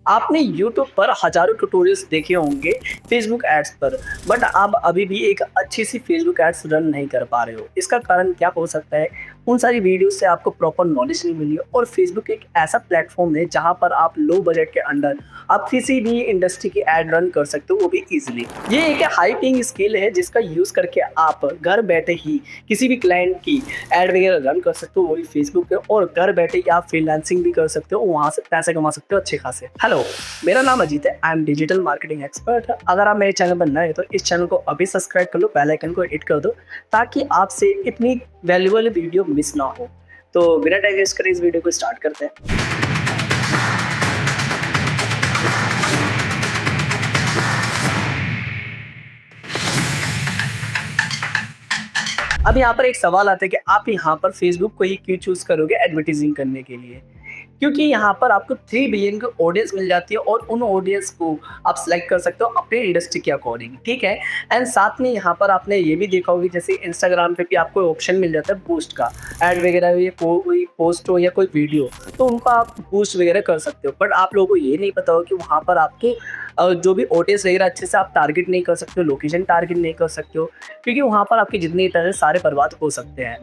आपने यूट्यूब पर हज़ारों ट्यूटोरियल्स देखे होंगे फेसबुक एड्स पर, बट आप अभी भी एक अच्छी सी फेसबुक एड्स रन नहीं कर पा रहे हो। इसका कारण क्या हो सकता है? उन सारी वीडियोस से आपको प्रॉपर नॉलेज नहीं मिली और फेसबुक एक ऐसा प्लेटफॉर्म है जहाँ पर आप लो बजट के अंडर आप किसी भी इंडस्ट्री की एड रन कर सकते हो, वो भी ईजिली। ये एक हाई पेइंग स्किल है जिसका यूज़ करके आप घर बैठे ही किसी भी क्लाइंट की एड वगैरह रन कर सकते हो, वो भी फेसबुक पे, और घर बैठे ही आप फ्रीलांसिंग भी कर सकते हो, वहाँ से पैसे कमा सकते हो अच्छे खासे। हेलो, मेरा नाम अजीत है, I am digital marketing expert. अगर आप मेरे चैनल पर नए हो तो इस चैनल को अभी सब्सक्राइब कर लो, बेल आइकन को हिट कर दो ताकि आपसे इतनी वैल्यूएबल वीडियो मिस ना हो। तो बिना टाइम वेस्ट करे इस वीडियो को स्टार्ट करते हैं। अब यहाँ पर एक सवाल आता है कि आप यहाँ पर फेसबुक को ही क्यों चूज करोगे एडवर्टाइजिंग करने के लिए? क्योंकि यहाँ पर आपको 3 बिलियन की ऑडियंस मिल जाती है और उन ऑडियंस को आप सिलेक्ट कर सकते हो अपने इंडस्ट्री के अकॉर्डिंग, ठीक है? एंड साथ में यहाँ पर आपने ये भी देखा होगा, जैसे इंस्टाग्राम पे भी आपको ऑप्शन मिल जाता है बूस्ट का, ऐड वगैरह या कोई पोस्ट हो या कोई वीडियो, तो उनका आप बूस्ट वगैरह कर सकते हो। बट आप लोगों को ये नहीं पता हो कि वहाँ पर आपके जो भी ऑडियंस वगैरह अच्छे से आप टारगेट नहीं कर सकते हो, लोकेशन टारगेट नहीं कर सकते हो, क्योंकि वहाँ पर आपके जितने पैसे सारे बर्बाद हो सकते हैं,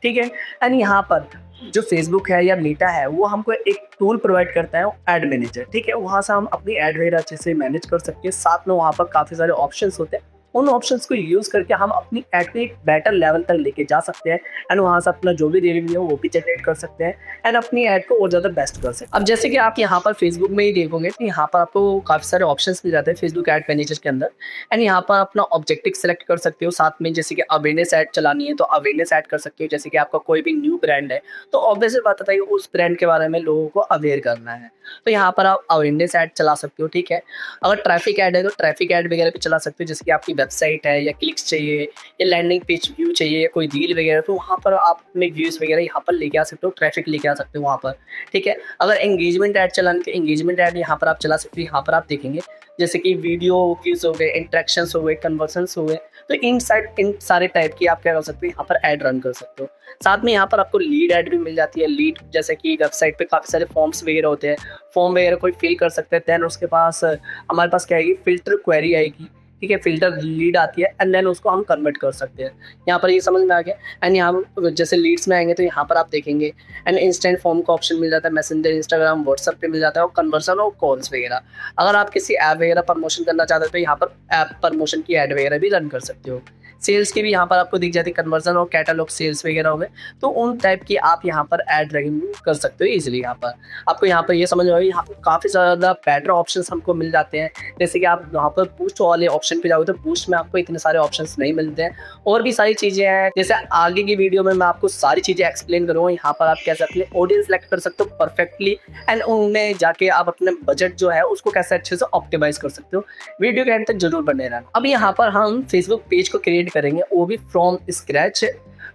ठीक है? एंड यहाँ पर जो फेसबुक है या मीटा है, वो हमको एक टूल प्रोवाइड करता है एड मैनेजर, ठीक है? वहाँ से हम अपनी एड वगैरह अच्छे से मैनेज कर सकते हैं। साथ में वहाँ पर काफ़ी सारे ऑप्शंस होते हैं, उन ऑप्शंस को यूज़ करके हम अपनी एड को एक बेटर लेवल तक लेके जा सकते हैं एंड वहाँ से अपना जो भी रेवेन्यू है वो भी जनरेट कर सकते हैं एंड अपनी एड को और ज़्यादा बेस्ट कर सकते हैं। अब जैसे कि आप यहाँ पर फेसबुक में ही देखोगे तो यहाँ पर आपको काफ़ी सारे ऑप्शंस मिल जाते हैं फेसबुक एड मैनेजर के अंदर, एंड यहाँ पर अपना ऑब्जेक्टिव सेलेक्ट कर सकते हो। साथ में जैसे कि अवेयरनेस ऐड चलानी है तो अवेयरनेस ऐड कर सकते हो। जैसे कि आपका कोई भी न्यू ब्रांड है तो ऑब्वियसली बात है उस ब्रांड के बारे में लोगों को अवेयर करना है, तो यहाँ पर आप अवेयरनेस ऐड चला सकते हो, ठीक है? अगर ट्रैफिक ऐड है तो ट्रैफिक ऐड वगैरह भी चला सकते हो, जैसे कि आपकी वेबसाइट है या क्लिक्स चाहिए या लैंडिंग पेज व्यू चाहिए या कोई रील वगैरह, तो वहाँ पर आप अपने व्यूज़ वगैरह यहाँ पर लेके आ सकते हो, ट्रैफिक लेके आ सकते हो वहाँ पर, ठीक है? अगर एंगेजमेंट ऐड चलाने के एंगेजमेंट ऐड यहाँ पर आप चला सकते हो। यहाँ पर आप देखेंगे जैसे कि वीडियो व्यूज़ हो गए, इंटरेक्शंस हो गए, कन्वर्सन्स हो गए, तो इन सारे टाइप की आप क्या कर सकते हो, यहाँ पर ऐड रन कर सकते हो। साथ में यहाँ पर आपको लीड ऐड भी मिल जाती है। लीड जैसे कि वेबसाइट पे काफ़ी सारे फॉर्म्स वगैरह होते हैं, फॉर्म वगैरह कोई फिल कर सकते हैं, देन उसके पास हमारे पास क्या आएगी, फ़िल्टर क्वेरी आएगी, ठीक है? फ़िल्टर लीड आती है एंड देन उसको हम कन्वर्ट कर सकते हैं। यहाँ पर ये समझ में आ गया। एंड यहाँ जैसे लीड्स में आएँगे तो यहाँ पर आप देखेंगे एंड इंस्टेंट फॉर्म का ऑप्शन मिल जाता है, मैसेंजर, इंस्टाग्राम, व्हाट्सएप पे मिल जाता है, और कन्वर्सन और कॉल्स वगैरह। अगर आप किसी ऐप वगैरह प्रमोशन करना चाहते हो तो यहाँ पर ऐप प्रमोशन की ऐड वगैरह भी रन कर सकते हो। सेल्स की भी यहाँ पर आपको दिख जाती है, कन्वर्जन और कैटलॉग सेल्स वगैरह हो गए, तो उन टाइप की आप यहाँ पर ऐड रन कर सकते हो ईजिली। यहाँ पर आपको यहाँ पर ये समझ में आएगी, यहाँ पर काफ़ी ज़्यादा बेटर ऑप्शंस हमको मिल जाते हैं। जैसे कि आप यहाँ पर बूस्ट वाले ऑप्शन पे जाओगे तो बूस्ट में आपको इतने सारे ऑप्शंस नहीं मिलते हैं, और भी सारी चीज़ें हैं। जैसे आगे की वीडियो में मैं आपको सारी चीज़ें एक्सप्लेन करूँगा। यहाँ पर आप कैसे अपने ऑडियंस सेलेक्ट कर सकते हो परफेक्टली एंड उनमें जाके आप अपने बजट जो है उसको कैसे अच्छे से ऑप्टिमाइज़ कर सकते हो। वीडियो के एंड तक जरूर बने रहना। अब यहाँ पर हम फेसबुक पेज को क्रिएट करेंगे, वो भी फ्रॉम स्क्रैच,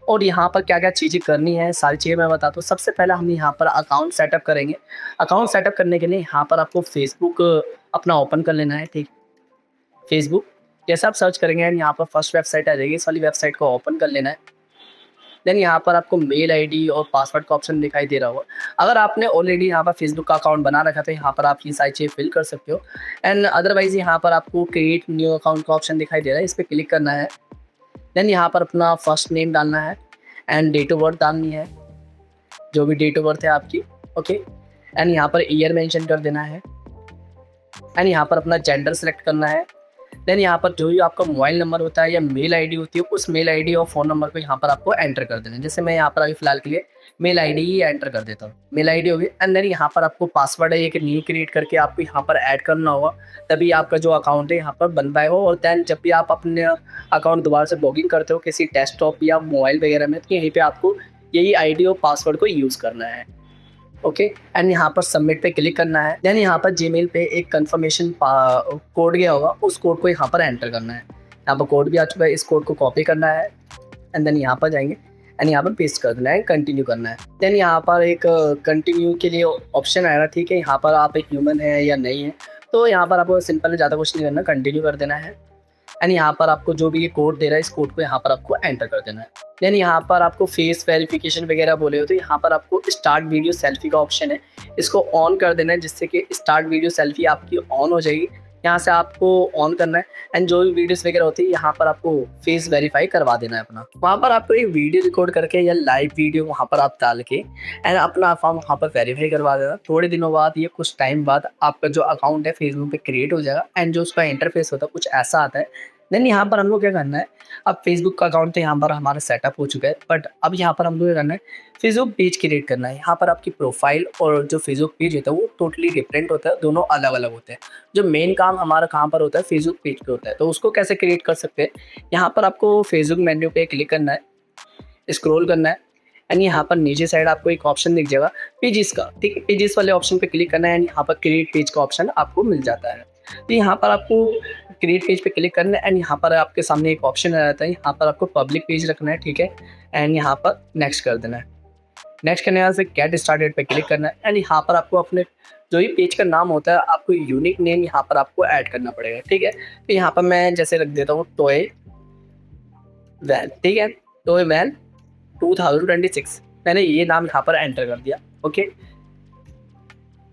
और यहाँ पर क्या क्या चीज़ें करनी है सारी चीज़ें मैं बताता हूँ। सबसे पहले हम यहाँ पर अकाउंट सेटअप करेंगे। अकाउंट सेटअप करने के लिए यहाँ पर आपको फेसबुक अपना ओपन कर लेना है, ठीक? फेसबुक जैसे आप सर्च करेंगे एंड यहाँ पर फर्स्ट वेबसाइट आ जाएगी, इस वाली वेबसाइट को ओपन कर लेना है। देन यहाँ पर आपको मेल आईडी और पासवर्ड का ऑप्शन दिखाई दे रहा होगा। अगर आपने ऑलरेडी यहाँ पर फेसबुक का अकाउंट बना रखा है तो यहाँ पर आप ये सारी चीज़ें फिल कर सकते हो, एंड अदरवाइज़ यहाँ पर आपको क्रिएट न्यू अकाउंट का ऑप्शन दिखाई दे रहा है, इस पर क्लिक करना है। देन यहाँ पर अपना फर्स्ट नेम डालना है एंड डेट ऑफ बर्थ डालनी है, जो भी डेट ऑफ बर्थ है आपकी, ओके? एंड यहाँ पर ईयर मेंशन कर देना है एंड यहाँ पर अपना जेंडर सेलेक्ट करना है। देन यहाँ पर जो भी आपका मोबाइल नंबर होता है या मेल आईडी होती है, उस मेल आईडी और फ़ोन नंबर को यहाँ पर आपको एंटर कर देना है। जैसे मैं यहाँ पर अभी फ़िलहाल के लिए मेल आईडी ही एंटर कर देता हूँ। मेल आईडी होगी एंड देन यहाँ पर आपको पासवर्ड है एक न्यू क्रिएट करके आपको यहाँ पर ऐड करना होगा, तभी आपका जो अकाउंट है यहाँ पर बन पाएगा। और देन जब भी आप अपने अकाउंट दोबारा से लॉगिन करते हो किसी डेस्कटॉप या मोबाइल वगैरह में, तो यहीं पर आपको यही आई और पासवर्ड को यूज़ करना है, ओके? एंड यहाँ पर सबमिट पे क्लिक करना है। देन यहाँ पर जीमेल पे एक कंफर्मेशन कोड गया होगा, उस कोड को यहाँ पर एंटर करना है। यहाँ पर कोड भी आ चुका है, इस कोड को कॉपी करना है एंड देन यहाँ पर जाएंगे एंड यहाँ पर पेस्ट कर देना है, कंटिन्यू करना है। देन यहाँ पर एक कंटिन्यू के लिए ऑप्शन आएगा, ठीक है? यहाँ पर आप एक ह्यूमन है या नहीं है, तो यहाँ पर आपको सिंपल ज़्यादा कुछ नहीं करना, कंटिन्यू कर देना है। एंड यहाँ पर आपको जो भी ये कोड दे रहा है, इस कोड को यहाँ पर आपको एंटर कर देना है। देन यहाँ पर आपको फेस वेरिफिकेशन वगैरह बोले हो तो यहाँ पर आपको स्टार्ट वीडियो सेल्फी का ऑप्शन है, इसको ऑन कर देना है जिससे कि स्टार्ट वीडियो सेल्फी आपकी ऑन हो जाएगी। यहाँ से आपको ऑन करना है एंड जो भी वीडियोस वगैरह होती है यहाँ पर आपको फेस वेरीफाई करवा देना है अपना। वहाँ पर आपको एक वीडियो रिकॉर्ड करके या लाइव वीडियो वहाँ पर आप डाल के एंड अपना अकाउंट वहाँ पर वेरीफाई करवा देना। थोड़े दिनों बाद या कुछ टाइम बाद आपका जो अकाउंट है फेसबुक पे क्रिएट हो जाएगा एंड जो उसका इंटरफेस होता है कुछ ऐसा आता है। देन यहाँ पर हमको क्या करना है, अब फेसबुक का अकाउंट तो यहाँ पर हमारा सेटअप हो चुका है, बट अब यहाँ पर हमको क्या करना है, फेसबुक पेज क्रिएट करना है। यहाँ पर आपकी प्रोफाइल और जो फेसबुक पेज होता है वो टोटली डिफरेंट होता है, दोनों अलग अलग होते हैं। जो मेन काम हमारा कहाँ पर होता है, फेसबुक पेज पे होता है। तो उसको कैसे क्रिएट कर सकते हैं, यहाँ पर आपको फेसबुक मेन्यू पे क्लिक करना है, स्क्रॉल करना है एंड यहाँ पर नीचे साइड आपको एक ऑप्शन दिख जाएगा पेजेस का, ठीक है। पेजेस वाले ऑप्शन पे क्लिक करना है एंड यहाँ पर क्रिएट पेज का ऑप्शन आपको मिल जाता है। तो यहाँ पर आपको क्रिएट पेज पे क्लिक करना है एंड यहाँ पर आपके सामने एक ऑप्शन आ जाता है, यहाँ पर आपको पब्लिक पेज रखना है, ठीक है। एंड यहाँ पर नेक्स्ट कर देना है। नेक्स्ट करने के बाद गेट स्टार्टेड पे क्लिक करना है एंड यहाँ पर आपको अपने जो भी पेज का नाम होता है आपको यूनिक नेम यहाँ पर आपको ऐड करना पड़ेगा, ठीक है। तो यहाँ पर मैं जैसे रख देता हूँ टॉय वैन, ठीक है, टॉय वैन 2026 मैंने ये नाम यहाँ पर एंटर कर दिया, ओके।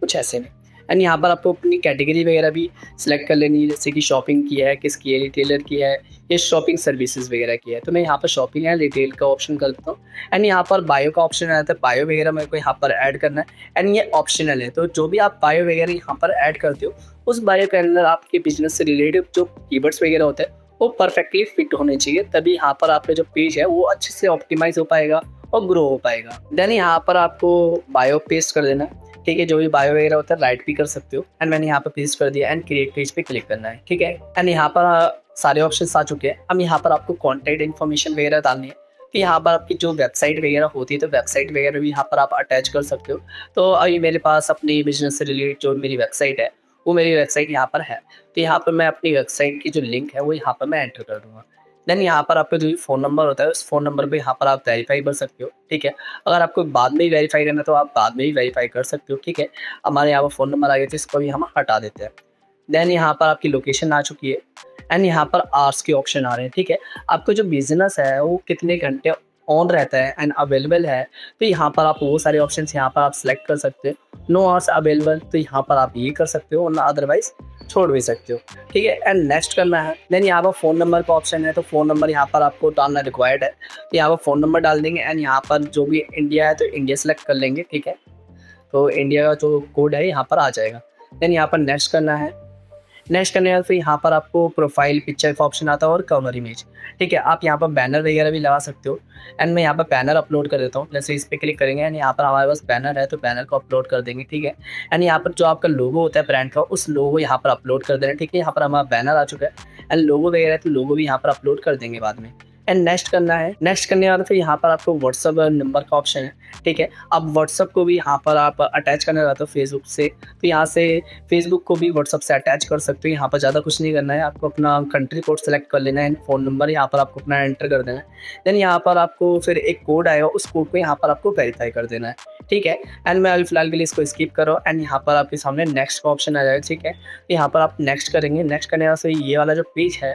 कुछ ऐसे में एंड यहाँ पर आपको अपनी कैटेगरी वगैरह भी सिलेक्ट कर लेनी है, जैसे कि शॉपिंग की है, किसकी है, रिटेलर की है, या शॉपिंग सर्विसेज वगैरह की है। तो मैं यहाँ पर शॉपिंग है रिटेल का ऑप्शन कर देता हूँ एंड यहाँ पर बायो का ऑप्शन आता है, बायो वगैरह मेरे को यहाँ पर ऐड करना है एंड ये ऑप्शनल है। तो जो भी आप बायो वगैरह यहाँ पर ऐड करते हो उस बायो के अंदर आपके बिजनेस से रिलेटेड जो कीवर्ड्स वगैरह होते हैं वो परफेक्टली फिट होने चाहिए, तभी यहाँ पर आपका जो पेज है वो अच्छे से ऑप्टिमाइज हो पाएगा और ग्रो हो पाएगा। देन यहाँ पर आपको बायो पेस्ट कर देना है, ठीक है। जो भी बायो वगैरह होता है राइट भी कर सकते हो एंड मैंने यहाँ पर पेस्ट कर दिया एंड क्रिएट पेज पे क्लिक करना है, ठीक है। एंड यहाँ पर सारे ऑप्शंस आ चुके हैं। अब यहाँ पर आपको कॉन्टैक्ट इन्फॉर्मेशन वगैरह डालनी है। तो यहाँ पर आपकी जो वेबसाइट वगैरह होती है तो वेबसाइट वगैरह भी यहाँ पर आप अटैच कर सकते हो। तो अभी मेरे पास अपनी बिजनेस से रिलेटेड जो मेरी वेबसाइट है वो मेरी वेबसाइट यहाँ पर है। तो यहाँ पर मैं अपनी वेबसाइट की जो लिंक है वो यहाँ पर मैं एंटर कर दूँगा। देन यहाँ पर आपका जो फ़ोन नंबर होता है उस फ़ोन नंबर पे यहाँ पर आप वेरीफाई कर सकते हो, ठीक है। अगर आपको बाद में ही वेरीफाई करना है तो आप बाद में ही वेरीफाई कर सकते हो, ठीक है। हमारे यहाँ पर फ़ोन नंबर आ गया तो इसको भी हम हटा देते हैं। देन यहाँ पर आपकी लोकेशन आ चुकी है एंड यहाँ पर आवर्स के ऑप्शन आ रहे हैं, ठीक है। आपका जो बिजनेस है वो कितने घंटे ऑन रहता है एंड अवेलेबल है, तो यहाँ पर आप वो सारे ऑप्शंस यहाँ पर आप सेलेक्ट कर सकते हो। नो आवर्स अवेलेबल, तो यहाँ पर आप ये कर सकते हो वरना अदरवाइज छोड़ भी सकते हो, ठीक है। एंड नेक्स्ट करना है। देन यहाँ पर फ़ोन नंबर का ऑप्शन है, तो फ़ोन नंबर यहाँ पर आपको डालना रिक्वायर्ड है। तो यहाँ पर फ़ोन नंबर डाल देंगे एंड यहाँ पर जो भी इंडिया है तो इंडिया सेलेक्ट कर लेंगे, ठीक है। तो इंडिया का जो कोड है यहाँ पर आ जाएगा। देन यहाँ पर नेक्स्ट करना है। नेक्स्ट करने के बाद फिर यहाँ पर आपको प्रोफाइल पिक्चर का ऑप्शन आता है और कवर इमेज, ठीक है। आप यहाँ पर बैनर वगैरह भी लगा सकते हो एंड मैं यहाँ पर बैनर अपलोड कर देता हूँ। जैसे इस पर क्लिक करेंगे एंड यहाँ पर हमारे पास बैनर है तो बैनर को अपलोड कर देंगे, ठीक है। एंड यहाँ पर जो आपका लोगो होता है ब्रांड का उस लोगो यहाँ पर अपलोड कर देना, ठीक है। यहाँ पर हमारा बैनर आ चुका है एंड लोगो वगैरह है तो लोगो भी यहाँ पर अपलोड कर देंगे बाद में। एंड नेक्स्ट करना है। नेक्स्ट करने के बाद फिर यहाँ पर आपको व्हाट्सअप नंबर का ऑप्शन है, ठीक है। अब व्हाट्सअप को भी यहाँ पर आप अटैच करना चाहते हो फेसबुक से, तो यहाँ से फेसबुक को भी व्हाट्सअप से अटैच कर सकते हो। यहाँ पर ज़्यादा कुछ नहीं करना है, आपको अपना कंट्री कोड सेलेक्ट कर लेना है, फ़ोन नंबर यहाँ पर आपको अपना एंटर कर देना है। देन यहाँ पर आपको फिर एक कोड आएगा, उस कोड को यहाँ पर आपको वेरीफाई कर देना है, ठीक है। एंड मैं अभी फिलहाल के लिए इसको स्किप करो एंड यहाँ पर आपके सामने नेक्स्ट का ऑप्शन आ जाएगा, ठीक है। यहाँ पर आप नेक्स्ट करेंगे। नेक्स्ट करने से ये वाला जो पेज है,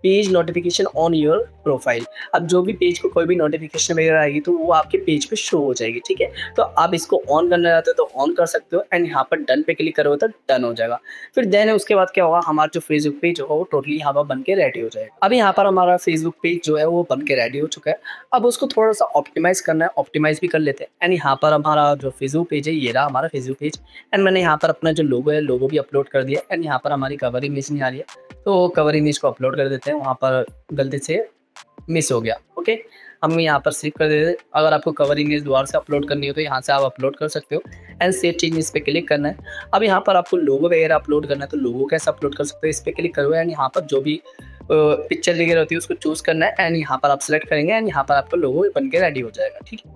page notification on your profile, अब जो भी पेज को कोई भी नोटिफिकेशन वगैरह आएगी तो वो आपके पेज पे शो हो जाएगी, ठीक है। तो आप इसको ऑन करना चाहते हो तो ऑन कर सकते हो एंड यहाँ पर डन पे क्लिक करोगे तो डन हो जाएगा। फिर देन उसके बाद क्या होगा, हमारा जो फेसबुक पेज होगा वो टोटली यहाँ पर बन के रेडी हो जाएगा। अब यहाँ पर हमारा फेसबुक पेज जो है वो बन के रेडी हो चुका है। अब उसको थोड़ा सा ऑप्टिमाइज़ करना है, ऑप्टिमाइज़ भी कर लेते हैं। एंड यहाँ पर हमारा जो फेसबुक पेज है ये रहा हमारा फेसबुक पेज एंड मैंने यहाँ पर अपना जो लोगो है लोगो भी अपलोड कर दिया एंड यहाँ पर हमारी कवर इमेज नहीं आ रही है तो कवर इमेज को अपलोड कर देते हैं। वहाँ पर गलती से मिस हो गया, ओके। हम यहाँ पर सेव कर देते हैं। अगर आपको कवर इमेज दोबारा से अपलोड करनी हो तो यहाँ से आप अपलोड कर सकते हो एंड सेव चेंजेस पे क्लिक करना है। अब यहाँ पर आपको लोगो वगैरह अपलोड करना है तो लोगो कैसे अपलोड कर सकते हो, इस पर क्लिक करो एंड यहाँ पर जो भी पिक्चर वगैरह होती है उसको चूज़ करना है एंड यहाँ पर आप सेलेक्ट करेंगे एंड यहाँ पर आपका लोगो बन के रेडी हो जाएगा, ठीक है।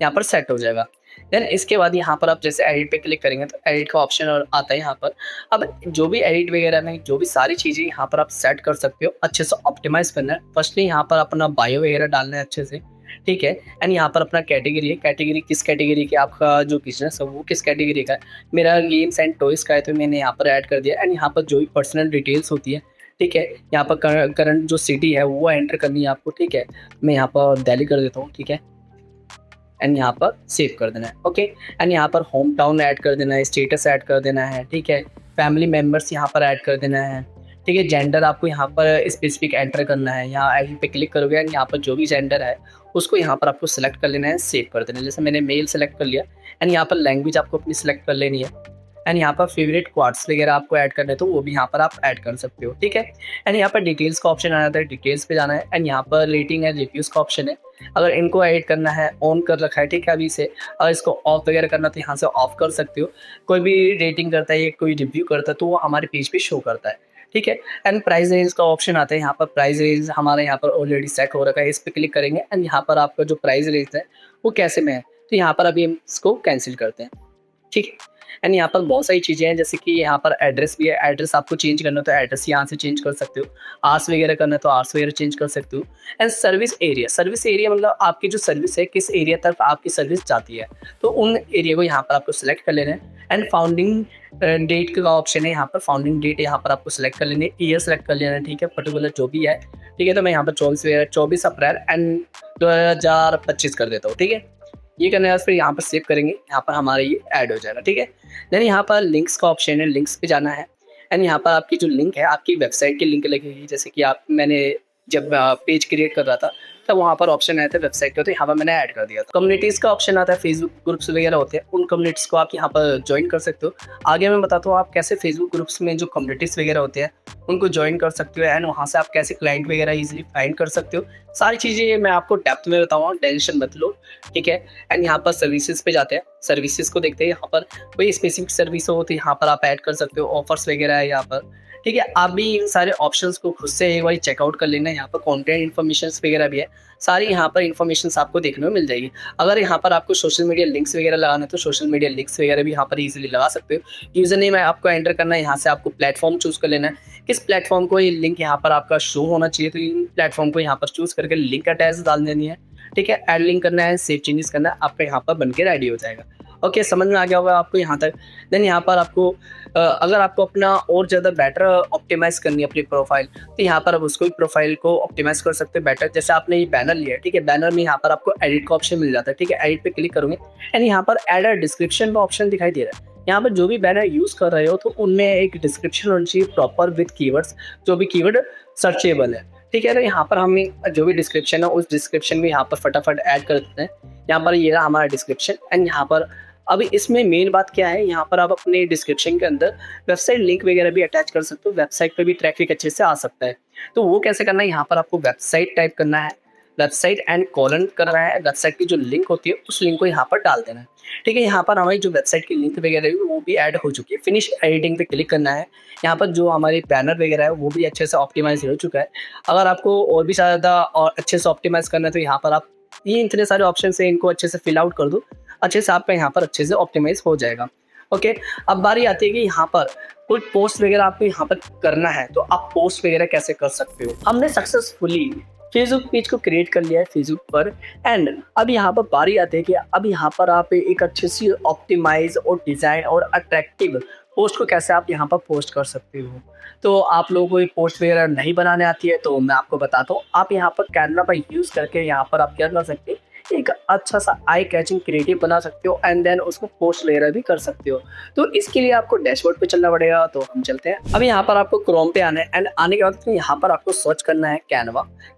यहाँ पर सेट हो जाएगा। देन इसके बाद यहाँ पर आप जैसे एडिट पे क्लिक करेंगे तो एडिट का ऑप्शन और आता है यहाँ पर। अब जो भी एडिट वगैरह में जो भी सारी चीज़ें यहाँ पर आप सेट कर सकते हो, अच्छे से ऑप्टिमाइज करना है। फर्स्टली यहाँ पर अपना बायो वगैरह डालना है अच्छे से, ठीक है। एंड यहाँ पर अपना कैटेगरी है, कैटेगरी किस कैटेगरी के आपका जो बिजनेस है वो किस कैटेगरी का है। मेरा गेम्स एंड टॉयज़ का है तो मैंने यहाँ पर ऐड कर दिया एंड यहाँ पर जो भी पर्सनल डिटेल्स होती है ठीक है। यहाँ पर करंट जो सिटी है वो एंटर करनी है आपको, ठीक है। मैं यहाँ पर दिल्ली कर देता हूँ, ठीक है, एंड यहाँ पर सेव कर देना है, ओके। एंड यहाँ पर होम टाउन ऐड कर देना है, स्टेटस ऐड कर देना है, ठीक है। फैमिली मेम्बर्स यहाँ पर ऐड कर देना है, ठीक है। जेंडर आपको यहाँ पर स्पेसिफिक एंटर करना है, यहाँ एड पे क्लिक करोगे एंड यहाँ पर जो भी जेंडर है उसको यहाँ पर आपको सेलेक्ट कर लेना है, सेव कर देना है। जैसे मैंने मेल सेलेक्ट कर लिया एंड यहाँ पर लैंग्वेज आपको अपनी सेलेक्ट कर लेनी है एंड यहाँ पर फेवरेट क्वार्ट्स वगैरह आपको ऐड करने तो वो भी यहाँ पर आप ऐड कर सकते हो, ठीक है। एंड यहाँ पर डिटेल्स का ऑप्शन आ जाता है, डिटेल्स पे जाना है एंड यहाँ पर रेटिंग एंड रिव्यूज़ का ऑप्शन है। अगर इनको ऐड करना है, ऑन कर रखा है, ठीक है, अभी से। अगर इसको ऑफ वगैरह करना तो यहाँ से ऑफ कर सकते हो। कोई भी रेटिंग करता है या कोई रिव्यू करता है तो वो हमारे पेज पे शो करता है, ठीक है। एंड प्राइस रेंज का ऑप्शन आता है, यहाँ पर प्राइस रेंज हमारे यहाँ पर ऑलरेडी सेट हो रखा है, इस पर क्लिक करेंगे एंड यहाँ पर आपका जो प्राइस रेंज है वो कैसे में है, तो यहाँ पर अभी हम इसको कैंसिल करते हैं, ठीक है। एंड यहाँ पर बहुत सारी चीज़ें हैं, जैसे कि यहाँ पर एड्रेस भी है। एड्रेस आपको चेंज करना है तो एड्रेस यहाँ से चेंज कर सकते हो। आर्स वगैरह करना है तो आर्स वगैरह चेंज कर सकते हो। एंड सर्विस एरिया मतलब आपकी जो सर्विस है किस एरिया तक आपकी सर्विस जाती है, तो उन एरिया को यहाँ पर आपको सेलेक्ट कर लेना है। एंड फाउंडिंग डेट का ऑप्शन है, यहाँ पर फाउंडिंग डेट यहाँ पर आपको सेलेक्ट कर लेनी है, ईयर सेलेक्ट कर लेना है, ठीक है, पर्टिकुलर जो भी है, ठीक है। तो मैं यहाँ पर 24 अप्रैल एंड 2025 कर देता हूँ, ठीक है। ये करने के बाद फिर यहाँ पर सेव करेंगे, यहाँ पर हमारा ये ऐड हो जाएगा, ठीक है। देन यहाँ पर लिंक्स का ऑप्शन है, लिंक्स पे जाना है एंड यहाँ पर आपकी जो लिंक है आपकी वेबसाइट की लिंक लगेगी। जैसे कि मैंने जब पेज क्रिएट कर रहा था तब वहाँ पर ऑप्शन आया था वेबसाइट का, तो यहाँ पर मैंने ऐड कर दिया था। कम्युनिटीज़ का ऑप्शन आता है, फेसबुक ग्रुप्स वगैरह होते हैं, उन कम्युनिटीज़ को आप यहाँ पर ज्वाइन कर सकते हो। आगे मैं बताता हूँ आप कैसे फेसबुक ग्रुप्स में जो कम्युनिटीज़ वगैरह होते हैं उनको ज्वाइन कर सकते हो एंड वहाँ से आप कैसे क्लाइंट वगैरह इजीली फाइंड कर सकते हो। सारी चीज़ें मैं आपको डेप्थ में बताऊँगा, टेंशन मत लो, ठीक है। एंड यहाँ पर सर्विसेज पे जाते हैं, सर्विसेज को देखते हैं। यहाँ पर कोई स्पेसिफिक सर्विस हो तो यहाँ पर आप ऐड कर सकते हो, ऑफर्स वगैरह है यहाँ पर, ठीक है। आप भी इन सारे ऑप्शंस को खुद से एक बार चेकआउट कर लेना। यहाँ पर कंटेंट इन्फॉर्मेशंस वगैरह भी है, सारी यहाँ पर इन्फॉर्मेशंस आपको देखने को मिल जाएगी। अगर यहाँ पर आपको सोशल मीडिया लिंक्स वगैरह लगाना है तो सोशल मीडिया लिंक्स वगैरह भी यहाँ पर इजीली लगा सकते हो। यूज़र नेम आपको एंटर करना है, यहाँ से आपको प्लेटफॉर्म चूज़ कर लेना है, किस प्लेटफॉर्म को ये लिंक यहाँ पर आपका शो होना चाहिए, तो इन प्लेटफॉर्म को यहाँ पर चूज़ करके लिंक अटैच डाल देनी है, ठीक है। ऐड लिंक करना है, सेव चेंजेस करना है, आपका यहाँ पर बन के रेडी हो जाएगा। ओके, समझ में आ गया होगा आपको यहाँ तक। देन यहाँ पर आपको अगर आपको अपना और ज़्यादा बेटर ऑप्टिमाइज़ करनी है अपनी प्रोफाइल, तो यहाँ पर आप उसको प्रोफाइल को ऑप्टिमाइज़ कर सकते हो बेटर। जैसे आपने ये बैनर लिया है, ठीक है, बैनर में यहाँ पर आपको एडिट का ऑप्शन मिल जाता है, ठीक है। एडिट पे क्लिक करोगे एंड यहाँ पर एड अ डिस्क्रिप्शन का ऑप्शन दिखाई दे रहा है। यहाँ पर जो भी बैनर यूज़ कर रहे हो तो उनमें एक डिस्क्रिप्शन होनी चाहिए प्रॉपर विद कीवर्ड्स, जो भी कीवर्ड सर्चेबल है, ठीक है। तो यहाँ पर हमें जो भी डिस्क्रिप्शन है उस डिस्क्रिप्शन को यहाँ पर फटाफट ऐड कर देते हैं। यहाँ पर ये रहा हमारा डिस्क्रिप्शन एंड यहाँ पर अभी इसमें मेन बात क्या है, यहाँ पर आप अपने डिस्क्रिप्शन के अंदर वेबसाइट लिंक वगैरह भी अटैच कर सकते हो। वेबसाइट पे भी ट्रैफिक अच्छे से आ सकता है, तो वो कैसे करना है, यहाँ पर आपको वेबसाइट टाइप करना है, वेबसाइट एंड कॉलन करना है, वेबसाइट की जो लिंक होती है उस लिंक को यहाँ पर डाल देना है, ठीक है। यहाँ पर हमारी जो वेबसाइट की लिंक वगैरह है वो भी ऐड हो चुकी है। फिनिश एडिटिंग पे क्लिक करना है। यहाँ पर जो हमारे बैनर वगैरह है वो भी अच्छे से ऑप्टिमाइज हो चुका है। अगर आपको और भी ज़्यादा और अच्छे से ऑप्टिमाइज करना है तो यहाँ पर आप ये इतने सारे ऑप्शन है, इनको अच्छे से फिल आउट कर दो, अच्छे से आपका यहाँ पर अच्छे से ऑप्टिमाइज हो जाएगा। ओके, अब बारी आती है कि यहाँ पर कोई पोस्ट वगैरह आपको यहाँ पर करना है तो आप पोस्ट वगैरह कैसे कर सकते हो। हमने सक्सेसफुली फेसबुक पेज को क्रिएट कर लिया है फेसबुक पर एंड अब यहाँ पर बारी आती है कि अब यहाँ पर आप एक अच्छी सी ऑप्टिमाइज और डिज़ाइन और अट्रैक्टिव पोस्ट को कैसे आप यहाँ पर पोस्ट कर सकते हो। तो आप लोगों को ये पोस्ट वगैरह नहीं बनाने आती है तो मैं आपको बताता हूँ। आप यहाँ पर कैनवा का यूज़ करके यहाँ पर आप क्या कर सकते हैं, एक अच्छा सा आई कैचिंग क्रिएटिव बना सकते हो एंड देन उसको पोस्ट वगैरह भी कर सकते हो। तो इसके लिए आपको डैशबोर्ड पे चलना पड़ेगा, तो हम चलते हैं। अब यहाँ पर आपको क्रोम पे आना है एंड आने के बाद यहाँ पर आपको सर्च करना है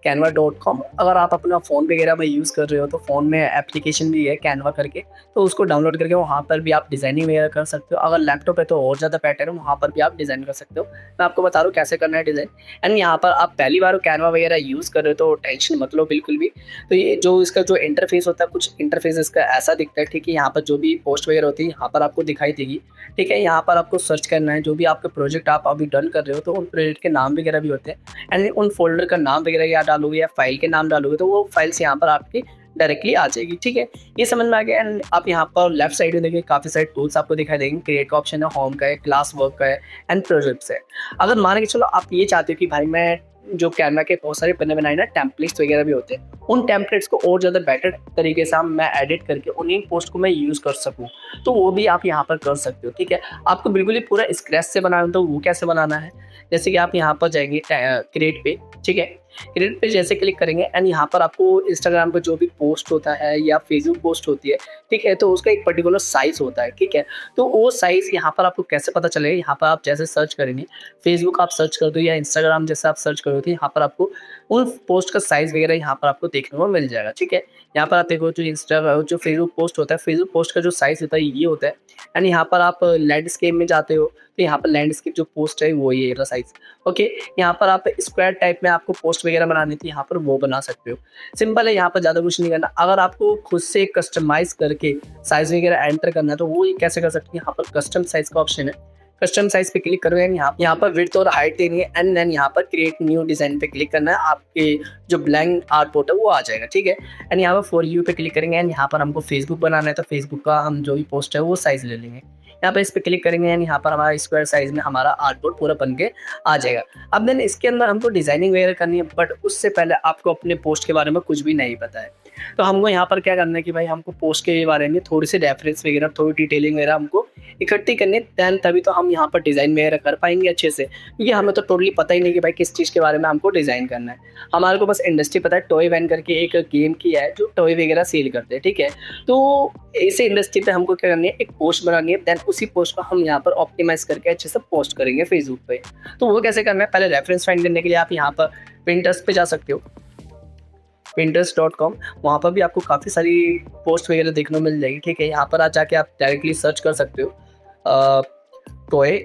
canva.com। अगर आप अपना फ़ोन वगैरह में यूज़ कर रहे हो तो फ़ोन में एप्लीकेशन भी है कैनवा करके, तो उसको डाउनलोड करके वहाँ पर भी आप डिज़ाइनिंग वगैरह कर सकते हो। अगर लैपटॉप है तो और ज़्यादा बेटर है, वहाँ पर भी आप डिज़ाइन कर सकते हो। मैं आपको बता रहा हूँ कैसे करना है डिज़ाइन। एंड यहाँ पर आप पहली बार कैनवा वगैरह यूज़ कर रहे हो तो टेंशन मत लो बिल्कुल भी। तो ये जो इसका जो इंटरफेस होता है, कुछ इंटरफेस इसका ऐसा दिखता है, ठीक है। यहाँ पर जो भी पोस्ट वगैरह होती है यहाँ पर आपको दिखाई देगी, ठीक है। यहाँ पर आपको सर्च करना है जो भी आपके प्रोजेक्ट आप अभी डन कर रहे हो तो उन प्रोजेक्ट के नाम वगैरह भी होते हैं एंड उन फोल्डर का नाम वगैरह या डालोगे या फाइल के नाम डालोगे तो वो फाइल्स यहाँ पर आपकी डायरेक्टली आ जाएगी, ठीक है। ये समझ में आ गया। एंड आप यहाँ पर लेफ्ट साइड में देखिए काफ़ी सारे टूल्स आपको दिखाई देंगे। क्रिएट का ऑप्शन है, होम का है, क्लास वर्क का है एंड प्रोजेक्ट्स है। अगर मान के चलो आप ये चाहते हो कि भाई मैं जो कैनवा के बहुत सारे बने बनाए ना टेम्पलेट्स वगैरह भी होते हैं, उन टेम्पलेट्स को और ज़्यादा बेटर तरीके से मैं एडिट करके उन्हीं पोस्ट को मैं यूज़ कर सकूँ, तो वो भी आप यहाँ पर कर सकते हो, ठीक है। आपको बिल्कुल ही पूरा स्क्रैच से बनाना है, तो वो कैसे बनाना है, जैसे कि आप यहाँ पर जाएंगे क्रिएट पे, ठीक है। क्रिएट पे जैसे क्लिक करेंगे एंड यहाँ पर आपको इंस्टाग्राम पर जो भी पोस्ट होता है या फेसबुक पोस्ट होती है, ठीक है, तो उसका एक पर्टिकुलर साइज़ होता है, ठीक है। तो वो साइज़ यहाँ पर आपको कैसे पता चलेगा, यहाँ पर आप जैसे सर्च करेंगे, फेसबुक आप सर्च कर दो या इंस्टाग्राम जैसे आप सर्च करोगे, यहाँ पर आपको उन पोस्ट का साइज़ वगैरह यहाँ पर आपको देखने को मिल जाएगा, ठीक है। यहाँ पर आप देखो जो फेसबुक पोस्ट होता है, फेसबुक पोस्ट का जो साइज़ होता है ये होता है एंड यहाँ पर आप लैंडस्केप में जाते हो, तो यहाँ पर लैंडस्केप जो पोस्ट है वो ये रहा साइज़, ओके। यहाँ पर आप स्क्वायर टाइप में आपको पोस्ट वगैरह बनानी थी, यहाँ पर वो बना सकते हो। सिंपल है, यहाँ पर ज़्यादा कुछ नहीं करना। अगर आपको खुद से कस्टमाइज़ करके साइज़ वगैरह एंटर करना है तो वो कैसे कर सकते हैं, यहाँ पर कस्टम साइज़ का ऑप्शन है, कस्टम साइज़ पे क्लिक करोगे एंड यहाँ पर विड्थ और हाइट देनी है एंड देन यहाँ पर क्रिएट न्यू डिज़ाइन पे क्लिक करना है, आपके जो ब्लैंक आर्टबोर्ड है वो आ जाएगा, ठीक है। एंड यहाँ पर फॉर यू पे क्लिक करेंगे एंड यहाँ पर हमको फेसबुक बनाना है, तो फेसबुक का हम जो भी पोस्ट है वो साइज़ ले लेंगे। यहाँ पर इस पे क्लिक करेंगे एंड यहाँ पर हमारा स्क्वायर साइज़ में हमारा आर्टबोर्ड पूरा बन के आ जाएगा। अब देन इसके अंदर हमको डिज़ाइनिंग वगैरह करनी है, बट उससे पहले आपको अपने पोस्ट के बारे में कुछ भी नहीं पता है, तो हमको यहाँ पर क्या करना है कि भाई हमको पोस्ट के बारे में थोड़ी सी रेफरेंस वगैरह, थोड़ी डिटेलिंग वगैरह हमको इकट्ठी करनी है, दैन तभी तो हम यहाँ पर डिज़ाइन वगैरह कर पाएंगे अच्छे से, क्योंकि हमें तो टोटली पता ही नहीं कि भाई किस चीज़ के बारे में हमको डिज़ाइन करना है। हमारे को बस इंडस्ट्री पता है, टॉय वैन करके एक गेम की है जो टॉय वगैरह सेल करते हैं, ठीक है। तो इसी इंडस्ट्री पे हमको क्या करनी है, एक पोस्ट बनानी है, दैन उसी पोस्ट को हम यहाँ पर ऑप्टिमाइज़ करके अच्छे से पोस्ट करेंगे फेसबुक पे। तो वो कैसे करना है, पहले रेफरेंस फाइंड करने के लिए आप यहाँ पर पिंटरेस्ट पे जा सकते हो, pinterest.com, वहाँ पर भी आपको काफ़ी सारी पोस्ट वगैरह देखने को मिल जाएगी, ठीक है। यहाँ पर आ जाके आप डायरेक्टली सर्च कर सकते हो टॉय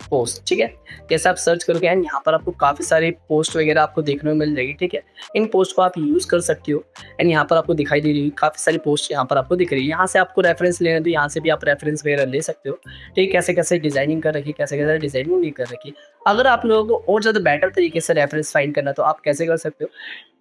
पोस्ट, ठीक है। जैसे आप सर्च करोगे एंड यहाँ पर आपको काफ़ी सारी पोस्ट वगैरह आपको देखने को मिल जाएगी, ठीक है। इन पोस्ट को आप यूज़ कर सकते हो एंड यहाँ पर आपको दिखाई दे रही है काफ़ी सारी पोस्ट यहाँ पर आपको दिख रही है। यहाँ से आपको रेफरेंस लेना है तो यहाँ से भी आप रेफरेंस वगैरह ले सकते हो, ठीक। कैसे कैसे डिज़ाइनिंग कर रखी, कैसे कैसे डिज़ाइनिंग नहीं कर रखी। अगर आप लोगों को और ज़्यादा बेटर तरीके से रेफरेंस फाइंड करना तो आप कैसे कर सकते हो,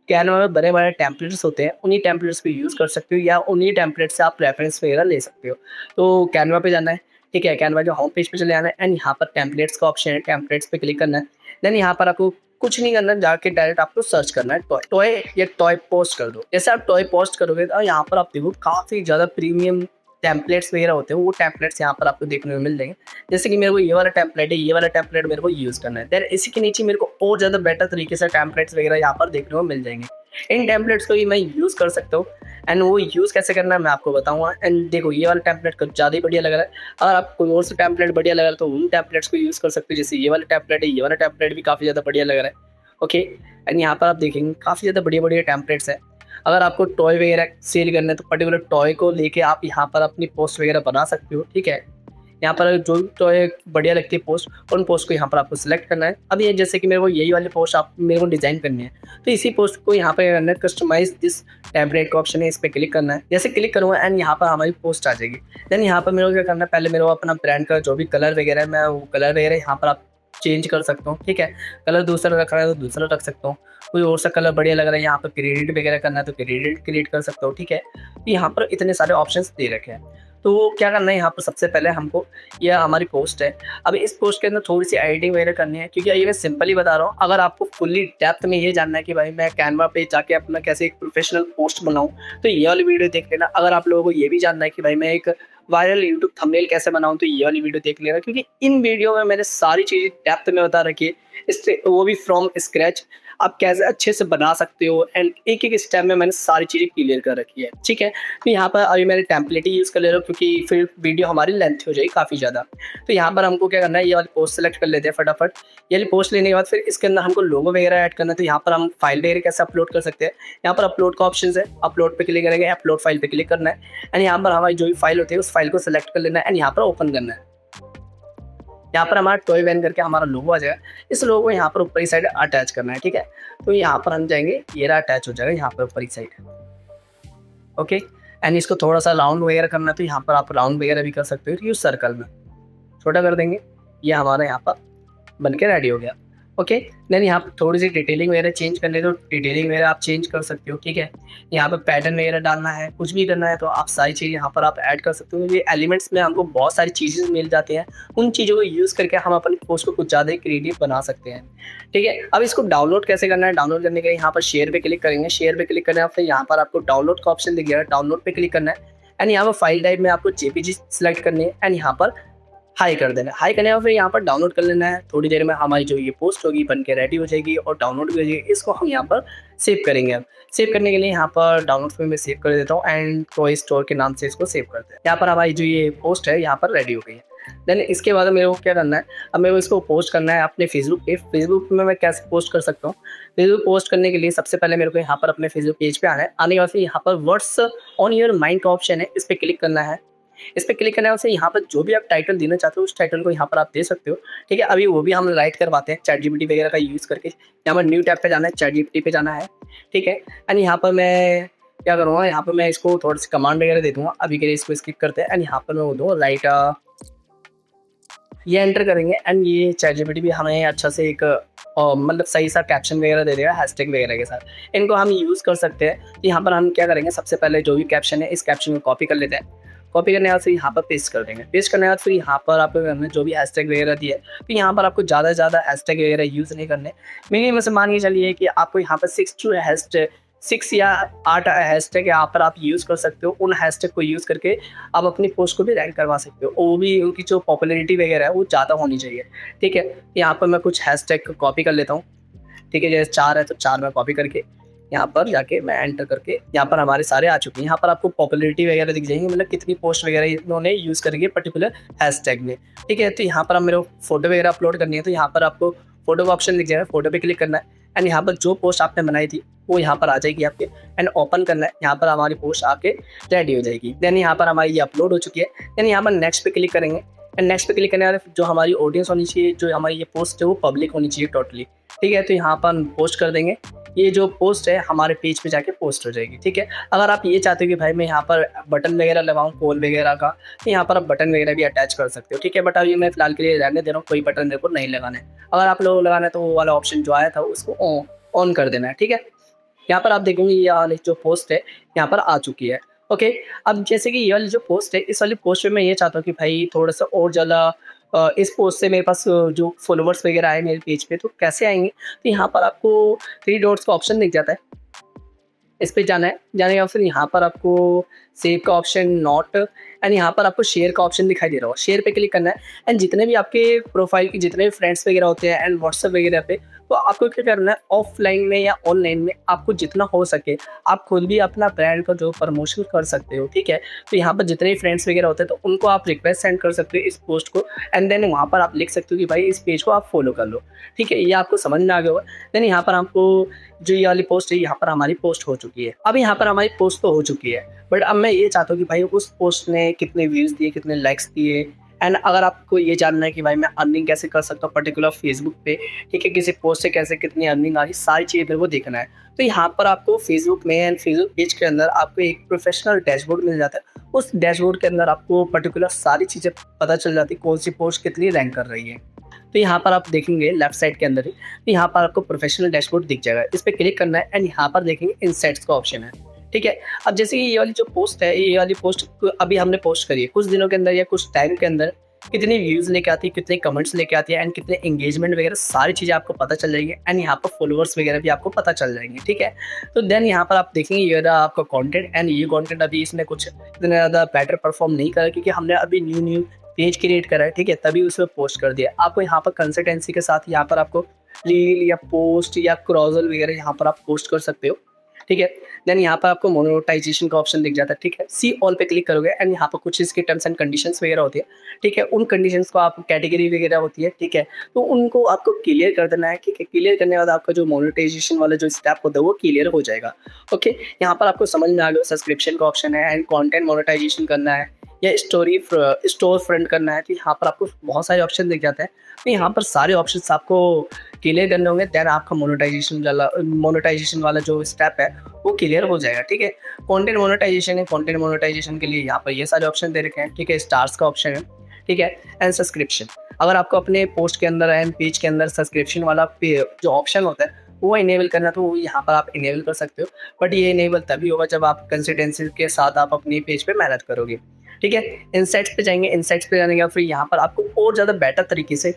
कैनवा में बड़े-बड़े टेम्पलेट्स होते हैं, उन्हीं टेम्पलेट्स को यूज़ कर सकते हो या उन्हीं टेम्पलेट से आप रेफरेंस वगैरह ले सकते हो। तो कैनवा पे जाना है, ठीक है, कैनवा के होम पेज पे चले जाना है एंड यहाँ पर टेम्पलेट्स का ऑप्शन है, टेम्पलेट्स पे क्लिक करना है। देन यहाँ पर आपको कुछ नहीं करना, जाके डायरेक्ट आपको सर्च करना है टॉय या टॉय पोस्ट कर दो। जैसे आप टॉय पोस्ट करोगे तो यहाँ पर आप देखो काफ़ी ज़्यादा प्रीमियम टेम्पलेट्स वगैरह होते हैं, वो टेम्पलेट्स यहाँ पर आपको देखने को मिल जाएंगे। जैसे कि मेरे को ये वाला टेम्पलेट है, ये वाला टेम्पलेट मेरे को यूज़ करना है, देन इसी के नीचे मेरे को और ज़्यादा बेटर तरीके से टेम्पलेट्स वगैरह यहाँ पर देखने को मिल जाएंगे। इन टेम्पलेट्स को भी मैं यूज़ कर सकता हूँ एंड वो यूज़ कैसे करना है मैं आपको बताऊँगा। एंड देखो ये वाला टेम्पलेट कुछ ज़्यादा ही बढ़िया लग रहा है, अगर आप कोई और सा टेम्पलेट बढ़िया लग रहा है तो उन टेम्पलेट्स को यूज़ कर सकते हो। जैसे ये वाला टेम्पलेट है, ये वाला टेम्पलेट भी काफ़ी ज़्यादा बढ़िया लग रहा है, ओके। एंड यहाँ पर आप देखेंगे काफ़ी ज़्यादा बढ़िया टेम्पलेट्स है। अगर आपको टॉय वगैरह सेल करना है तो पर्टिकुलर टॉय को लेके आप यहाँ पर अपनी पोस्ट वगैरह बना सकते हो, ठीक है। यहाँ पर जो टॉय बढ़िया लगती है पोस्ट, उन पोस्ट को यहाँ पर आपको सिलेक्ट करना है। अब ये जैसे कि मेरे को यही वाली पोस्ट आप मेरे को डिज़ाइन करनी है, तो इसी पोस्ट को यहाँ पर करना है, कस्टमाइज दिस टेम्पलेट का ऑप्शन है, इस पर क्लिक करना है। जैसे क्लिक करूँगा एंड यहाँ पर हमारी पोस्ट आ जाएगी। देन यहाँ पर मेरे को क्या करना है, पहले मेरे को अपना ब्रांड का जो भी कलर वगैरह है मैं वो कलर वगैरह यहाँ पर आप चेंज कर सकता हूँ, ठीक है। कलर दूसरा रखना है तो दूसरा रख सकता हूँ, कोई और सा कलर बढ़िया लग रहा है यहाँ पर क्रेडिट वगैरह करना है तो क्रेडिट क्रिएट कर सकता हूँ, ठीक है। यहाँ पर इतने सारे ऑप्शंस दे रखे हैं। तो क्या करना है, यहाँ पर सबसे पहले हमको यह हमारी पोस्ट है, अब इस पोस्ट के अंदर थोड़ी सी एडिटिंग वगैरह करनी है, क्योंकि ये मैं सिंपली बता रहा हूँ। अगर आपको फुल्ली डेप्थ में ये जानना है कि भाई मैं कैनवा पे जाके अपना कैसे एक प्रोफेशनल पोस्ट बनाऊँ, तो ये वाली वीडियो देख लेना। अगर आप लोगों को ये भी जानना है कि भाई मैं एक वायरल यूट्यूब थंबनेल कैसे बनाऊँ, तो ये वाली वीडियो देख लेना, क्योंकि इन वीडियो में मैंने सारी चीज़ें डेप्थ में बता रखी है, इससे वो भी फ्रॉम स्क्रैच आप कैसे अच्छे से बना सकते हो एंड एक एक स्टेप में मैंने सारी चीज़ें क्लियर कर रखी है, ठीक है। तो यहाँ पर अभी मैंने टेम्पलेट ही यूज़ कर ले रहा हूँ, क्योंकि फिर वीडियो हमारी लेंथ हो जाएगी काफ़ी ज़्यादा। तो यहाँ पर हमको क्या करना है, ये वाली पोस्ट सेलेक्ट कर लेते हैं फटाफट। ये वाली पोस्ट लेने के बाद फिर इसके अंदर हमको लोगो वगैरह ऐड करना है, तो यहाँ पर हम फाइल वगैरह कैसे अपलोड कर सकते हैं। यहाँ पर अपलोड का ऑप्शन है, अपलोड पे क्लिक करेंगे, अपलोड फाइल पे क्लिक करना है एंड यहाँ पर हमारी जो भी फाइल होती है उस फाइल को सेलेक्ट कर लेना है एंड यहाँ पर ओपन करना है। यहाँ पर हमारा टॉय वैन करके हमारा लोगो आ जाएगा, इस लोगो को यहाँ पर ऊपरी साइड अटैच करना है, ठीक है। तो यहाँ पर हम जाएंगे, ये रहा अटैच हो जाएगा यहाँ पर ऊपरी साइड, ओके। एंड इसको थोड़ा सा राउंड वगैरह करना है तो यहाँ पर आप राउंड वगैरह भी कर सकते हो, यूज सर्कल में छोटा कर देंगे, ये हमारा यहाँ पर बन के रेडी हो गया, ओके। देन यहाँ पे थोड़ी सी डिटेलिंग वगैरह चेंज करनी है तो डिटेलिंग वगैरह आप चेंज कर सकते हो, ठीक है। यहाँ पे पैटर्न वगैरह डालना है, कुछ भी करना है तो आप सारी चीज़ें यहाँ पर आप ऐड कर सकते हो। ये एलिमेंट्स में हमको बहुत सारी चीज़ें मिल जाती हैं, उन चीज़ों को यूज़ करके हम अपनी पोस्ट को कुछ ज़्यादा ही क्रिएटिव बना सकते हैं, ठीक है। अब इसको डाउनलोड कैसे करना है, डाउनलोड करने के लिए यहाँ पर शेयर पे क्लिक करेंगे, शेयर पे क्लिक करने फिर यहाँ पर आपको डाउनलोड का ऑप्शन दिखेगा, डाउनलोड पे क्लिक करना है एंड यहाँ पर फाइल टाइप में आपको जेपीजी सेलेक्ट करनी है एंड यहाँ पर हाई कर देना है। हाई करने का फिर यहाँ पर डाउनलोड कर लेना है। थोड़ी देर में हमारी जो ये पोस्ट होगी बन के रेडी हो जाएगी और डाउनलोड भी हो जाएगी। इसको हम यहाँ पर सेव करेंगे। अब सेव करने के लिए यहाँ पर डाउनलोड में मैं सेव कर देता हूँ एंड टॉय स्टोर के नाम से इसको सेव करते हैं। यहाँ पर हमारी जो ये पोस्ट है यहाँ पर रेडी हो गई है। देन इसके बाद मेरे को क्या करना है, अब मेरे को इसको पोस्ट करना है अपने फेसबुक पे। फेसबुक में मैं कैसे पोस्ट कर सकता हूँ, फेसबुक पोस्ट करने के लिए सबसे पहले मेरे को यहाँ पर अपने फेसबुक पेज पे आना है। आने के बाद फिर यहाँ पर व्हाट्स ऑन योर माइंड का ऑप्शन है, इस पर क्लिक करना है। इस पर क्लिक करने से यहाँ पर जो भी आप टाइटल देना चाहते हो उस टाइटल को यहाँ पर आप दे सकते हो, ठीक है। अभी वो भी हम राइट करवाते हैं चैट जीपीटी वगैरह का यूज़ करके। यहाँ पर न्यू टैब पे जाना है, चैट जीपीटी पे जाना है, ठीक है। एंड यहाँ पर मैं क्या करूँगा, यहाँ पर मैं इसको थोड़ी सी कमांड वगैरह दे दूँगा। अभी के लिए इसको स्किप करते हैं एंड यहाँ पर मैं वो दूँ राइट, ये एंटर करेंगे एंड ये चैट जीपीटी भी हमें अच्छा से एक मतलब सही सा कैप्शन वगैरह दे देगा हैशटैग वगैरह के साथ। इनको हम यूज़ कर सकते हैं। यहाँ पर हम क्या करेंगे, सबसे पहले जो भी कैप्शन है इस कैप्शन को कॉपी कर लेते हैं। कॉपी करने के बाद फिर यहाँ पर पेस्ट कर देंगे। पेस्ट करने के बाद फिर यहाँ पर आपको करना है जो भी हैशटैग वगैरह दिया है, तो यहाँ पर आपको ज़्यादा से ज़्यादा हैशटैग वगैरह यूज़ नहीं करने। मिनिमम से मान के चलिए कि आपको यहाँ पर 6 या 8 हैशटैग यहाँ पर आप यूज़ कर सकते हो। उन हैशटैग को यूज़ करके आप अपनी पोस्ट को भी रैंक करवा सकते हो और वो भी उनकी जो पॉपुलैरिटी वगैरह है वो ज़्यादा होनी चाहिए, ठीक है। यहाँ पर मैं कुछ हैशटैग को कॉपी कर लेता हूँ, ठीक है। जैसे 4 है तो 4 मैं कॉपी करके यहाँ पर जाके मैं एंटर करके यहाँ पर हमारे सारे आ चुके हैं। यहाँ पर आपको पॉपुलैरिटी वगैरह दिख जाएंगे, मतलब कितनी पोस्ट वगैरह इन्होंने यूज़ करेंगे पर्टिकुलर हैशटैग में, ठीक है। तो यहाँ पर हम मेरे फोटो वगैरह अपलोड करनी है तो यहाँ पर आपको फोटो का ऑप्शन दिख जाएगा, फोटो पे क्लिक करना है एंड यहाँ पर जो पोस्ट आपने बनाई थी वो यहाँ पर आ जाएगी आपके एंड ओपन करना है। यहाँ पर हमारी पोस्ट आके रेडी हो जाएगी। देन यहाँ पर हमारी ये अपलोड हो चुकी है। देन यहाँ पर नेक्स्ट पे क्लिक करेंगे एंड नेक्स्ट पे क्लिक करने वाले जो हमारी ऑडियंस होनी चाहिए, जो हमारी ये पोस्ट है वो पब्लिक होनी चाहिए टोटली, ठीक है। तो यहाँ पर हम पोस्ट कर देंगे। ये जो पोस्ट है हमारे पेज पे जाके पोस्ट हो जाएगी, ठीक है। अगर आप ये चाहते हो कि भाई मैं यहाँ पर बटन वगैरह लगाऊं पोल वगैरह का, तो यहाँ पर आप बटन वगैरह भी अटैच कर सकते हो, ठीक है। बट अभी मैं फिलहाल के लिए रहने दे रहा हूँ, कोई बटन मेरे को नहीं लगाना है। अगर आप लोगों को लगाना है तो वो वाला ऑप्शन जो आया था उसको ऑन कर देना है, ठीक है। यहाँ पर आप देखेंगे ये वाली जो पोस्ट है यहाँ पर आ चुकी है, ओके। अब जैसे कि ये वाली जो पोस्ट है, इस वाली पोस्ट में मैं ये चाहता हूँ कि भाई थोड़ा सा और ज़्यादा इस पोस्ट से मेरे पास जो फॉलोवर्स वगैरह आए मेरे पेज पे तो कैसे आएंगे, तो यहाँ पर आपको 3 डॉट्स का ऑप्शन दिख जाता है, इस पे जाना है। जाने के बाद फिर यहाँ पर आपको सेव का ऑप्शन नॉट एंड यहाँ पर आपको शेयर का ऑप्शन दिखाई दे रहा हो, शेयर पे क्लिक करना है एंड जितने भी आपके प्रोफाइल के जितने भी फ्रेंड्स वगैरह होते हैं एंड व्हाट्सएप वगैरह पे, तो आपको क्या करना है ऑफलाइन में या ऑनलाइन में आपको जितना हो सके आप खुद भी अपना ब्रांड का जो प्रमोशन कर सकते हो, ठीक है। तो यहाँ पर जितने भी फ्रेंड्स वगैरह होते हैं तो उनको आप रिक्वेस्ट सेंड कर सकते हो इस पोस्ट को एंड देन वहाँ पर आप लिख सकते हो कि भाई इस पेज को आप फॉलो कर लो, ठीक है। ये आपको समझ में आ गया होगा। देन यहाँ पर आपको जो ये वाली पोस्ट है यहाँ पर हमारी पोस्ट हो चुकी है। अब यहाँ पर हमारी पोस्ट तो हो चुकी है, बट अब मैं ये चाहता हूँ कि भाई उस पोस्ट ने कितने व्यूज़ दिए, कितने लाइक्स दिए एंड अगर आपको ये जानना है कि भाई मैं अर्निंग कैसे कर सकता हूँ पर्टिकुलर फेसबुक पे, ठीक है, किसी पोस्ट से कैसे कितनी अर्निंग आ रही, सारी चीज़ें मेरे को देखना है। तो यहाँ पर आपको फेसबुक में एंड फेसबुक पेज के अंदर आपको एक प्रोफेशनल डैशबोर्ड मिल जाता है। उस डैशबोर्ड के अंदर आपको पर्टिकुलर सारी चीज़ें पता चल जाती है, कौन सी पोस्ट कितनी रैंक कर रही है। तो यहाँ पर आप देखेंगे लेफ्ट साइड के अंदर ही, तो यहाँ पर आपको प्रोफेशनल डैशबोर्ड दिख जाएगा, इस पर क्लिक करना है एंड यहाँ पर देखेंगे इनसाइट्स का ऑप्शन है, ठीक है। अब जैसे कि ये वाली जो पोस्ट है, ये वाली पोस्ट अभी हमने पोस्ट करी है, कुछ दिनों के अंदर या कुछ टाइम के अंदर कितने व्यूज़ लेके आती है, कितने कमेंट्स लेके आती है एंड कितने एंगेजमेंट वगैरह सारी चीज़ें आपको पता चल जाएंगी एंड यहाँ पर फॉलोअर्स वगैरह भी आपको पता चल जाएंगे, ठीक है। तो देन यहाँ पर आप देखेंगे ये रहा आपका कंटेंट एंड ये कंटेंट अभी इसने कुछ इतना ज़्यादा बेटर परफॉर्म नहीं करा क्योंकि हमने अभी न्यू पेज क्रिएट करा है, ठीक है, तभी उसमें पोस्ट कर दिया। आपको यहाँ पर कंसिस्टेंसी के साथ यहाँ पर आपको रील या पोस्ट या क्रॉजल वगैरह यहाँ पर आप पोस्ट कर सकते हो, ठीक है। देन यहाँ पर आपको मोनेटाइजेशन का ऑप्शन दिख जाता है, ठीक है। सी ऑल पे क्लिक करोगे एंड यहाँ पर कुछ इसके टर्म्स एंड कंडीशंस वगैरह होती है, ठीक है। उन कंडीशंस को आप कैटेगरी वगैरह होती है, ठीक है, तो उनको आपको क्लियर कर देना है, ठीक है। क्लियर करने के बाद आपका जो मोनेटाइजेशन वाला जो स्टेप होता है वो क्लियर हो जाएगा, ओके। यहाँ पर आपको समझ में आ गया सब्सक्रिप्शन का ऑप्शन है एंड कॉन्टेंट मोनेटाइजेशन करना है या स्टोर फ्रंट करना है, तो यहाँ पर आपको बहुत सारे ऑप्शन दिख जाते हैं। तो यहाँ पर सारे ऑप्शंस आपको क्लियर करने होंगे, देन आपका मोनेटाइजेशन वाला जो स्टेप है वो क्लियर हो जाएगा, ठीक है। कंटेंट मोनेटाइजेशन है, कंटेंट मोनेटाइजेशन के लिए यहाँ पर ये सारे ऑप्शन दे रखे हैं, ठीक है। स्टार्स का ऑप्शन है, ठीक है, एंड सब्सक्रिप्शन। अगर आपको अपने पोस्ट के अंदर एंड पेज के अंदर सब्सक्रिप्शन वाला जो ऑप्शन होता है वो इनेबल करना है, तो वो यहाँ पर आप इनेबल कर सकते हो। बट ये इनेबल तभी होगा जब आप कंसिस्टेंसी के साथ आप अपनी पेज पे मेहनत करोगे। ठीक है, इनसाइट्स पे जाएंगे। इनसाइट्स पे जाने के बाद फिर यहाँ पर आपको और ज़्यादा बेटर तरीके से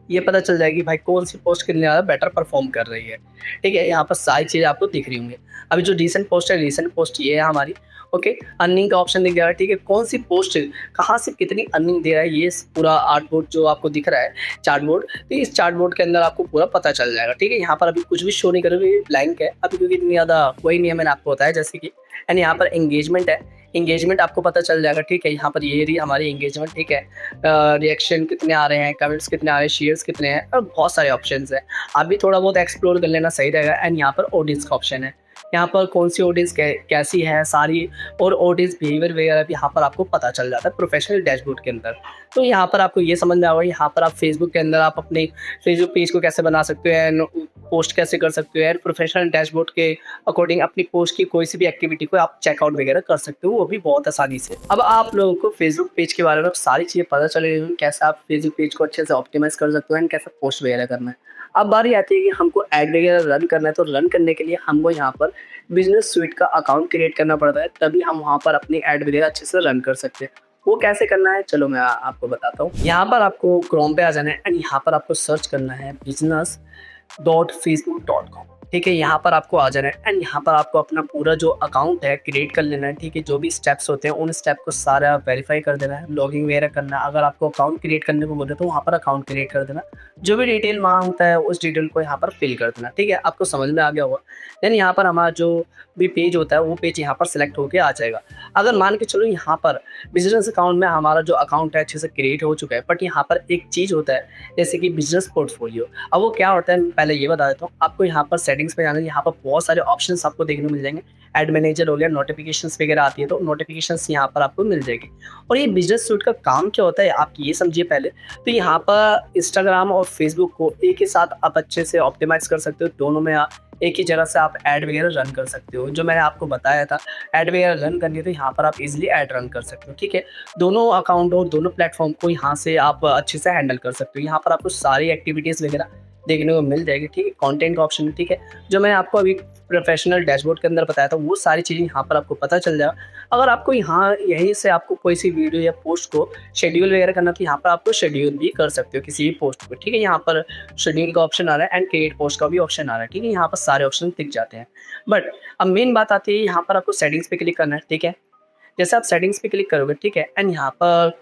ये पता चल जाएगी भाई कौन सी पोस्ट कितनी ज़्यादा बेटर परफॉर्म कर रही है। ठीक है, यहाँ पर सारी चीज़ें आपको दिख रही होंगी। अभी जो रीसेंट पोस्ट है, रीसेंट पोस्ट ये है हमारी। ओके, अर्निंग का ऑप्शन दिख रहा है। ठीक है, कौन सी पोस्ट कहाँ से कितनी अर्निंग दे रहा है, ये पूरा आर्टबोर्ड जो आपको दिख रहा है, चार्ट बोर्ड, तो इस चार्ट बोर्ड के अंदर आपको पूरा पता चल जाएगा। ठीक है, यहाँ पर अभी कुछ भी शो नहीं करोगे, ब्लैंक है अभी, क्योंकि इतनी ज़्यादा कोई नहीं है, मैंने आपको बताया जैसे कि। एंड यहाँ पर एंगेजमेंट है, एंगेजमेंट आपको पता चल जाएगा। ठीक है, यहाँ पर ये रही हमारी एंगेजमेंट। ठीक है, रिएक्शन कितने आ रहे हैं, कमेंट्स कितने आ रहे हैं, शेयर्स कितने हैं, और बहुत सारे ऑप्शंस हैं। आप भी थोड़ा बहुत एक्सप्लोर कर लेना, सही रहेगा। एंड यहाँ पर ऑडियंस का ऑप्शन है, यहाँ पर कौन सी ऑडियंस कैसी है सारी, और ऑडियंस बिहेवियर वगैरह भी यहाँ पर आपको पता चल जाता है प्रोफेशनल डैशबोर्ड के अंदर। तो यहाँ पर आपको ये समझ में आएगा, यहाँ पर आप फेसबुक के अंदर आप अपने फेसबुक पेज को कैसे बना सकते हैं, पोस्ट कैसे कर सकते हो, प्रोफेशनल डैशबोर्ड के अकॉर्डिंग अपनी पोस्ट की कोई सी भी एक्टिविटी को आप चेकआउट वगैरह कर सकते हो, वो भी बहुत आसानी से। अब आप लोगों को फेसबुक पेज के बारे में सारी चीज़ें पता चल रही हैं, कैसे आप फेसबुक पेज को अच्छे से ऑप्टिमाइज कर सकते हो एंड कैसे पोस्ट वगैरह करना है। अब बारी आती है कि हमको ऐड वगैरह रन करना है, तो रन करने के लिए हमको यहाँ पर बिजनेस स्वीट का अकाउंट क्रिएट करना पड़ता है, तभी हम वहाँ पर अपनी ऐड वगैरह अच्छे से रन कर सकते हैं। वो कैसे करना है, चलो मैं आपको बताता हूँ। यहाँ पर आपको क्रोम पे आ जाना है एंड यहाँ पर आपको सर्च करना है business.facebook.com। ठीक है, यहाँ पर आपको आ जाना है एंड यहाँ पर आपको अपना पूरा जो अकाउंट है क्रिएट कर लेना है। ठीक है, जो भी स्टेप्स होते हैं उन स्टेप को सारा वेरीफाई कर देना है, लॉगिंग वगैरह करना है। अगर आपको अकाउंट क्रिएट करने को बोले तो वहाँ पर अकाउंट क्रिएट कर देना, जो भी डिटेल मांगता है उस डिटेल को यहाँ पर फिल कर देना। ठीक है, आपको समझ में आ गया होगा। देन यहाँ पर हमारा जो भी पेज होता है वो पेज यहाँ पर सिलेक्ट होकर आ जाएगा। अगर मान के चलो यहाँ पर बिजनेस अकाउंट में हमारा जो अकाउंट है अच्छे से क्रिएट हो चुका है, बट यहाँ पर एक चीज़ होता है जैसे कि बिजनेस पोर्टफोलियो। अब वो क्या होता है पहले ये बता देता हूँ आपको। यहाँ पर सेटिंग्स पे जाना है, यहाँ पर बहुत सारे ऑप्शंस आपको देखने को मिल जाएंगे। एड मैनेजर हो गया, नोटिफिकेशंस वगैरह आती है तो नोटिफिकेशंस यहाँ पर आपको मिल जाएगी। और ये बिजनेस सूट का काम क्या होता है आप ये समझिए पहले। तो यहाँ पर इंस्टाग्राम और फेसबुक को एक ही साथ आप अच्छे से ऑप्टिमाइज कर सकते हो, दोनों में एक ही जगह से आप ऐड वगैरह रन कर सकते हो। जो मैंने आपको बताया था ऐड वगैरह रन करनी है तो यहाँ पर आप इजीली ऐड रन कर सकते हो। ठीक है, दोनों अकाउंट और दोनों प्लेटफॉर्म को यहाँ से आप अच्छे से हैंडल कर सकते हो। यहाँ पर आपको सारी एक्टिविटीज़ वगैरह देखने को मिल जाएगी। ठीक है, कंटेंट का ऑप्शन। ठीक है, जो मैं आपको अभी प्रोफेशनल डैशबोर्ड के अंदर बताया था वो सारी चीज़ें यहाँ पर आपको पता चल जाएगा। अगर आपको यहाँ यहीं से आपको कोई सी वीडियो या पोस्ट को शेड्यूल वगैरह करना तो यहाँ पर आपको शेड्यूल भी कर सकते हो किसी भी पोस्ट को। ठीक है, यहाँ पर शेड्यूल का ऑप्शन आ रहा है एंड क्रिएट पोस्ट का भी ऑप्शन आ रहा है। ठीक है, यहाँ पर सारे ऑप्शन दिख जाते हैं। बट अब मेन बात आती है यहाँ पर आपको सेटिंग्स पे क्लिक करना है। ठीक है, जैसे आप सेटिंग्स पे क्लिक करोगे, ठीक है, एंड यहाँ पर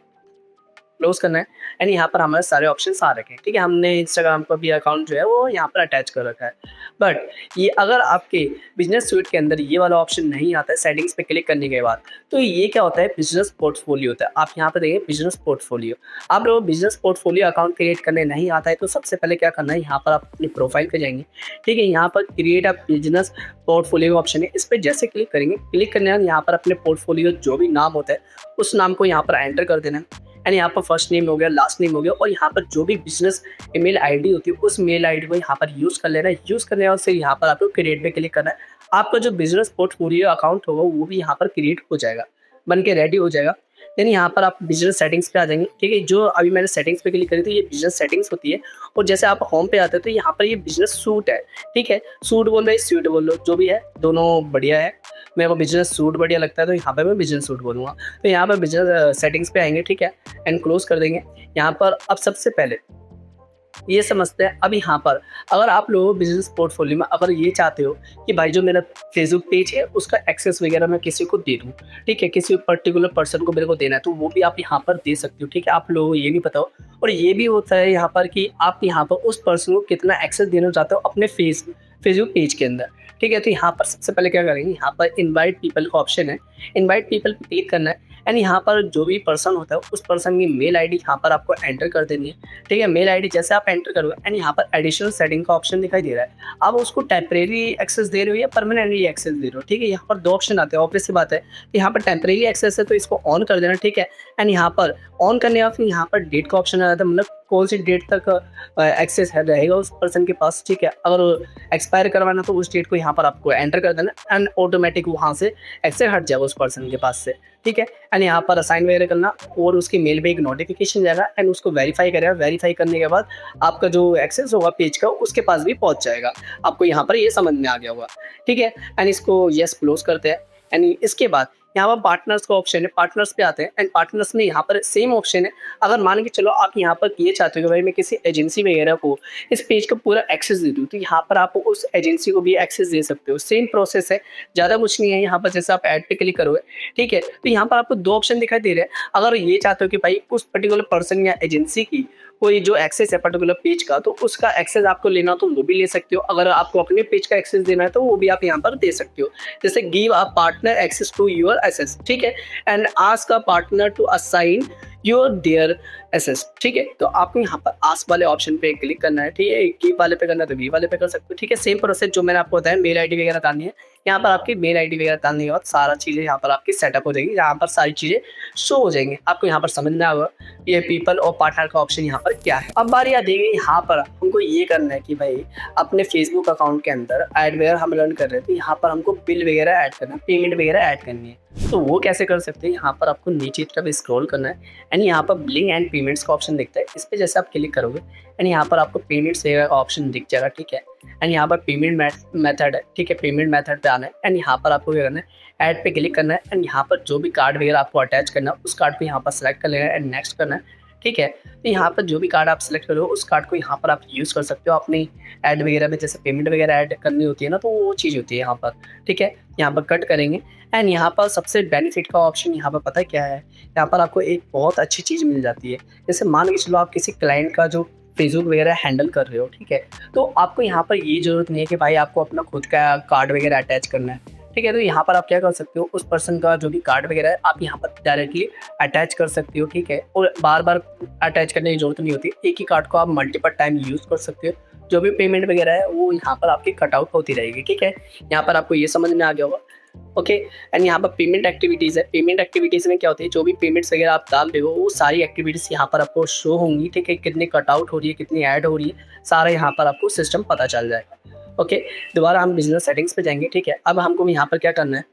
क्लोज करना है एंड यहाँ पर हमारे सारे ऑप्शन आ रखे हैं। ठीक है, हमने इंस्टाग्राम पर भी अकाउंट जो है वो यहाँ पर अटैच कर रखा है। बट ये अगर आपके बिजनेस सूट के अंदर ये वाला ऑप्शन नहीं आता है सेटिंग्स पे क्लिक करने के बाद, तो ये क्या होता है बिजनेस पोर्टफोलियो होता है। आप यहाँ पर देखिए बिजनेस पोर्टफोलियो। आप लोग बिजनेस पोर्टफोलियो अकाउंट क्रिएट करने नहीं आता है तो सबसे पहले क्या करना है, यहाँ पर आप अपनी प्रोफाइल पे जाएंगे। ठीक है, यहाँ पर क्रिएट अ बिजनेस पोर्टफोलियो का ऑप्शन है, इस पर जैसे क्लिक करेंगे, क्लिक करने के बाद यहाँ पर अपने पोर्टफोलियो जो भी नाम होता है उस नाम को यहाँ पर एंटर कर देना है। एंड यहाँ पर फर्स्ट नेम हो गया, लास्ट नेम हो गया, और यहाँ पर जो भी बिजनेस ईमेल आईडी होती है उस मेल आईडी को यहाँ पर यूज़ कर लेना है। यूज़ करने के बाद फिर यहाँ पर आपको क्रिएट पे क्लिक करना है। आपका जो बिजनेस पोर्टफोलियो अकाउंट होगा वो भी यहाँ पर क्रिएट हो जाएगा, बन के रेडी हो जाएगा। देन यहाँ पर आप बिजनेस सेटिंग्स पे आ जाएंगे। ठीक है, जो अभी मैंने सेटिंग्स पे क्लिक करी थी ये बिजनेस सेटिंग्स होती है। और जैसे आप होम पे आते हैं तो यहाँ पर ये बिजनेस सूट है। ठीक है, सूट बोल रहे स्वीट बोल लो, जो भी है दोनों बढ़िया है। मेरे को बिजनेस सूट बढ़िया लगता है तो यहाँ पे मैं बिजनेस सूट बोलूँगा। तो यहाँ पर बिजनेस सेटिंग्स पे आएंगे। ठीक है, एंड क्लोज कर देंगे। यहाँ पर अब सबसे पहले ये समझते हैं। अब यहाँ पर अगर आप लोग बिजनेस पोर्टफोलियो में अगर ये चाहते हो कि भाई जो मेरा फेसबुक पेज है उसका एक्सेस वगैरह मैं किसी को दे दूँ, ठीक है, किसी पर्टिकुलर पर्सन को मेरे को देना है तो वो भी आप यहाँ पर दे सकते हो। ठीक है, आप लोगों को ये भी पता हो। और ये भी होता है यहाँ पर कि आप यहाँ पर उस पर्सन को कितना एक्सेस देना चाहते हो अपने फेसबुक पेज के अंदर। ठीक है, तो यहाँ पर सबसे पहले क्या करेंगे, यहाँ पर इनवाइट पीपल का ऑप्शन है, इनवाइट पीपल पे क्लिक करना है एंड यहाँ पर जो भी पर्सन होता है उस पर्सन की मेल आईडी यहाँ पर आपको एंटर कर देनी है। ठीक है, मेल आईडी जैसे आप एंटर करोगे एंड यहाँ पर एडिशनल सेटिंग का ऑप्शन दिखाई दे रहा है। आप उसको टेम्परेरी एक्सेस दे रहे हो या परमानेंटली एक्सेस दे रहे हो। ठीक है, यहाँ पर दो ऑप्शन आते हैं, ऑब्वियस सी बात है। यहाँ पर टेम्परेरी एक्सेस है तो इसको ऑन कर देना। ठीक है, एंड यहाँ पर ऑन करने का फिर यहाँ पर डेट का ऑप्शन आ जाता है, मतलब कौन सी डेट तक एक्सेस है रहेगा उस पर्सन के पास, ठीक है। अगर एक्सपायर करवाना तो उस डेट को यहाँ पर आपको एंटर कर देना एंड ऑटोमेटिक वहाँ से एक्सेस हट जाएगा उस पर्सन के पास से, ठीक है। एंड यहाँ पर असाइन वगैरह करना और उसकी मेल पे एक नोटिफिकेशन जाएगा एंड उसको वेरीफाई करेगा। वेरीफाई करने के बाद आपका जो एक्सेस होगा पेज का उसके पास भी पहुँच जाएगा। आपको यहाँ पर ये समझ में आ गया होगा, ठीक है। एंड इसको येस क्लोज करते हैं। एंड इसके बाद यहाँ पर पार्टनर्स का ऑप्शन है, पार्टनर्स पे आते हैं एंड पार्टनर्स में यहाँ पर सेम ऑप्शन है। अगर मान के चलो आप यहाँ पर ये चाहते हो कि भाई मैं किसी एजेंसी वगैरह को इस पेज का पूरा एक्सेस दे दूँ, तो यहाँ पर आप उस एजेंसी को भी एक्सेस दे सकते हो। सेम प्रोसेस है, ज़्यादा कुछ नहीं है। यहाँ पर जैसे आप ऐड पे क्लिक करोगे, ठीक है, तो यहाँ पर आपको 2 ऑप्शन दिखाई दे रहे हैं। अगर ये चाहते हो कि भाई उस पर्टिकुलर पर्सन या एजेंसी की कोई जो एक्सेस है पर्टिकुलर पेज का, तो उसका एक्सेस आपको लेना तो वो भी ले सकते हो। अगर आपको अपने पेज का एक्सेस देना है तो वो भी आप यहाँ पर दे सकते हो। जैसे give a partner access to your एसेस, ठीक है, and ask a partner to assign your their एसेस, ठीक है। तो आपको यहाँ पर आस्क वाले ऑप्शन पे क्लिक करना है, ठीक है। गिव वाले पे करना है तो गिव वाले पे कर सकते हो, ठीक है। सेम प्रोसेस जो मैंने आपको बताया, मेल आईडी वगैरह डालनी है। यहाँ पर आपकी मेल आईडी वगैरह डालने के बाद सारा चीज़ें यहाँ पर आपकी सेटअप हो जाएगी। यहाँ पर सारी चीज़ें शो हो जाएंगी। आपको यहाँ पर समझना होगा ये पीपल और पार्टनर का ऑप्शन यहाँ पर क्या है। अब बारी आ देगी यहाँ पर हमको ये करना है कि भाई अपने फेसबुक अकाउंट के अंदर ऐड वगैरह हम लर्न कर रहे थे, यहाँ पर हमको बिल वगैरह ऐड करना है, पेमेंट वगैरह ऐड करनी है। तो वो कैसे कर सकते हैं, यहाँ पर आपको नीचे की तरफ स्क्रॉल करना है एंड यहाँ पर बिलिंग एंड पेमेंट्स का ऑप्शन दिखता है। इस पर जैसे आप क्लिक करोगे एंड यहाँ पर आपको पेमेंट्स वगैरह का ऑप्शन दिख जाएगा, ठीक है। एंड यहाँ पर पेमेंट मेथड है, ठीक है, पेमेंट मेथड पे आना है एंड यहाँ पर आपको क्या करना है, ऐड पे क्लिक करना है एंड यहाँ पर जो भी कार्ड वगैरह आपको अटैच करना है उस कार्ड को यहाँ पर सेलेक्ट कर लेना है एंड नेक्स्ट करना है, ठीक है। तो यहाँ पर जो भी कार्ड आप सेलेक्ट करो उस कार्ड को यहाँ पर आप यूज़ कर सकते हो अपनी ऐड वगैरह में। जैसे पेमेंट वगैरह ऐड करनी होती है ना, तो वो चीज़ होती है यहाँ पर, ठीक है। यहाँ पर कट करेंगे एंड यहाँ पर सबसे बेनिफिट का ऑप्शन यहाँ पर पता है क्या है, यहाँ पर आपको एक बहुत अच्छी चीज़ मिल जाती है। जैसे मान के चलो आप किसी क्लाइंट का जो फेसबुक वगैरह हैंडल कर रहे हो, ठीक है, तो आपको यहाँ पर ये ज़रूरत नहीं है कि भाई आपको अपना खुद का कार्ड वगैरह अटैच करना है, ठीक है। तो यहाँ पर आप क्या कर सकते हो, उस पर्सन का जो भी कार्ड वगैरह है आप यहाँ पर डायरेक्टली अटैच कर सकते हो, ठीक है। और बार बार अटैच करने की जरूरत नहीं होती, एक ही कार्ड को आप मल्टीपल टाइम यूज़ कर सकते हो। जो भी पेमेंट वगैरह है वो यहाँ पर आपकी कटआउट होती रहेगी, ठीक है। यहाँ पर आपको ये समझ में आ गया होगा, ओके। एंड यहाँ पर पेमेंट एक्टिविटीज़ है। पेमेंट एक्टिविटीज़ में क्या होती है, जो भी पेमेंट्स वगैरह आप डाल रहे हो वो सारी एक्टिविटीज़ यहाँ पर आपको शो होंगी, ठीक है। कितनी कटआउट हो रही है, कितनी ऐड हो रही है, सारा यहाँ पर आपको सिस्टम पता चल जाएगा, ओके। दोबारा हम बिजनेस सेटिंग्स पे जाएंगे, ठीक है। अब हमको यहाँ पर क्या करना है,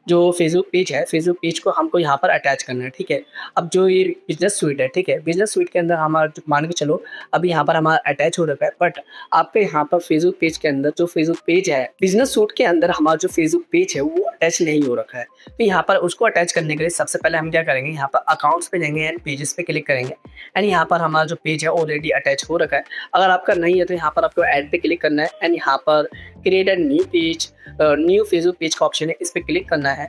जो फेसबुक पेज है, फेसबुक पेज को हमको यहाँ पर अटैच करना है, ठीक है। अब जो ये बिजनेस स्वीट है, ठीक है, बिजनेस स्वीट के अंदर हमारा मान के चलो अभी यहाँ पर हमारा अटैच हो रखा है, बट आपके यहाँ पर फेसबुक पेज के अंदर जो फेसबुक पेज है, बिजनेस सूट के अंदर हमारा जो फेसबुक पेज है वो अटैच नहीं हो रखा है। तो यहाँ पर उसको अटैच करने के लिए सबसे पहले हम क्या करेंगे, यहाँ पर अकाउंट्स पे जाएंगे एंड पेजेस पे क्लिक करेंगे एंड यहाँ पर हमारा जो पेज है ऑलरेडी अटैच हो रखा है। अगर आपका नहीं है तो यहाँ पर आपको ऐड पे क्लिक करना है एंड यहाँ पर create a new page, new Facebook page का ऑप्शन है, इस पर क्लिक करना है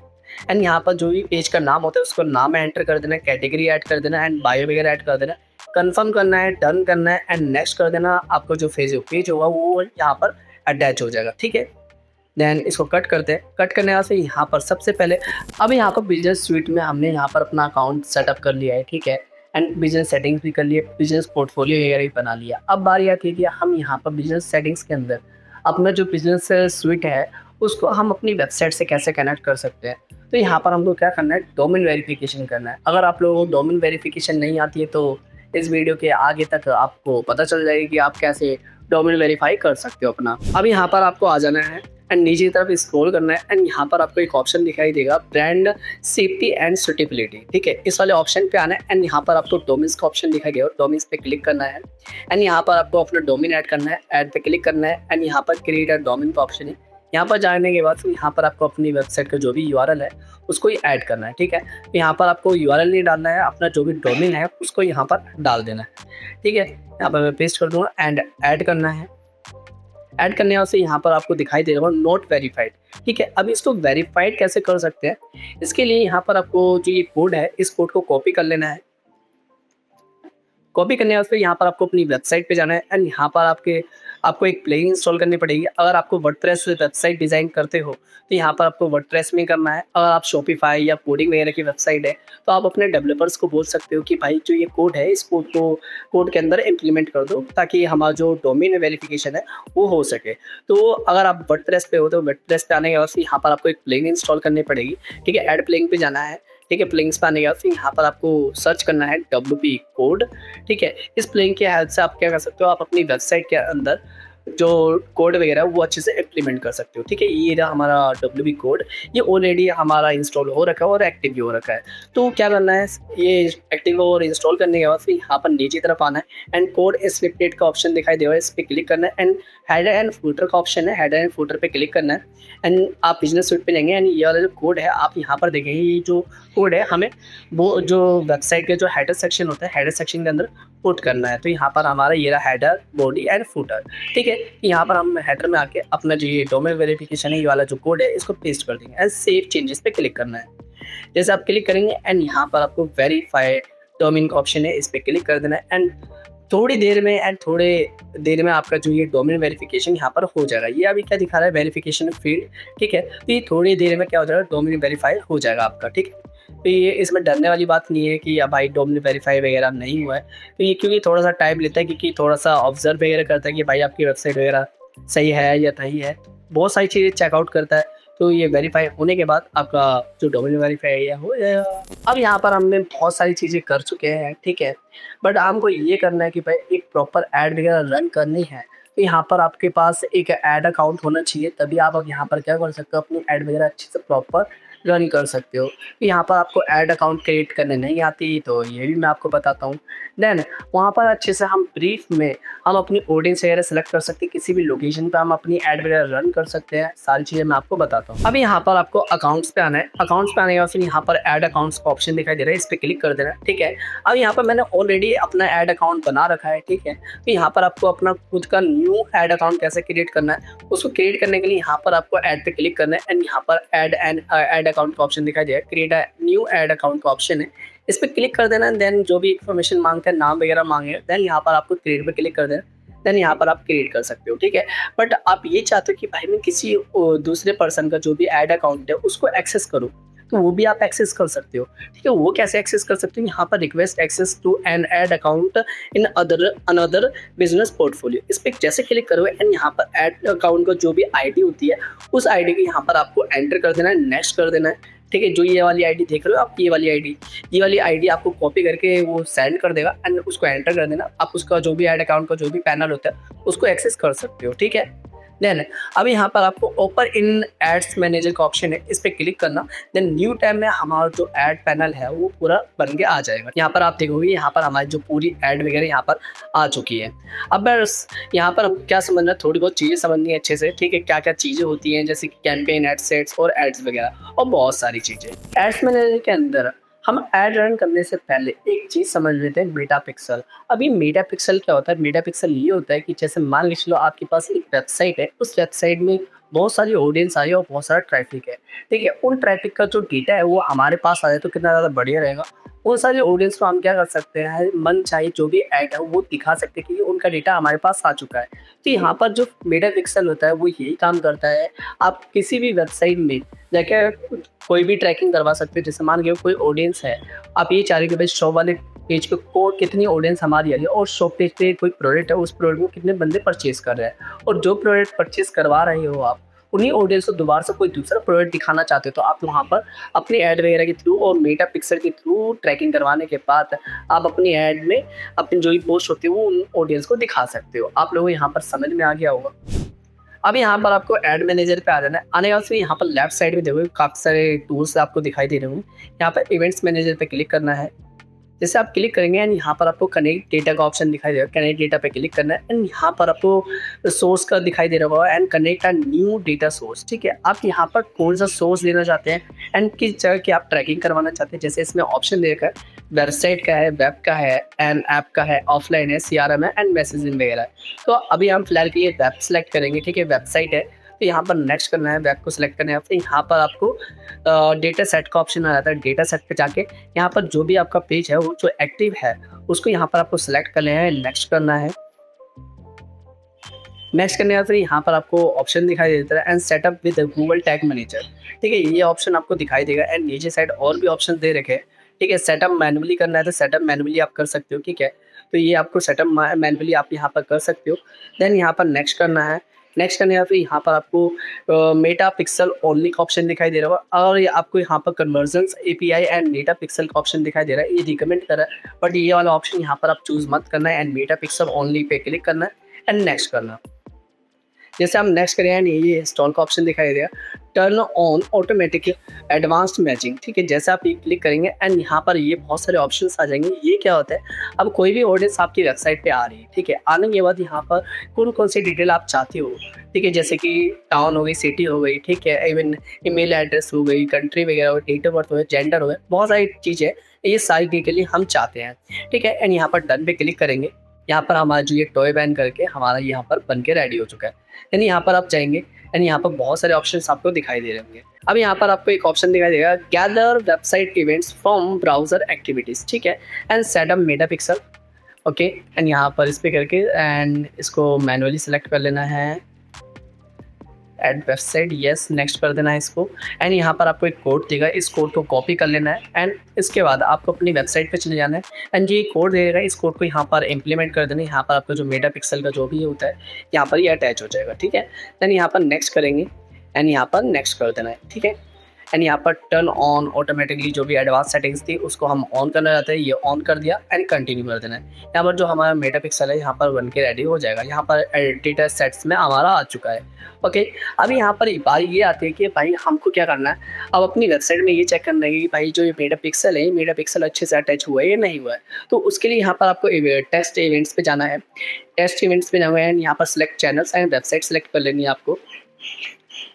एंड यहाँ पर जो भी पेज का नाम होता है उसको नाम एंटर कर देना है, कैटेगरी ऐड कर देना है एंड बायो वगैरह ऐड कर देना है, कंफर्म करना है, डन करना है एंड नेक्स्ट कर देना। आपको जो फेसबुक पेज होगा वो यहाँ पर अटैच हो जाएगा, ठीक है। देन इसको कट करते हैं। कट करने के बाद से यहाँ पर सबसे पहले अब यहाँ पर बिजनेस स्वीट में हमने यहाँ पर अपना अकाउंट सेटअप कर लिया है, ठीक है, एंड बिजनेस सेटिंग्स भी कर लिए, बिजनेस पोर्टफोलियो वगैरह भी बना लिया। अब बारी आती है कि हम यहाँ पर बिजनेस सेटिंग्स के अंदर अपना जो बिजनेस स्वीट है उसको हम अपनी वेबसाइट से कैसे कनेक्ट कर सकते हैं। तो यहाँ पर हमको क्या करना है, डोमेन वेरिफिकेशन करना है। अगर आप लोगों को डोमेन वेरिफिकेशन नहीं आती है तो इस वीडियो के आगे तक आपको पता चल जाएगा कि आप कैसे डोमेन वेरीफाई कर सकते हो अपना। अब यहाँ पर आपको आ जाना है एंड नीचे की तरफ स्क्रॉल करना है एंड यहाँ पर आपको एक ऑप्शन दिखाई देगा, ब्रांड सेफ्टी एंड सुटेबिलिटी, ठीक है। इस वाले ऑप्शन पे आना है एंड यहाँ पर आपको डोमेन्स का ऑप्शन दिखाई देगा, डोमेन्स पे क्लिक करना है एंड यहाँ पर आपको अपना डोमेन ऐड करना है, ऐड पे क्लिक करना है एंड यहाँ पर क्रिएट अ डोमेन का ऑप्शन है। यहाँ पर जाने के बाद यहाँ पर आपको अपनी वेबसाइट का जो भी यूआरएल है उसको ही ऐड करना है, ठीक है। यहाँ पर आपको यूआरएल नहीं डालना है, अपना जो भी डोमेन है उसको यहाँ पर डाल देना है, ठीक है। यहाँ पर मैं पेस्ट कर दूँगा एंड ऐड करना है। ऐड करने से यहाँ पर आपको दिखाई दे रहा है नॉट वेरीफाइड, ठीक है। अब इसको वेरीफाइड कैसे कर सकते हैं, इसके लिए यहाँ पर आपको जो ये कोड है इस कोड को कॉपी कर लेना है। कॉपी करने के बाद फिर यहाँ पर आपको अपनी वेबसाइट पे जाना है एंड यहाँ पर आपको एक प्लगइन इंस्टॉल करनी पड़ेगी। अगर आपको वर्डप्रेस वेबसाइट डिज़ाइन करते हो तो यहाँ पर आपको वर्डप्रेस में करना है। अगर आप शॉपिफाई या कोडिंग वगैरह की वेबसाइट है तो आप अपने डेवलपर्स को बोल सकते हो कि भाई जो ये कोड है इस कोड के अंदर इम्प्लीमेंट कर दो ताकि हमारा जो डोमेन वेरिफिकेशन है वो हो सके। तो अगर आप वर्डप्रेस पे हो तो वर्डप्रेस पे आने के बाद यहाँ पर आपको एक प्लगइन इंस्टॉल करनी पड़ेगी, ठीक है। ऐड प्लगइन पे जाना है ठीक है। प्लेलिंग्स पे आने के बाद फिर यहाँ पर आपको सर्च करना है WP कोड, ठीक है। इस प्लेलिंग की हेल्प से आप क्या कर सकते हो, आप अपनी वेबसाइट के अंदर जो कोड वगैरह वो अच्छे से इम्प्लीमेंट कर सकते हो, ठीक है। ये रहा हमारा WP कोड, ये ऑलरेडी हमारा इंस्टॉल हो रखा है और एक्टिव भी हो रखा है। तो क्या करना है, ये एक्टिव और इंस्टॉल करने के बाद फिर यहाँ पर नीचे तरफ आना है एंड कोड स्निपेट का ऑप्शन दिखाई देगा, इस पर क्लिक करना है एंड हेडर एंड फुटर का ऑप्शन है, हेडर एंड फुटर पे क्लिक करना है एंड आप बिजनेस सूट पे जाएंगे एंड ये वाला जो कोड है आप यहाँ पर देखेंगे, ये जो कोड है हमें वो जो वेबसाइट के जो हेडर सेक्शन होता है, हेडर सेक्शन के अंदर पुट करना है। तो यहाँ पर हमारा ये रहा हेडर, बॉडी एंड फुटर, ठीक है। यहाँ पर हम हेडर में आके अपना जो ये डोमेन वेरिफिकेशन है, ये वाला जो कोड है इसको पेस्ट कर देंगे एंड सेव चेंजेस पे क्लिक करना है। जैसे आप क्लिक करेंगे एंड यहाँ पर आपको वेरीफाइड डोमेन का ऑप्शन है, इस पर क्लिक कर देना है एंड थोड़ी देर में आपका जो ये डोमेन वेरिफिकेशन यहाँ पर हो जाएगा। ये अभी क्या दिखा रहा है, वेरिफिकेशन फील्ड, ठीक है। तो ये थोड़ी देर में क्या हो जाएगा, डोमेन वेरीफाई हो जाएगा आपका, ठीक है। तो ये इसमें डरने वाली बात नहीं है कि अब भाई डोमेन वेरीफाई वगैरह नहीं हुआ है। तो ये क्योंकि थोड़ा सा टाइम लेता है, क्योंकि थोड़ा सा ऑब्जर्व वगैरह करता है कि भाई आपकी वेबसाइट वगैरह सही है या नहीं है, बहुत सारी चीज़ें चेकआउट करता है। तो ये वेरीफाई होने के बाद आपका जो डोमेन वेरीफाई है हो जाएगा। अब यहाँ पर हमने बहुत सारी चीज़ें कर चुके हैं, ठीक है। बट हमको ये करना है कि भाई एक प्रॉपर ऐड वगैरह रन करनी है, तो यहाँ पर आपके पास एक ऐड अकाउंट होना चाहिए, तभी आप अब यहाँ पर क्या कर सकते हो, अपनी ऐड वगैरह अच्छे से प्रॉपर रन कर सकते हो। तो यहाँ पर आपको ऐड अकाउंट क्रिएट करने नहीं आती, तो ये भी मैं आपको बताता हूँ। देन वहाँ पर अच्छे से हम ब्रीफ में हम अपनी ऑडियंस वगैरह सेलेक्ट कर सकते हैं, किसी भी लोकेशन पे हम अपनी ऐड वगैरह रन कर सकते हैं, सारी चीज़ें मैं आपको बताता हूँ। अब यहाँ पर आपको अकाउंट्स पे आना है, अकाउंट्स पे आने के बाद फिर यहाँ पर ऐड अकाउंट्स का ऑप्शन दिखाई दे रहा है, इस पर क्लिक कर देना है, ठीक है। अब यहाँ पर मैंने ऑलरेडी अपना ऐड अकाउंट बना रखा है, ठीक है। तो यहाँ पर आपको अपना खुद का न्यू ऐड अकाउंट कैसे क्रिएट करना है, उसको क्रिएट करने के लिए यहाँ पर आपको ऐड पे क्लिक करना है एंड यहाँ पर ऐड अकाउंट का ऑप्शन दिखाई देगा, क्रिएट न्यू ऐड अकाउंट का ऑप्शन है, इस पर क्लिक कर देना। देन जो भी इन्फॉर्मेशन मांगते हैं, नाम वगैरह मांगे, देन यहाँ पर आपको क्रिएट पे क्लिक कर देना, देन यहाँ पर आप क्रिएट कर सकते हो, ठीक है। बट आप ये चाहते हो कि भाई मैं किसी दूसरे पर्सन का जो भी ऐड अकाउंट है उसको एक्सेस करूँ, तो वो भी आप एक्सेस कर सकते हो, ठीक है। वो कैसे एक्सेस कर सकते हो, यहाँ पर request access to an ad account in another business portfolio, इस पर जैसे क्लिक करोगे एंड यहाँ पर ऐड अकाउंट का जो भी आईडी होती है उस आईडी को यहाँ पर आपको एंटर कर देना है, नेक्स्ट कर देना है, ठीक है। जो ये वाली आईडी देख रहे हो आप, ये वाली आईडी आपको कॉपी करके वो सेंड कर देगा एंड उसको एंटर कर देना। आप उसका जो भी ऐड अकाउंट का जो भी पैनल होता है उसको एक्सेस कर सकते हो, ठीक है। देन अब यहाँ पर आपको ओपन इन एड्स मैनेजर का ऑप्शन है, इस पर क्लिक करना। देन न्यू टैब में हमारा जो ऐड पैनल है वो पूरा बन के आ जाएगा। यहाँ पर आप देखोगे यहाँ पर हमारी जो पूरी ऐड वगैरह यहाँ पर आ चुकी है। अब बस यहाँ पर क्या समझना, थोड़ी बहुत चीज़ें समझनी है अच्छे से, ठीक है। क्या क्या चीज़ें होती हैं, जैसे कि कैंपेन, एड सेट्स और एड्स वगैरह और बहुत सारी चीज़ें। एड्स मैनेजर के अंदर हम ऐड रन करने से पहले एक चीज़ समझ लेते हैं, मेटा पिक्सल। अभी मेटा पिक्सल क्या होता है, मेटा पिक्सल ये होता है कि जैसे मान के चलो आपके पास एक वेबसाइट है, उस वेबसाइट में बहुत सारी ऑडियंस आई है और बहुत सारा ट्रैफिक है, ठीक है। उन ट्रैफिक का जो डेटा है वो हमारे पास आ जाए तो कितना ज़्यादा बढ़िया रहेगा। उन सारी ऑडियंस को हम क्या कर सकते हैं, मन चाहे जो भी ऐड है वो दिखा सकते हैं कि उनका डेटा हमारे पास आ चुका है। तो यहाँ पर जो मेटा पिक्सल होता है वो यही काम करता है। आप किसी भी वेबसाइट में जाके कोई भी ट्रैकिंग करवा सकते हो। जैसे मान लो कोई ऑडियंस है, आप ये चाह रहे हो कि भाई शॉप वाले पेज पे को कितनी ऑडियंस हमारी आ रही है और शॉप पेज पे कोई प्रोडक्ट है, उस प्रोडक्ट को कितने बंदे परचेज कर रहे हैं, और जो प्रोडक्ट परचेज करवा रहे हो आप उन्हीं ऑडियंस को दोबारा से कोई दूसरा प्रोडक्ट दिखाना चाहते हो, तो आप वहाँ पर अपनी ऐड वगैरह के थ्रू और मेटा पिक्सल के थ्रू ट्रैकिंग करवाने के बाद आप अपनी ऐड में अपनी जो भी पोस्ट होती है वो उन ऑडियंस को दिखा सकते हो। आप लोगों को यहाँ पर समझ में आ गया होगा। अब यहाँ पर आपको ऐड मैनेजर पे आ जाना है। आने के बाद फिर यहाँ पर लेफ्ट साइड में देखोगे काफ़ी सारे टूल्स आपको दिखाई दे रहे होंगे। यहाँ पर इवेंट्स मैनेजर पे क्लिक करना है। जैसे आप क्लिक करेंगे एंड यहाँ पर आपको कनेक्ट डेटा का ऑप्शन दिखाई देगा, कनेक्ट डेटा पे क्लिक करना है एंड यहाँ पर आपको सोर्स का दिखाई दे रहा होगा and connect a new data source, ठीक है। आप यहाँ पर कौन सा सोर्स लेना चाहते हैं एंड किस जगह की आप ट्रैकिंग करवाना चाहते हैं। जैसे इसमें ऑप्शन दे रखा है, वेबसाइट का है, वेब का है एंड ऐप का है, ऑफलाइन है, CRM है एंड मैसेजिंग वगैरह है। तो अभी हम फिलहाल के लिए वेब सेलेक्ट करेंगे, ठीक है, वेबसाइट है। तो यहाँ पर नेक्स्ट करना है, वेब को सिलेक्ट करना है। फिर यहाँ पर आपको डेटा सेट का ऑप्शन आ जाता है। डेटा सेट पे जाके यहाँ पर जो भी आपका पेज है वो जो एक्टिव है उसको यहाँ पर आपको सिलेक्ट कर लेना है, नेक्स्ट करना है। नेक्स्ट करने के बाद फिर यहाँ पर आपको ऑप्शन दिखाई देता है and setup with Google tag manager, ठीक है। ये ऑप्शन आपको दिखाई देगा एंड नीचे साइड और भी ऑप्शन दे रखे हैं, ठीक है। सेटअप मैनुअली करना है तो सेटअप मैनुअली आप कर सकते हो, ठीक है। तो ये आपको सेटअप मैनुअली आप यहाँ पर कर सकते हो। देन यहाँ पर नेक्स्ट करना है। नेक्स्ट करने पे यहाँ पर आपको मेटा पिक्सल ओनली का ऑप्शन दिखाई दे रहा होगा और ये आपको यहाँ पर convergence API and Meta pixel का ऑप्शन दिखाई दे रहा है। ये रिकमेंड कर रहा है बट ये वाला ऑप्शन यहाँ पर आप चूज़ मत करना है and Meta pixel only pay click करना है एंड नेक्स्ट करना। जैसे हम नेक्स्ट करें एंड ये इंस्टॉल का ऑप्शन दिखाई देगा, turn on automatic advanced matching. ठीक है, जैसे आप ये क्लिक करेंगे एंड यहाँ पर ये बहुत सारे ऑप्शंस आ जाएंगे। ये क्या होता है, अब कोई भी ऑडियंस आपकी वेबसाइट पे आ रही है, ठीक है, आने के बाद यहाँ पर कौन कौन सी डिटेल आप चाहते हो, ठीक है, जैसे कि टाउन हो गई, सिटी हो गई, ठीक है, इवन ईमेल एड्रेस हो गई, कंट्री वगैरह हो, डेट ऑफ बर्थ हो गया, जेंडर हो गया, बहुत सारी चीज़ें ये सारी डिटेल हम चाहते हैं। ठीक है, एंड यहाँ पर डन पे क्लिक करेंगे। यहाँ पर हमारा जो ये टॉय बैन करके हमारा यहाँ पर बन के रेडी हो चुका है। यानी यहाँ पर आप जाएंगे एंड यहाँ पर बहुत सारे ऑप्शंस आपको दिखाई दे रहे होंगे। अब यहाँ पर आपको एक ऑप्शन दिखाई देगा, gather website events from browser activities, ठीक है, and set up Meta pixel. Okay, and यहाँ पर इस पर करके एंड इसको मैनुअली सेलेक्ट कर लेना है, एड वेबसाइट, यस, नेक्स्ट कर देना है इसको। एंड यहाँ पर आपको एक कोड देगा, इस कोड को कॉपी कर लेना है एंड इसके बाद आपको अपनी वेबसाइट पे चले जाना है एंड ये कोड देगा, इस कोड को यहाँ पर इम्प्लीमेंट कर देना है। यहाँ पर आपका जो मेटा पिक्सल का जो भी होता है यहाँ पर ये अटैच हो जाएगा। ठीक है, देन यहाँ पर नेक्स्ट करेंगे एंड यहाँ पर नेक्स्ट कर देना है। ठीक है, एंड यहाँ पर टर्न ऑन ऑटोमेटिकली जो भी एडवांस सेटिंग्स थी उसको हम ऑन करना चाहते हैं, ये ऑन कर दिया एंड कंटिन्यू कर देना है। यहाँ पर जो हमारा मेटा पिक्सल है यहाँ पर बन के रेडी हो जाएगा। यहाँ पर एडिटर सेट्स में हमारा आ चुका है। ओके, अभी यहाँ पर बात ये आती है कि भाई हमको क्या करना है, अब अपनी वेबसाइट में ये चेक करना है कि भाई जो ये मेटा पिक्सल है, मेटा पिक्सल अच्छे से अटैच हुआ है या नहीं हुआ है। तो उसके लिए यहाँ पर आपको टेस्ट इवेंट्स पे जाना है। टेस्ट इवेंट्स पे जाना है एंड यहाँ पर select channels and website select कर लेनी है आपको।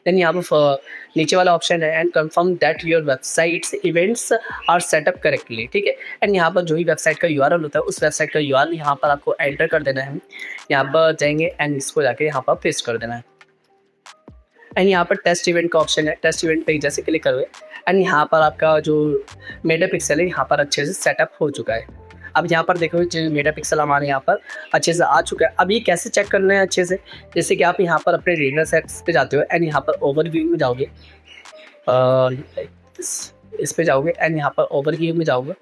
देन यहाँ पर नीचे वाला ऑप्शन है and confirm that your website's events are set up correctly. ठीक है, एंड यहाँ पर जो ही वेबसाइट का यूआरएल होता है उस वेबसाइट का यूआरएल यहाँ पर आपको एंटर कर देना है। यहाँ पर जाएंगे एंड इसको जाके यहाँ पर पेस्ट कर देना है एंड यहाँ पर टेस्ट इवेंट का ऑप्शन है, टेस्ट इवेंट पे जैसे क्लिक करोगे एंड यहाँ पर आपका जो मेटा पिक्सल है यहाँ पर अच्छे से सेटअप हो चुका है। अब यहाँ पर देखो जो मेटा पिक्सल हमारे यहाँ पर अच्छे से आ चुका है। अब ये कैसे चेक करना है अच्छे से, जैसे कि आप यहाँ पर अपने रीडर सेट्स पे जाते हो एंड यहाँ पर ओवरव्यू में जाओगे, इस पे जाओगे एंड यहाँ पर ओवरव्यू में जाओगे।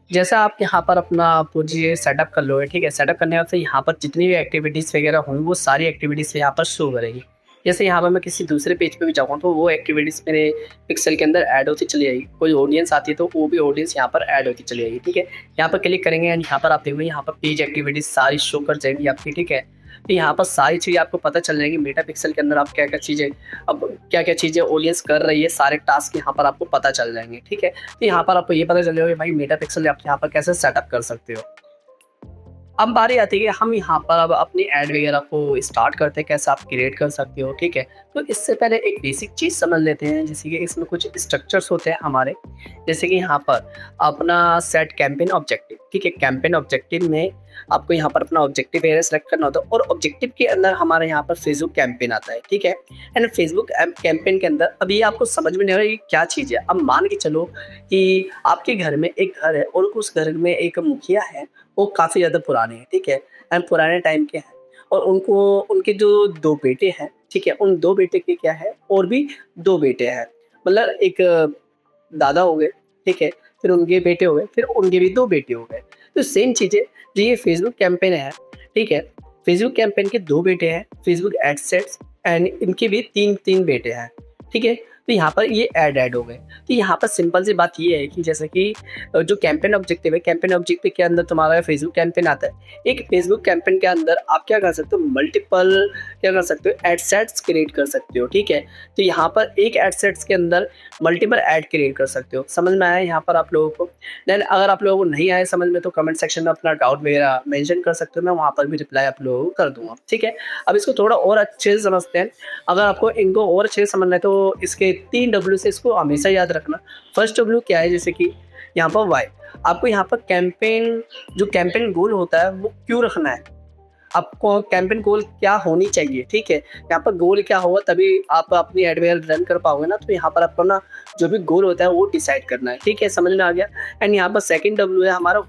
जैसा आप यहाँ पर अपना पूरी सेटअप कर लोगे, ठीक है, सेटअप करने के बाद यहाँ पर जितनी भी एक्टिविटीज़ वगैरह होंगी वो सारी एक्टिविटीज़ यहाँ पर शो करेगी। जैसे यहाँ पर मैं किसी दूसरे पेज पे भी जाऊँगा तो वो एक्टिविटीज़ मेरे पिक्सल के अंदर ऐड होती चली जाएगी। कोई ऑडियंस आती है तो वो भी ऑडियंस यहाँ पर ऐड होती चली जाएगी। ठीक है, यहाँ पर क्लिक करेंगे एंड यहाँ पर आप देखोगे यहाँ पर पेज एक्टिविटीज़ सारी शो कर जाएंगी आपकी। ठीक है, तो यहाँ पर सारी चीज़ें आपको पता चल जाएगी मेटा पिक्सल के अंदर आप क्या क्या चीज़ें, अब क्या क्या चीज़ें ऑडियंस कर रही है, सारे टास्क यहाँ पर आपको पता चल जाएंगे। ठीक है, तो यहाँ पर आपको ये पता चल जाएगा भाई मेटा पिक्सल आप यहाँ पर कैसे सेटअप कर सकते हो। अब बारी आती है कि हम यहाँ पर अब अपनी ऐड वगैरह को स्टार्ट करते हैं, कैसे आप क्रिएट कर सकते हो। ठीक है, तो इससे पहले एक बेसिक चीज़ समझ लेते हैं, जैसे कि इसमें कुछ स्ट्रक्चर्स होते हैं हमारे। जैसे कि यहाँ पर अपना सेट कैंपेन ऑब्जेक्टिव, ठीक है, कैंपेन ऑब्जेक्टिव में आपको यहाँ पर अपना ऑब्जेक्टिव एरिया सेलेक्ट करना होता है और ऑब्जेक्टिव के अंदर हमारे यहाँ पर फेसबुक कैंपेन आता है। ठीक है, एंड फेसबुक कैंपेन के अंदर अब ये आपको समझ में नहीं आ रहा ये क्या चीज़ है। अब मान के चलो कि आपके घर में एक घर है और उस घर में एक मुखिया है, वो काफ़ी ज़्यादा पुराने हैं, ठीक है, एंड पुराने टाइम के हैं और उनको उनके जो 2 बेटे हैं, ठीक है, उन 2 बेटे के क्या है और भी 2 बेटे हैं, मतलब एक दादा हो गए, ठीक है, फिर उनके बेटे हो गए, फिर उनके भी 2 बेटे हो गए। तो सेम चीज़ें जो ये फेसबुक कैंपेन है, ठीक है, फेसबुक कैंपेन के 2 बेटे हैं, फेसबुक एडसेट्स एंड इनके भी 3 बेटे हैं। ठीक है, तो यहाँ पर ये ऐड हो गए। तो यहाँ पर सिंपल सी बात ये है कि जैसे कि जो कैंपेन ऑब्जेक्टिव है, कैंपेन ऑब्जेक्टिव के अंदर तुम्हारा फेसबुक कैंपेन आता है। एक फेसबुक कैंपेन के अंदर आप क्या कर सकते हो, मल्टीपल क्या कर सकते हो, एडसेट्स क्रिएट कर सकते हो। ठीक है, तो यहाँ पर एक एडसेट्स के अंदर मल्टीपल ऐड क्रिएट कर सकते हो। समझ में आया यहाँ पर आप लोगों को? देन अगर आप लोगों को नहीं आए समझ में तो कमेंट सेक्शन में अपना डाउट वगैरह मेंशन कर सकते हो, मैं वहाँ पर भी रिप्लाई आप लोगों को कर दूंगा। ठीक है, अब इसको थोड़ा और अच्छे से समझते हैं। अगर आपको इनको और अच्छे से समझना है तो इसके 3 W से इसको हमेशा याद रखना। फर्स्ट W क्या है, जैसे कि यहाँ पर वाई, आपको यहाँ पर कैंपेन जो कैंपेन गोल होता है वो क्यों रखना है, आपको कैंपेन गोल क्या होनी चाहिए। ठीक है, यहाँ पर गोल क्या होगा तभी आप अपनी एडवर्टाइज रन कर पाओगे ना। तो यहाँ पर आपको ना जो भी गोल होता है वो डिसाइड करना है। ठीक है, समझ में आ गया। एंड यहाँ पर सेकंड W है हमारा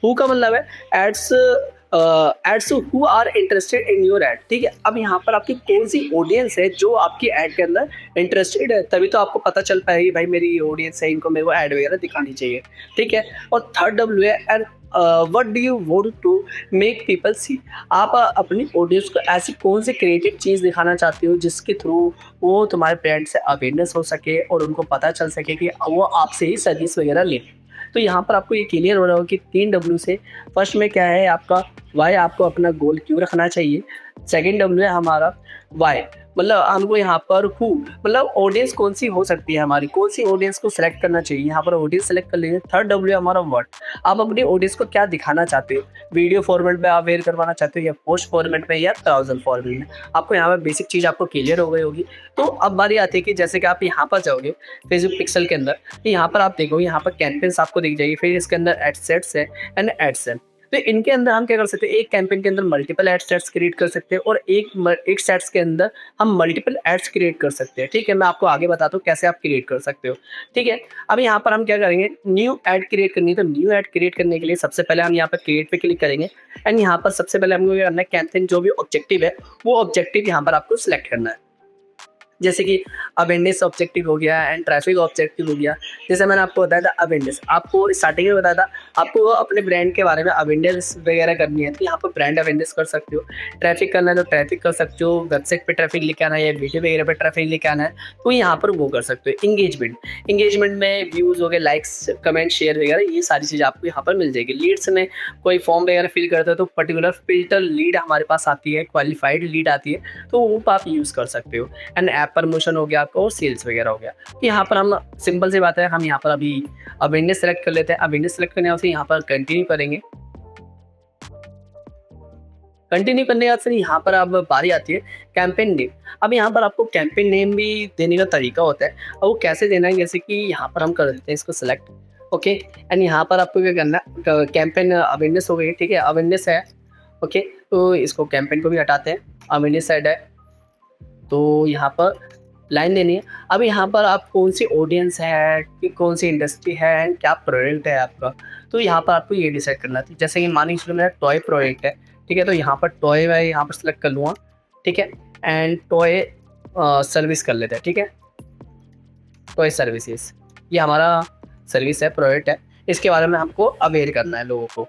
हु का मतलब है ads who are interested in your ad. ठीक है, अब यहाँ पर आपकी कौन सी ऑडियंस है जो आपकी ऐड के अंदर इंटरेस्टेड है, तभी तो आपको पता चल पाएगी भाई मेरी ऑडियंस है, इनको मेरे को ऐड वगैरह दिखानी चाहिए। ठीक है, और थर्ड W है and what do you want to make people see. आप अपनी ऑडियंस को ऐसी कौन सी क्रिएटिव चीज़ दिखाना चाहते हो जिसके थ्रू वो तुम्हारे ब्रांड से अवेयरनेस हो सके और उनको पता चल सके कि वो आपसे ही सर्विस वगैरह लें। तो यहाँ पर आपको ये क्लियर हो रहा हो कि 3 डब्ल्यू से फर्स्ट में क्या है आपका व्हाई, आपको अपना गोल क्यों रखना चाहिए। सेकंड डब्ल्यू है हमारा व्हाई, मतलब हमको यहाँ पर हु, मतलब ऑडियंस कौन सी हो सकती है हमारी, कौन सी ऑडियंस को सिलेक्ट करना चाहिए, यहाँ पर ऑडियंस सेलेक्ट कर लेंगे। थर्ड डब्ल्यू हमारा व्हाट, आप अपनी ऑडियंस को क्या दिखाना चाहते हो, वीडियो फॉर्मेट में आप अवेयर करवाना चाहते हो या पोस्ट फॉर्मेट में या ब्राउज़र फॉर्मेट में। आपको यहाँ पर बेसिक चीज़ आपको क्लियर हो गई होगी। तो अब बारी आती है कि जैसे कि आप यहाँ पर जाओगे फेसबुक पिक्सल के अंदर, तो यहाँ पर आप देखोगे यहाँ पर कैंपेन्स आपको दिख जाएगी, फिर इसके अंदर एड सेट्स है एंड एड सेट। तो इनके अंदर हम क्या कर सकते हैं, एक कैंपेन के अंदर मल्टीपल एड सेट्स क्रिएट कर सकते हैं और एक सेट्स के अंदर हम मल्टीपल एड्स क्रिएट कर सकते हैं। ठीक है, मैं आपको आगे बताता हूँ कैसे आप क्रिएट कर सकते हो। ठीक है, अब यहाँ पर हम क्या करेंगे, न्यू एड क्रिएट करनी है। तो न्यू एड क्रिएट करने के लिए सबसे पहले हम यहाँ पर क्रिएट पे क्लिक करेंगे एंड यहाँ पर सबसे पहले हमको क्या करना है, कैंपेन जो भी ऑब्जेक्टिव है वो ऑब्जेक्टिव यहाँ पर आपको सिलेक्ट करना है। जैसे कि अवेयरनेस ऑब्जेक्टिव हो गया एंड ट्रैफिक ऑब्जेक्टिव हो गया। जैसे मैंने आपको बताया था अवेयरनेस, आपको स्टार्टिंग में बताया था आपको अपने ब्रांड के बारे में अवेयरनेस वगैरह करनी है, तो यहाँ पर ब्रांड अवेयरनेस कर सकते हो। ट्रैफिक करना है तो ट्रैफिक कर सकते हो, वेबसाइट पे ट्रैफिक लेके आना है या वीडियो वगैरह पे ट्रैफिक लेके आना है तो यहाँ पर वो कर सकते हो। इंगेजमेंट में व्यूज़ हो गए, लाइक्स, कमेंट, शेयर वगैरह, ये सारी चीज़ें आपको यहाँ पर मिल जाएगी। लीड्स में कोई फॉर्म वगैरह फिल करते हो तो पर्टिकुलर फिल्टर लीड हमारे पास आती है, क्वालिफाइड लीड आती है, तो वो आप यूज़ कर सकते हो। एंड ऐप प्रमोशन हो गया आपका और सेल्स वगैरह हो गया। यहाँ पर हम सिंपल सी बात है, हम यहाँ पर अभी अवेयरनेस सेलेक्ट कर लेते हैं। अवेयरनेस सेलेक्ट करने से यहाँ पर कंटिन्यू करेंगे। कंटिन्यू करने के बाद फिर यहाँ पर अब बारी आती है कैंपेन नेम। अब यहाँ पर आपको कैंपेन नेम भी देने का तरीका होता है और वो कैसे देना है, जैसे कि यहाँ पर हम कर देते हैं इसको सेलेक्ट। ओके, एंड यहाँ पर आपको क्या करना है, कैंपेन अवेयरनेस हो गई। ठीक है, अवेयरनेस है। ओके, तो इसको कैंपेन को भी हटाते हैं, अवेयरनेस साइड है तो यहाँ पर लाइन देनी है। अब यहाँ पर आप कौन सी ऑडियंस है कि कौन सी इंडस्ट्री है एंड क्या प्रोडक्ट है आपका, तो यहाँ पर आपको ये डिसाइड करना था। जैसे कि मानिए इसमें मेरा टॉय प्रोडक्ट है। ठीक है, तो यहाँ पर टॉय मैं यहाँ पर सेलेक्ट कर लूँगा। ठीक है, एंड टॉय सर्विस कर लेते हैं। ठीक है, टॉय सर्विसेज, ये हमारा सर्विस है, प्रोडक्ट है, इसके बारे में हमको अवेयर करना है लोगों को।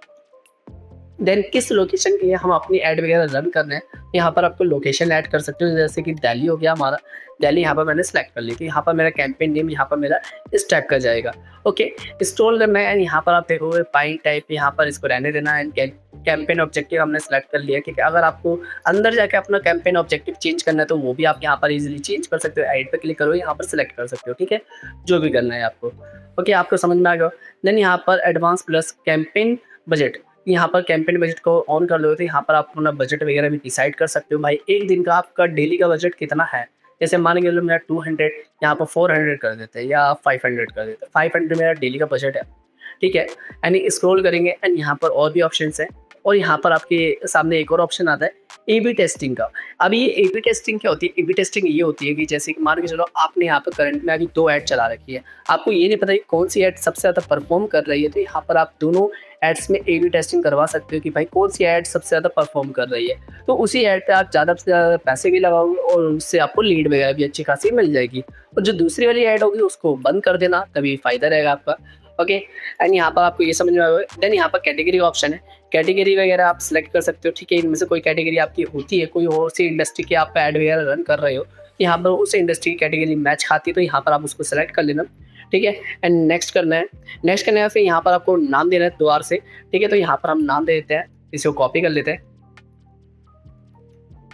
देन किस लोकेशन के लिए हम अपनी ऐड वगैरह रन कर रहे हैं, यहाँ पर आपको लोकेशन ऐड कर सकते हो। जैसे कि दिल्ली हो गया हमारा, दिल्ली यहाँ पर मैंने सेलेक्ट कर ली थी। यहाँ पर मेरा कैंपेन नेम यहाँ पर मेरा इस टाइप का जाएगा। ओके, स्टोर करना है एंड यहाँ पर आप देखोगे पाइन टाइप, यहाँ पर इसको रहने देना है। कैंपेन ऑब्जेक्टिव हमने सेलेक्ट कर लिया, क्योंकि अगर आपको अंदर जाके अपना कैंपेन ऑब्जेक्टिव चेंज करना है तो वो भी आप यहाँ पर इजीली चेंज कर सकते हो। ऐड पे क्लिक करो, यहाँ पर सेलेक्ट कर सकते हो। ठीक है, जो भी करना है आपको। ओके, आपको समझ में आ गया। देन यहाँ पर एडवांस प्लस कैंपेन बजट, यहाँ पर कैंपेन बजट को ऑन कर लो तो यहाँ पर आप अपना बजट वगैरह भी डिसाइड कर सकते हो। भाई एक दिन का आपका डेली का बजट कितना है, जैसे मान के चलो मेरा 200, यहाँ पर 400 कर देते हैं या 500 कर देते हैं। 500 मेरा डेली का बजट है। ठीक है, यानी स्क्रॉल करेंगे एंड यहाँ पर और भी ऑप्शंस हैं और यहाँ पर आपके सामने एक और ऑप्शन आता है ए बी टेस्टिंग का। अब ये ए बी टेस्टिंग क्या होती है, ए बी टेस्टिंग ये होती है कि जैसे कि मान के चलो आपने यहाँ पर करंट में अभी 2 ऐड चला रखी है, आपको ये नहीं पता कि कौन सी ऐड सबसे ज़्यादा परफॉर्म कर रही है, तो यहाँ पर आप दोनों एड्स में ए बी टेस्टिंग करवा सकते हो कि भाई कौन सी ऐड सबसे ज़्यादा परफॉर्म कर रही है। तो उसी ऐड पे आप ज़्यादा से ज़्यादा पैसे भी लगाओगे और उससे आपको लीड वगैरह भी अच्छी खासी मिल जाएगी। और जो दूसरी वाली ऐड होगी उसको बंद कर देना, तभी फ़ायदा रहेगा आपका। ओके, एंड यहाँ पर आपको ये समझ में आएगा। देन यहाँ पर कैटेगरी का ऑप्शन है, कैटेगरी वगैरह आप सेलेक्ट कर सकते हो। ठीक है, इनमें से कोई कैटेगरी आपकी होती है, कोई और सी इंडस्ट्री के आप ऐड वगैरह रन कर रहे हो, यहाँ पर उस इंडस्ट्री की कैटेगरी मैच खाती है तो यहाँ पर आप उसको सेलेक्ट कर लेना। ठीक है, एंड नेक्स्ट करना है। नेक्स्ट करने फिर यहाँ पर आपको नाम देना है दोबारा से। ठीक है, तो यहाँ पर हम नाम दे देते हैं, इसको कॉपी कर लेते हैं।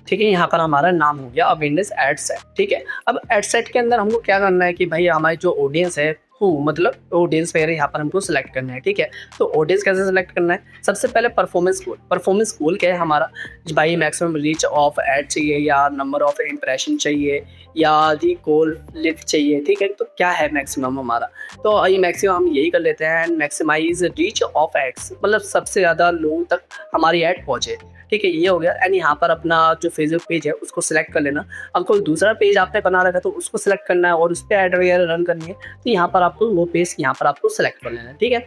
ठीक है, यहाँ पर हमारा नाम हो गया अवेयरनेस एड सेट। ठीक है, अब एड सेट के अंदर हमको क्या करना है कि भाई हमारी जो ऑडियंस है मतलब ऑडियंस वगैरह यहाँ पर हमको सिलेक्ट करना है। ठीक है, तो ऑडियंस कैसे सिलेक्ट करना है, सबसे पहले परफॉर्मेंस गोल। परफॉर्मेंस गोल क्या है हमारा, भाई मैक्सिमम रीच ऑफ ऐड चाहिए या नंबर ऑफ इम्प्रेशन चाहिए या दी गोल लिफ्ट चाहिए। ठीक है, तो क्या है मैक्सिमम हमारा, तो ये मैक्सिमम हम यही कर लेते हैं, मैक्सिमाइज रीच ऑफ एड्स, मतलब सबसे ज़्यादा लोगों तक हमारी ऐड पहुँचे। ठीक है, ये हो गया। एंड यहाँ पर अपना जो फेसबुक पेज है उसको सिलेक्ट कर लेना। अब कोई दूसरा पेज आपने बना रखा है तो उसको सिलेक्ट करना है और उस पर ऐड वगैरह रन करनी है, तो यहाँ पर आपको वो पेज यहाँ पर आपको सिलेक्ट कर लेना है। ठीक है,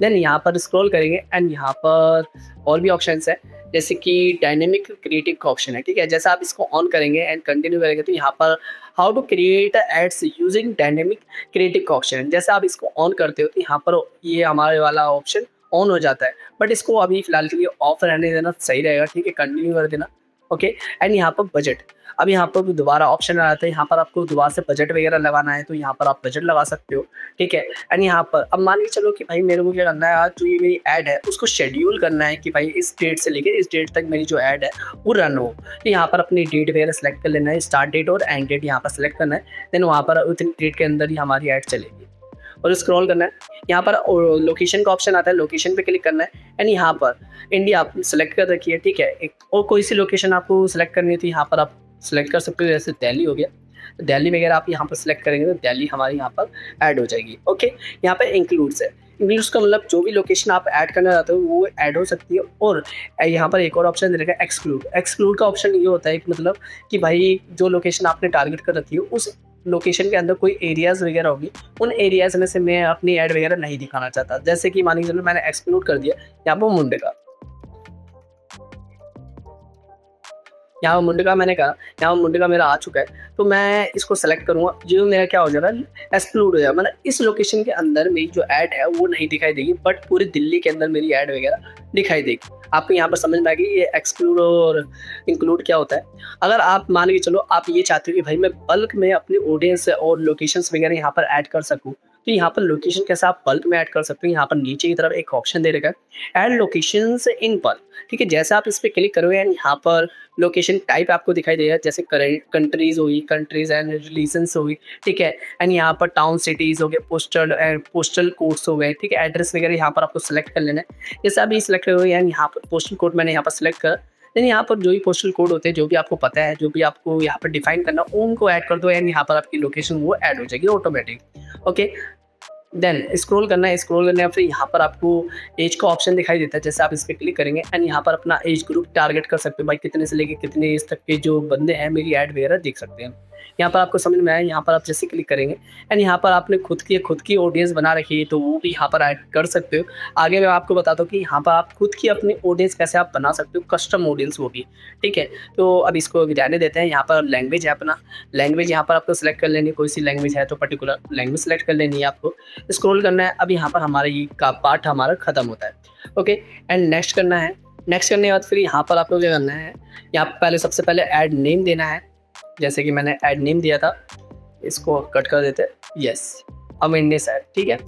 देन यहाँ पर स्क्रॉल करेंगे एंड यहाँ पर और भी ऑप्शंस है, जैसे कि डायनेमिक क्रिएटिव का ऑप्शन है। ठीक है, जैसे आप इसको ऑन करेंगे एंड कंटिन्यू करेंगे तो यहाँ पर how to create ads using dynamic creative का ऑप्शन है। जैसे आप इसको ऑन करते हो तो यहाँ पर ये हमारे वाला ऑप्शन ऑन हो जाता है, बट इसको अभी फ़िलहाल के लिए ऑफ रहने देना सही रहेगा, ठीक है? कंटिन्यू कर देना, ओके। एंड यहाँ पर बजट, अब यहाँ पर भी दोबारा ऑप्शन आ जाता है, यहाँ पर आपको दोबारा से बजट वगैरह लगाना है, तो यहाँ पर आप बजट लगा सकते हो, ठीक है? एंड यहाँ पर अब मान के चलो कि भाई मेरे को क्या करना है, आज जो ये मेरी ऐड है उसको शेड्यूल करना है कि भाई इस डेट से लेके इस डेट तक मेरी जो ऐड है वो रन हो। तो यहाँ पर अपनी डेट वगैरह सेलेक्ट कर लेना है, स्टार्ट डेट और एंड डेट यहाँ पर सेलेक्ट करना है, देन वहाँ पर उतनी डेट के अंदर ही हमारी ऐड चलेगी। और स्क्रॉल करना है, यहाँ पर लोकेशन का ऑप्शन आता है, लोकेशन पे क्लिक करना है एंड यहाँ पर इंडिया आप सेलेक्ट कर रखी है, ठीक है? एक और कोई सी लोकेशन आपको सेलेक्ट करनी थी, यहाँ पर आप सेलेक्ट कर सकते हो, जैसे दिल्ली हो गया, तो दिल्ली वगैरह आप यहाँ पर सेलेक्ट करेंगे तो दिल्ली हमारी यहाँ पर ऐड हो जाएगी, ओके। यहाँ पर इंक्लूड्स है, इंक्लूड्स का मतलब जो भी लोकेशन आप ऐड करना चाहते हो वो ऐड हो सकती है। और यहाँ पर एक और ऑप्शन दे रखा है एक्सक्लूड। एक्सक्लूड का ऑप्शन ये होता है कि मतलब कि भाई जो लोकेशन आपने टारगेट कर रखी है उस लोकेशन के अंदर कोई एरियाज़ वगैरह होगी, उन एरियाज़ में से मैं अपनी ऐड वगैरह नहीं दिखाना चाहता। जैसे कि मान के चलो मैंने एक्सक्लूड कर दिया यहाँ पर मुंडका, यहाँ मुंडका मैंने कहा, यहाँ मुंडका मेरा आ चुका है, तो मैं इसको सेलेक्ट करूँगा, जो मेरा क्या हो जाएगा एक्सक्लूड हो जाएगा, मतलब इस लोकेशन के अंदर मेरी जो ऐड है वो नहीं दिखाई देगी, बट पूरी दिल्ली के अंदर मेरी ऐड वगैरह दिखाई देगी। आपको यहाँ पर समझ में आएगी ये एक्सक्लूड और इंक्लूड क्या होता है। अगर आप मान के चलो आप ये चाहते हो कि भाई मैं बल्क में अपनी ऑडियंस और लोकेशंस वगैरह यहाँ पर ऐड कर सकूँ, तो यहाँ पर लोकेशन कैसे आप बल्क में ऐड कर सकते हो, यहाँ पर नीचे की तरफ एक ऑप्शन दे रखा है ऐड लोकेशंस इन बल्क, ठीक है? जैसे आप इस पर क्लिक करोगे एंड यहाँ पर लोकेशन टाइप आपको दिखाई देगा, जैसे कंट्रीज होगी, कंट्रीज एंड रिलीजन्स होगी, ठीक है? एंड यहाँ पर टाउन सिटीज़ हो गए, पोस्टल कोड्स हो गए, ठीक है? एड्रेस वगैरह यहाँ पर आपको सेलेक्ट कर लेना है। जैसे अभी सेलेक्ट करोगे एंड यहाँ पर पोस्टल कोड मैंने यहाँ पर सेलेक्ट करा, देन यहाँ पर जो भी पोस्टल कोड होते हैं, जो भी आपको पता है, जो भी आपको यहाँ पर डिफाइन करना उनको ऐड कर दो एंड यहाँ पर आपकी लोकेशन वो ऐड हो जाएगी ऑटोमेटिक, ओके। देन स्क्रॉल करना है, स्क्रॉल करने फिर यहाँ पर आपको एज का ऑप्शन दिखाई देता है, जैसे आप इस पर क्लिक करेंगे एंड यहाँ पर अपना एज ग्रुप टारगेट कर सकते हो, भाई कितने से लेके कितने एज तक के जो बंदे हैं मेरी ऐड वगैरह देख सकते हैं। यहाँ पर आपको समझ में आया, यहाँ पर आप जैसे क्लिक करेंगे एंड यहाँ पर आपने खुद की ऑडियंस बना रखी है तो वो भी यहाँ पर ऐड कर सकते हो। आगे मैं आपको बताता हूँ कि यहाँ पर आप खुद की अपनी ऑडियंस कैसे आप बना सकते हो, कस्टम ऑडियंस वो भी, ठीक है? तो अब इसको रहने देते हैं। यहाँ पर लैंग्वेज है अपना, लैंग्वेज यहाँ पर आपको सेलेक्ट कर लेनी है, कोई सी लैंग्वेज है तो पर्टिकुलर लैंग्वेज सेलेक्ट कर लेनी है आपको, स्क्रॉल करना है। अब यहाँ पर हमारा ये का पार्ट हमारा खत्म होता है, ओके। एंड नेक्स्ट करना है, नेक्स्ट करने के बाद फिर यहाँ पर आपको क्या करना है, यहाँ पर पहले सबसे पहले ऐड नेम देना है, जैसे कि मैंने ऐड नेम दिया था, इसको कट कर देते हैं, यस अमेंडेस ऐड, ठीक है?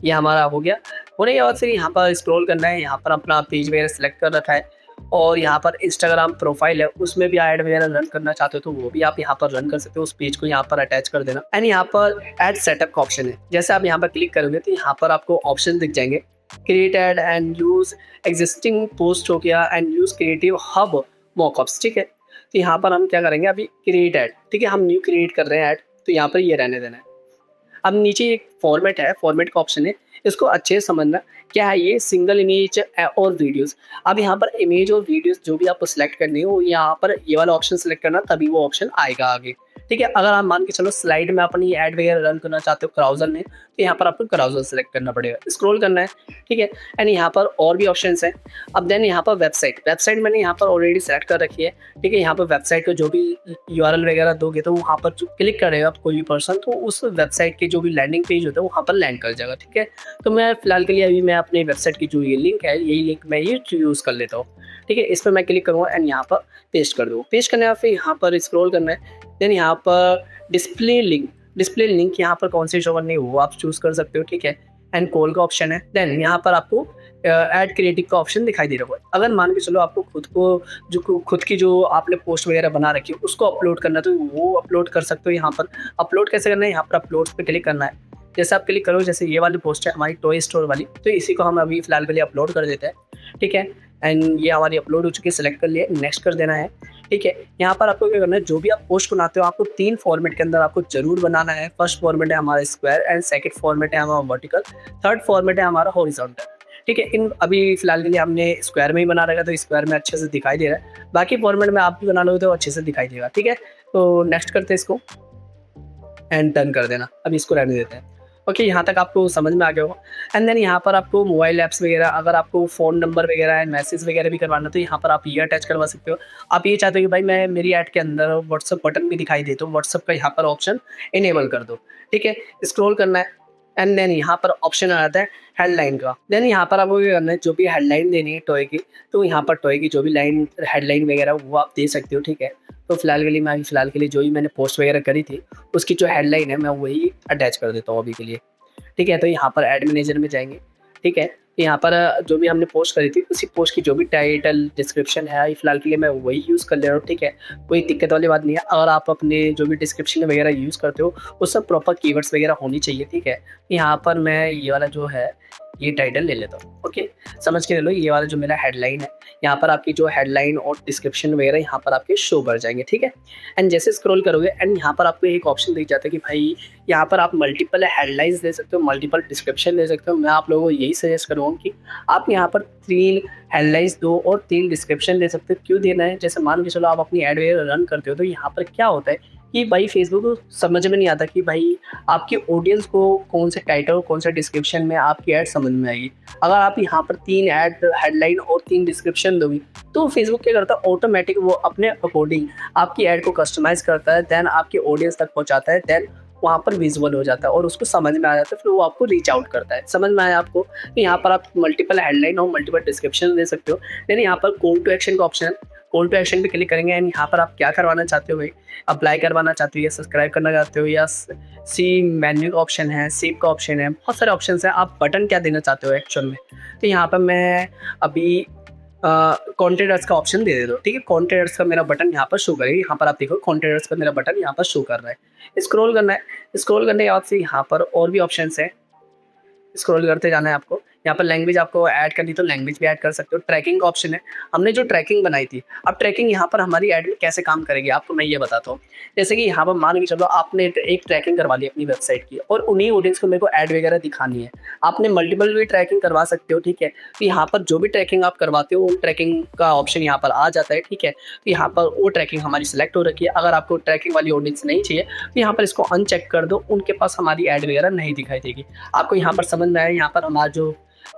ये हमारा हो गया। होने के बाद फिर यहाँ पर स्क्रॉल करना है, यहाँ पर अपना पेज वगैरह सेलेक्ट कर रखा है और यहाँ पर इंस्टाग्राम प्रोफाइल है उसमें भी ऐड वगैरह रन करना चाहते हो तो वो भी आप यहाँ पर रन कर सकते हो, उस पेज को यहाँ पर अटैच कर देना। एंड यहाँ पर ऐड सेटअप का ऑप्शन है, जैसे आप यहाँ पर क्लिक करोगे तो यहाँ पर आपको ऑप्शन दिख जाएंगे, create add and use existing post हो गया and use creative hub mockups, ठीक है? तो यहाँ पर हम क्या करेंगे, अभी क्रिएट ऐड, ठीक है? हम न्यू क्रिएट कर रहे हैं ऐड, तो यहाँ पर ये रहने देना है। अब नीचे एक फॉर्मेट है, फॉर्मेट का ऑप्शन है, इसको अच्छे से समझना क्या है ये, सिंगल इमेज और वीडियोस। अब यहाँ पर इमेज और वीडियोस जो भी आपको सिलेक्ट करनी हो यहाँ पर ये वाला ऑप्शन सेलेक्ट करना, तभी वो ऑप्शन आएगा आगे, ठीक है? अगर आप मान के चलो स्लाइड में अपनी ऐड वगैरह रन करना चाहते हो ब्राउजर में, तो यहाँ पर आपको ब्राउजर सेलेक्ट करना पड़ेगा, स्क्रॉल करना है, ठीक है? एंड यहाँ पर और भी ऑप्शंस हैं। अब देन यहाँ पर वेबसाइट मैंने यहाँ पर ऑलरेडी सेलेक्ट कर रखी है, ठीक है? यहाँ पर वेबसाइट को जो भी यूआरएल वगैरह दोगे तो वहाँ पर जो क्लिक करेगा कोई भी पर्सन तो उस वेबसाइट के जो भी लैंडिंग पेज होता है वहाँ पर लैंड कर जाएगा, ठीक है? तो मैं फिलहाल के लिए अभी मैं अपने वेबसाइट की जो ये लिंक है, यही लिंक मैं ये यूज़ कर लेता हूँ, ठीक है? इस पर मैं क्लिक करूँगा एंड यहाँ पर पेस्ट कर दूँ। पेस्ट करने के बाद फिर यहाँ पर स्क्रॉल करना है, देन यहाँ पर डिस्प्ले लिंक यहाँ पर कौन सी शो करनी है वो आप चूज़ कर सकते हो, ठीक है? एंड कॉल का ऑप्शन है, देन यहाँ पर आपको ऐड क्रिएटिव का ऑप्शन दिखाई दे रहा होगा। अगर मान के चलो आपको खुद की जो आपने पोस्ट वगैरह बना रखी है उसको अपलोड करना है तो वो अपलोड कर सकते हो। यहाँ पर अपलोड कैसे करना है, यहाँ पर अपलोड्स पे क्लिक करना है, जैसे आप क्लिक करो, जैसे ये वाली पोस्ट है हमारी टॉय स्टोर वाली, तो इसी को हम अभी फिलहाल के लिए अपलोड कर देते हैं, ठीक है? एंड ये हमारी अपलोड हो चुकी है, सेलेक्ट कर लिया, नेक्स्ट कर देना है, ठीक है? यहाँ पर आपको क्या करना है, जो भी आप पोस्ट बनाते हो आपको 3 फॉर्मेट के अंदर आपको जरूर बनाना है। फर्स्ट फॉर्मेट है हमारा स्क्वायर एंड सेकंड फॉर्मेट है हमारा वर्टिकल, थर्ड फॉर्मेट है हमारा हॉरिजॉन्टल, ठीक है? इन अभी फिलहाल के लिए हमने स्क्वायर में ही बना रखा तो स्क्वायर में अच्छे से दिखाई दे रहा है, बाकी फॉर्मेट में आप भी बना लो तो अच्छे से दिखाई देगा, ठीक है? तो नेक्स्ट करते हैं इसको एंड डन कर देना। अब इसको रहने देते हैं, ओके। यहाँ तक आपको समझ में आ गया होगा। एंड देन यहाँ पर आपको मोबाइल ऐप्स वगैरह, अगर आपको फ़ोन नंबर वगैरह एंड मैसेज वगैरह भी करवाना तो यहाँ पर आप ये अटैच करवा सकते हो। आप ये चाहते हो कि भाई मैं मेरी ऐड के अंदर व्हाट्सअप बटन भी दिखाई दे तो व्हाट्सअप का यहाँ पर ऑप्शन इनेबल कर दो, ठीक है? स्क्रॉल करना है, एंड देन यहाँ पर ऑप्शन आ जाता है हेडलाइन का। देन यहाँ पर आपको ये करना है, जो भी हेडलाइन देनी है टॉय की, तो यहाँ पर टॉय की जो भी लाइन हेडलाइन वगैरह वो आप दे सकते हो, ठीक है। तो फिलहाल के लिए जो भी मैंने पोस्ट वगैरह करी थी उसकी जो हेडलाइन है मैं वही अटैच कर देता हूँ अभी के लिए, ठीक है। तो यहाँ पर एड मैनेजर में जाएंगे, ठीक है। तो यहाँ पर जो भी हमने पोस्ट करी थी उसी पोस्ट की जो भी टाइटल डिस्क्रिप्शन है फिलहाल के लिए मैं वही यूज़ कर ले रहा हूँ, ठीक है। कोई दिक्कत वाली बात नहीं है। अगर आप अपने जो भी डिस्क्रिप्शन वगैरह यूज़ करते हो उस सब प्रॉपर कीवर्ड्स वगैरह होनी चाहिए, ठीक है। यहाँ पर मैं ये वाला जो है ये टाइटल ले लेता हूँ, ओके। समझ के ले लो, ये वाला जो मेरा हेडलाइन है, यहाँ पर आपकी जो हेडलाइन और डिस्क्रिप्शन वगैरह यहाँ पर आपके शो कर जाएंगे, ठीक है। एंड जैसे स्क्रॉल करोगे एंड यहाँ पर आपको एक ऑप्शन दिख जाता है कि भाई यहाँ पर आप मल्टीपल हेडलाइंस दे सकते हो, मल्टीपल डिस्क्रिप्शन दे सकते हो। मैं आप लोगों को यही सजेस्ट करूँगा कि आप यहाँ पर 3 हेडलाइंस दो और 3 डिस्क्रिप्शन दे सकते हो। क्यों देना है, जैसे मान के चलो आप अपनी ऐड वगैरह रन करते हो तो यहाँ पर क्या होता है कि भाई फेसबुक को समझ में नहीं आता कि भाई आपकी ऑडियंस को कौन से टाइटल कौन से डिस्क्रिप्शन में आपकी ऐड समझ में आएगी। अगर आप यहाँ पर 3 ऐड हेडलाइन और 3 डिस्क्रिप्शन दोगी तो फेसबुक क्या करता है, ऑटोमेटिक वो अपने अकॉर्डिंग आपकी ऐड को कस्टमाइज़ करता है, देन आपकी ऑडियंस तक पहुँचाता है, देन वहाँ पर विजुअल हो जाता है और उसको समझ में आ जाता है, फिर वो आपको रीच आउट करता है। समझ में आया आपको? तो यहाँ पर आप मल्टीपल हेडलाइन और मल्टीपल डिस्क्रिप्शन दे सकते हो। देन यहाँ पर कॉल टू एक्शन का ऑप्शन है, कॉल टू एक्शन पे क्लिक करेंगे एंड यहाँ पर आप क्या करवाना चाहते हो भाई, अप्लाई करवाना चाहते हो या सब्सक्राइब करना चाहते हो या सी मेन्यू का ऑप्शन है, सेव का ऑप्शन है, बहुत सारे ऑप्शन है। आप बटन क्या देना चाहते हो एक्चुअल में, तो यहाँ पर मैं अभी कॉन्टेंट्स का ऑप्शन दे दो, ठीक है। कॉन्टेंट्स का मेरा बटन यहाँ पर शो करेगा, यहाँ पर आप देखो कॉन्टेंट्स का मेरा बटन यहाँ पर शो कर रहा है। स्क्रॉल करना है, स्क्रॉल करने के बाद से यहाँ पर और भी ऑप्शंस है, स्क्रॉल करते जाना है आपको। यहाँ पर लैंग्वेज आपको ऐड करनी तो लैंग्वेज भी ऐड कर सकते हो। ट्रैकिंग का ऑप्शन है, हमने जो ट्रैकिंग बनाई थी, अब ट्रैकिंग यहाँ पर हमारी ऐड में कैसे काम करेगी आपको मैं ये बताता हूँ। जैसे कि यहाँ पर मान के चलो आपने एक ट्रैकिंग करवा ली अपनी वेबसाइट की और उन्हीं ऑडियंस को मेरे को ऐड वगैरह दिखानी है। आपने मल्टीपल भी ट्रैकिंग करवा सकते हो, ठीक है। तो यहाँ पर जो भी ट्रैकिंग आप करवाते हो उन ट्रैकिंग का ऑप्शन यहाँ पर आ जाता है, ठीक है। तो यहाँ पर वो ट्रैकिंग हमारी सिलेक्ट हो रखी है। अगर आपको ट्रैकिंग वाली ऑडियंस नहीं चाहिए तो यहाँ पर इसको अनचेक कर दो, उनके पास हमारी ऐड वगैरह नहीं दिखाई देगी। आपको यहाँ पर समझ में आया, यहाँ पर हमारा जो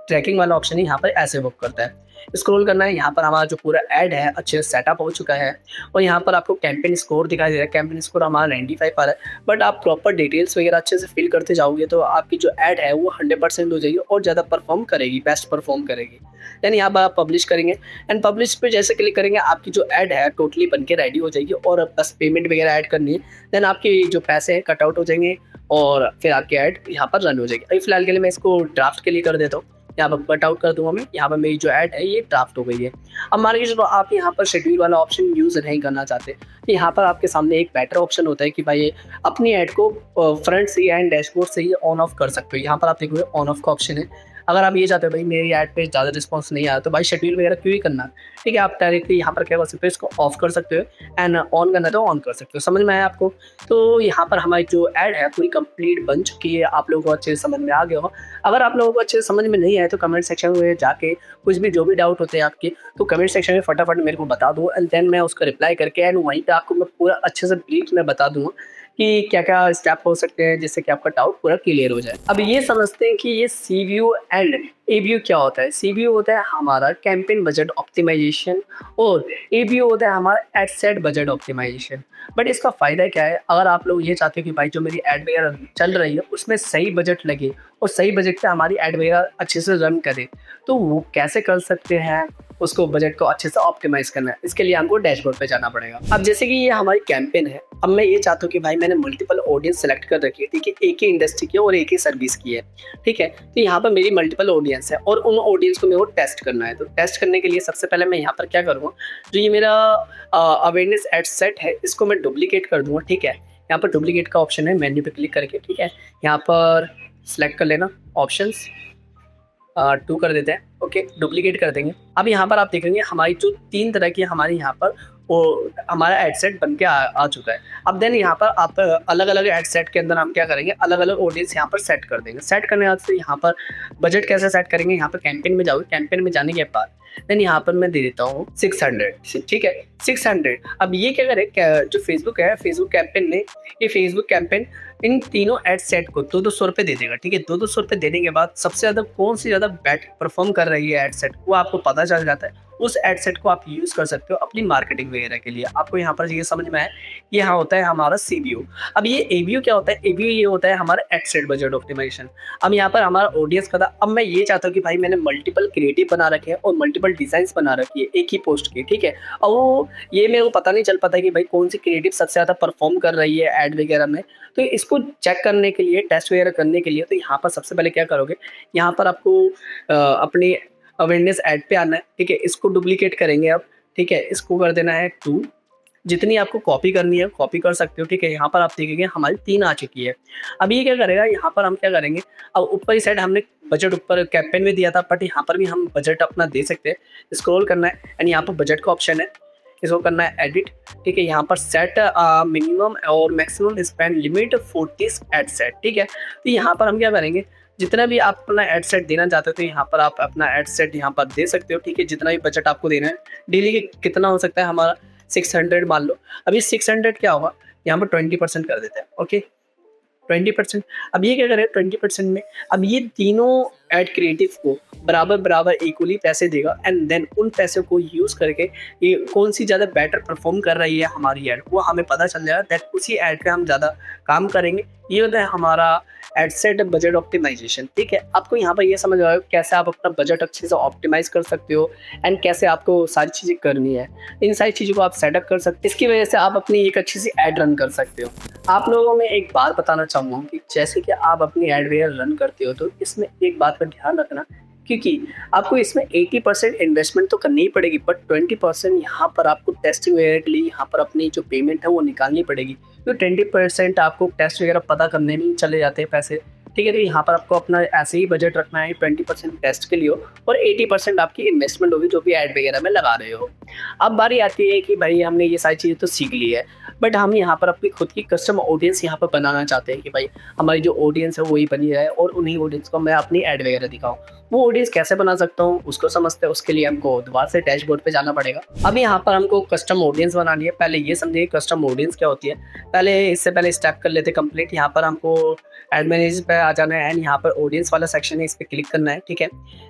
ट्रैकिंग वाला ऑप्शन है यहाँ पर ऐसे वर्क करता है। स्क्रॉल करना है, यहाँ पर हमारा जो पूरा ऐड है अच्छे से सेटअप हो चुका है और यहाँ पर आपको कैंपेन स्कोर दिखाई दे रहा है। कैंपेन स्कोर हमारा 95 आ रहा है, बट आप प्रॉपर डिटेल्स वगैरह अच्छे से फिल करते जाओगे तो आपकी जो ऐड है वो 100% हो जाएगी और ज़्यादा परफॉर्म करेगी, बेस्ट परफॉर्म करेगी। देन यहाँ पर आप पब्लिश करेंगे एंड पब्लिश पे जैसे क्लिक करेंगे आपकी जो ऐड है टोटली बन के रेडी हो जाएगी और बस पेमेंट वगैरह ऐड करनी है। देन आपके जो पैसे हैं कट आउट हो जाएंगे और फिर आपकी ऐड यहाँ पर रन हो जाएगी। अभी फिलहाल के लिए मैं इसको ड्राफ्ट के लिए कर देता हूँ, यहाँ पर कट आउट कर दूंगा मैं। यहाँ पर मेरी जो ऐड है ये ड्राफ्ट हो गई है। अब मान लीजिए आप यहाँ पर शेड्यूल वाला ऑप्शन यूज़ नहीं करना चाहते तो यहाँ पर आपके सामने एक बेटर ऑप्शन होता है कि भाई अपनी ऐड को फ्रंट से एंड डैशबोर्ड से ही ऑन ऑफ कर सकते हो। यहाँ पर आप देखोगे ऑन ऑफ का ऑप्शन है। अगर आप ये चाहते हो भाई मेरी ऐड पे ज़्यादा रिस्पॉन्स नहीं आया तो भाई शेड्यूल वगैरह क्यों ही करना, ठीक है। आप डायरेक्टली यहाँ पर क्या कर सकते हो, इसको ऑफ कर सकते हो एंड ऑन करना तो ऑन कर सकते हो। समझ में आया आपको? तो यहाँ पर हमारी जो ऐड है पूरी कंप्लीट बन चुकी है। आप लोगों को अच्छे से समझ में आ गया हो। अगर आप लोगों को अच्छे से समझ में नहीं आए तो कमेंट सेक्शन में जाके कुछ भी जो भी डाउट होते हैं आपके तो कमेंट सेक्शन में फटाफट मेरे को बता दो एंड देन मैं उसका रिप्लाई करके एंड वहीं पे आपको मैं पूरा अच्छे से ब्रीफ में बता दूंगा कि क्या क्या स्टेप हो सकते हैं जिससे कि आपका डाउट पूरा क्लियर हो जाए। अब ये समझते हैं कि ये CBO एंड ABO क्या होता है। CBO होता है हमारा कैंपेन बजट ऑप्टिमाइजेशन और ABO होता है हमारा ad set budget optimisation. But इसका फ़ायदा क्या है, अगर आप लोग ये चाहते हो कि भाई जो मेरी ऐड वगैरह चल रही है उसमें सही बजट लगे और सही बजट पे हमारी ऐड वगैरह अच्छे से रन करे तो वो कैसे कर सकते हैं, उसको बजट को अच्छे से ऑप्टिमाइज़ करना है। इसके लिए हमको डैशबोर्ड पे जाना पड़ेगा। अब जैसे कि ये हमारी कैंपेन है, अब मैं ये चाहता हूँ कि भाई मैंने मल्टीपल ऑडियंस सेलेक्ट कर रखी है, ठीक है। एक ही इंडस्ट्री की और एक ही सर्विस की है, ठीक है। तो यहाँ पर मेरी मल्टीपल ऑडियंस है और उन ऑडियंस को मेरे को टेस्ट करना है। तो टेस्ट करने के लिए सबसे पहले मैं यहाँ पर क्या करूँगा, जो ये मेरा अवेयरनेस एड सेट है इसको मैं डुप्लीकेट कर दूँगा, ठीक है। यहाँ पर डुप्लीकेट का ऑप्शन है, मेन्यू पे क्लिक करके, ठीक है। यहाँ पर सेलेक्ट कर लेना ऑप्शंस 2 कर देते हैं, ओके। डुप्लीकेट कर देंगे। अब यहाँ पर आप देखेंगे हमारी जो 3 तरह की हमारी यहाँ पर वो हमारा एड सेट बन के आ चुका है। अब देन यहाँ पर आप अलग अलग एड सेट के अंदर हम क्या करेंगे, अलग अलग ऑडियंस यहाँ पर सेट कर देंगे। सेट करने के बाद से यहाँ पर बजट कैसे सेट करेंगे, यहाँ पर कैंपेन में जाओगे। कैंपेन में जाने के बाद देन यहाँ पर मैं दे देता हूँ 600, ठीक है 600। अब ये क्या करे, जो फेसबुक है, फेसबुक कैंपेन ने, ये फेसबुक कैंपेन इन तीनों एड सेट को 200 रुपये दे देगा, ठीक है। 200 रुपये देने के बाद सबसे ज़्यादा कौन सी ज़्यादा बेट परफॉर्म कर रही है एड सेट, वो आपको पता चल जाता है। उस एड सेट को आप यूज़ कर सकते हो अपनी मार्केटिंग वगैरह के लिए। आपको यहाँ पर ये समझ में आया, ये यहाँ होता है हमारा CBO। अब ये ABO क्या होता है, ABO ये होता है हमारा एड सेट बजट ऑप्टिमाइजेशन। अब यहाँ पर हमारा ऑडियंस का था, अब मैं ये चाहता हूँ कि भाई मैंने मल्टीपल क्रिएटिव बना रखे हैं और मल्टीपल डिजाइन्स बना रखी है एक ही पोस्ट की, ठीक है। और वो ये मेरे को पता नहीं चल पाता कि भाई कौन सी क्रिएटिव सबसे ज़्यादा परफॉर्म कर रही है ऐड वगैरह में। तो इसको चेक करने के लिए, टेस्ट वगैरह करने के लिए, तो यहाँ पर सबसे पहले क्या करोगे, यहाँ पर आपको अपनी अवेयरनेस ऐड पे आना है, ठीक है। इसको डुप्लीकेट करेंगे अब, ठीक है। इसको कर देना है 2, जितनी आपको कॉपी करनी है कॉपी कर सकते हो, ठीक है। यहाँ पर आप देखेंगे हमारी 3 आ चुकी है। अब ये क्या करेगा, यहाँ पर हम क्या करेंगे, अब ऊपर ही साइड हमने बजट ऊपर कैंपेन में दिया था, बट यहाँ पर भी हम बजट अपना दे सकते हैं। स्क्रॉल करना है एंड यहाँ पर बजट का ऑप्शन है, इसको करना है एडिट, ठीक है। यहाँ पर सेट मिनिमम और maximum spend limit 40 ad set, ठीक है। तो यहाँ पर हम क्या करेंगे, जितना भी आप अपना एड सेट देना चाहते हो तो यहाँ पर आप अपना एड सेट यहाँ पर दे सकते हो, ठीक है। जितना भी बजट आपको देना है, डेली कितना हो सकता है हमारा 600 मान लो। अभी 600 क्या होगा, यहाँ पर 20% कर देते हैं, ओके 20%। अब ये क्या करें 20% में, अब ये तीनों एड क्रिएटिव को बराबर बराबर इक्वली पैसे देगा एंड देन उन पैसों को यूज़ करके ये कौन सी ज़्यादा बेटर परफॉर्म कर रही है हमारी ऐड, वो हमें पता चल जाएगा। दैट उसी ऐड पे हम ज़्यादा काम करेंगे। ये होता है हमारा एड सेट बजट ऑप्टिमाइजेशन, ठीक है। आपको यहाँ पर ये समझ आएगा कैसे आप अपना बजट अच्छे से ऑप्टिमाइज कर सकते हो एंड कैसे आपको सारी चीज़ें करनी है। इन सारी चीज़ों को आप सेटअप कर सकते हो, इसकी वजह से आप अपनी एक अच्छी सी ऐड रन कर सकते हो। आप लोगों में एक बात बताना चाहूँगा कि जैसे कि आप अपनी ऐड वगैरह रन करते हो तो इसमें एक बात का ध्यान रखना, क्योंकि आपको इसमें 80% इन्वेस्टमेंट तो करनी ही पड़ेगी, बट 20% यहाँ पर आपको टेस्टिंग वगैरह के लिए यहाँ पर अपनी जो पेमेंट है वो निकालनी पड़ेगी। तो 20% आपको टेस्ट वगैरह पता करने में ही चले जाते हैं पैसे, ठीक है। तो यहाँ पर आपको अपना ऐसे ही बजट रखना है, 20% टेस्ट के लिए हो और 80% आपकी इन्वेस्टमेंट होगी जो भी ऐड वगैरह में लगा रहे हो। अब बारी आती है कि भाई हमने ये सारी चीज़ें तो सीख ली है, बट हम यहाँ पर अपनी खुद की कस्टम ऑडियंस यहाँ पर बनाना चाहते हैं कि भाई हमारी जो ऑडियंस है वही बनी रहे और उन्हीं ऑडियंस को मैं अपनी ऐड वगैरह दिखाऊँ। वो ऑडियंस कैसे बना सकता हूँ उसको समझते हैं, उसके लिए हमको दोबारा से डैशबोर्ड पे जाना पड़ेगा। अब यहाँ पर हमको कस्टम ऑडियंस बनानी है। पहले ये समझिए कस्टम ऑडियंस क्या होती है, पहले इससे पहले स्टेप कर लेते कंप्लीट। यहाँ पर हमको एड मैनेजर पे आ जाना है एंड यहाँ पर ऑडियंस वाला सेक्शन है, इस पर क्लिक करना है, ठीक है।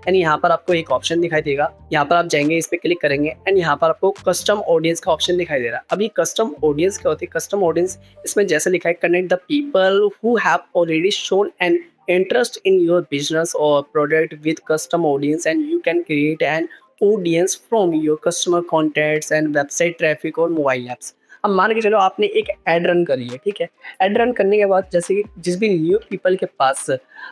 एंड यहाँ पर आपको एक ऑप्शन दिखाई देगा, यहाँ पर आप जाएंगे, इस पर क्लिक करेंगे एंड यहाँ पर आपको कस्टम ऑडियंस का ऑप्शन दिखाई दे रहा है। अभी कस्टम ऑडियंस क्या होती है, कस्टम ऑडियंस इसमें जैसे लिखा है connect the people who have already shown an interest in your business or product with custom audience, and you can create an audience from your customer contacts and website traffic और mobile apps। अब मान के चलो आपने एक ad run करी है, ठीक है। ऐड रन करने के बाद जैसे कि जिस भी न्यू पीपल के पास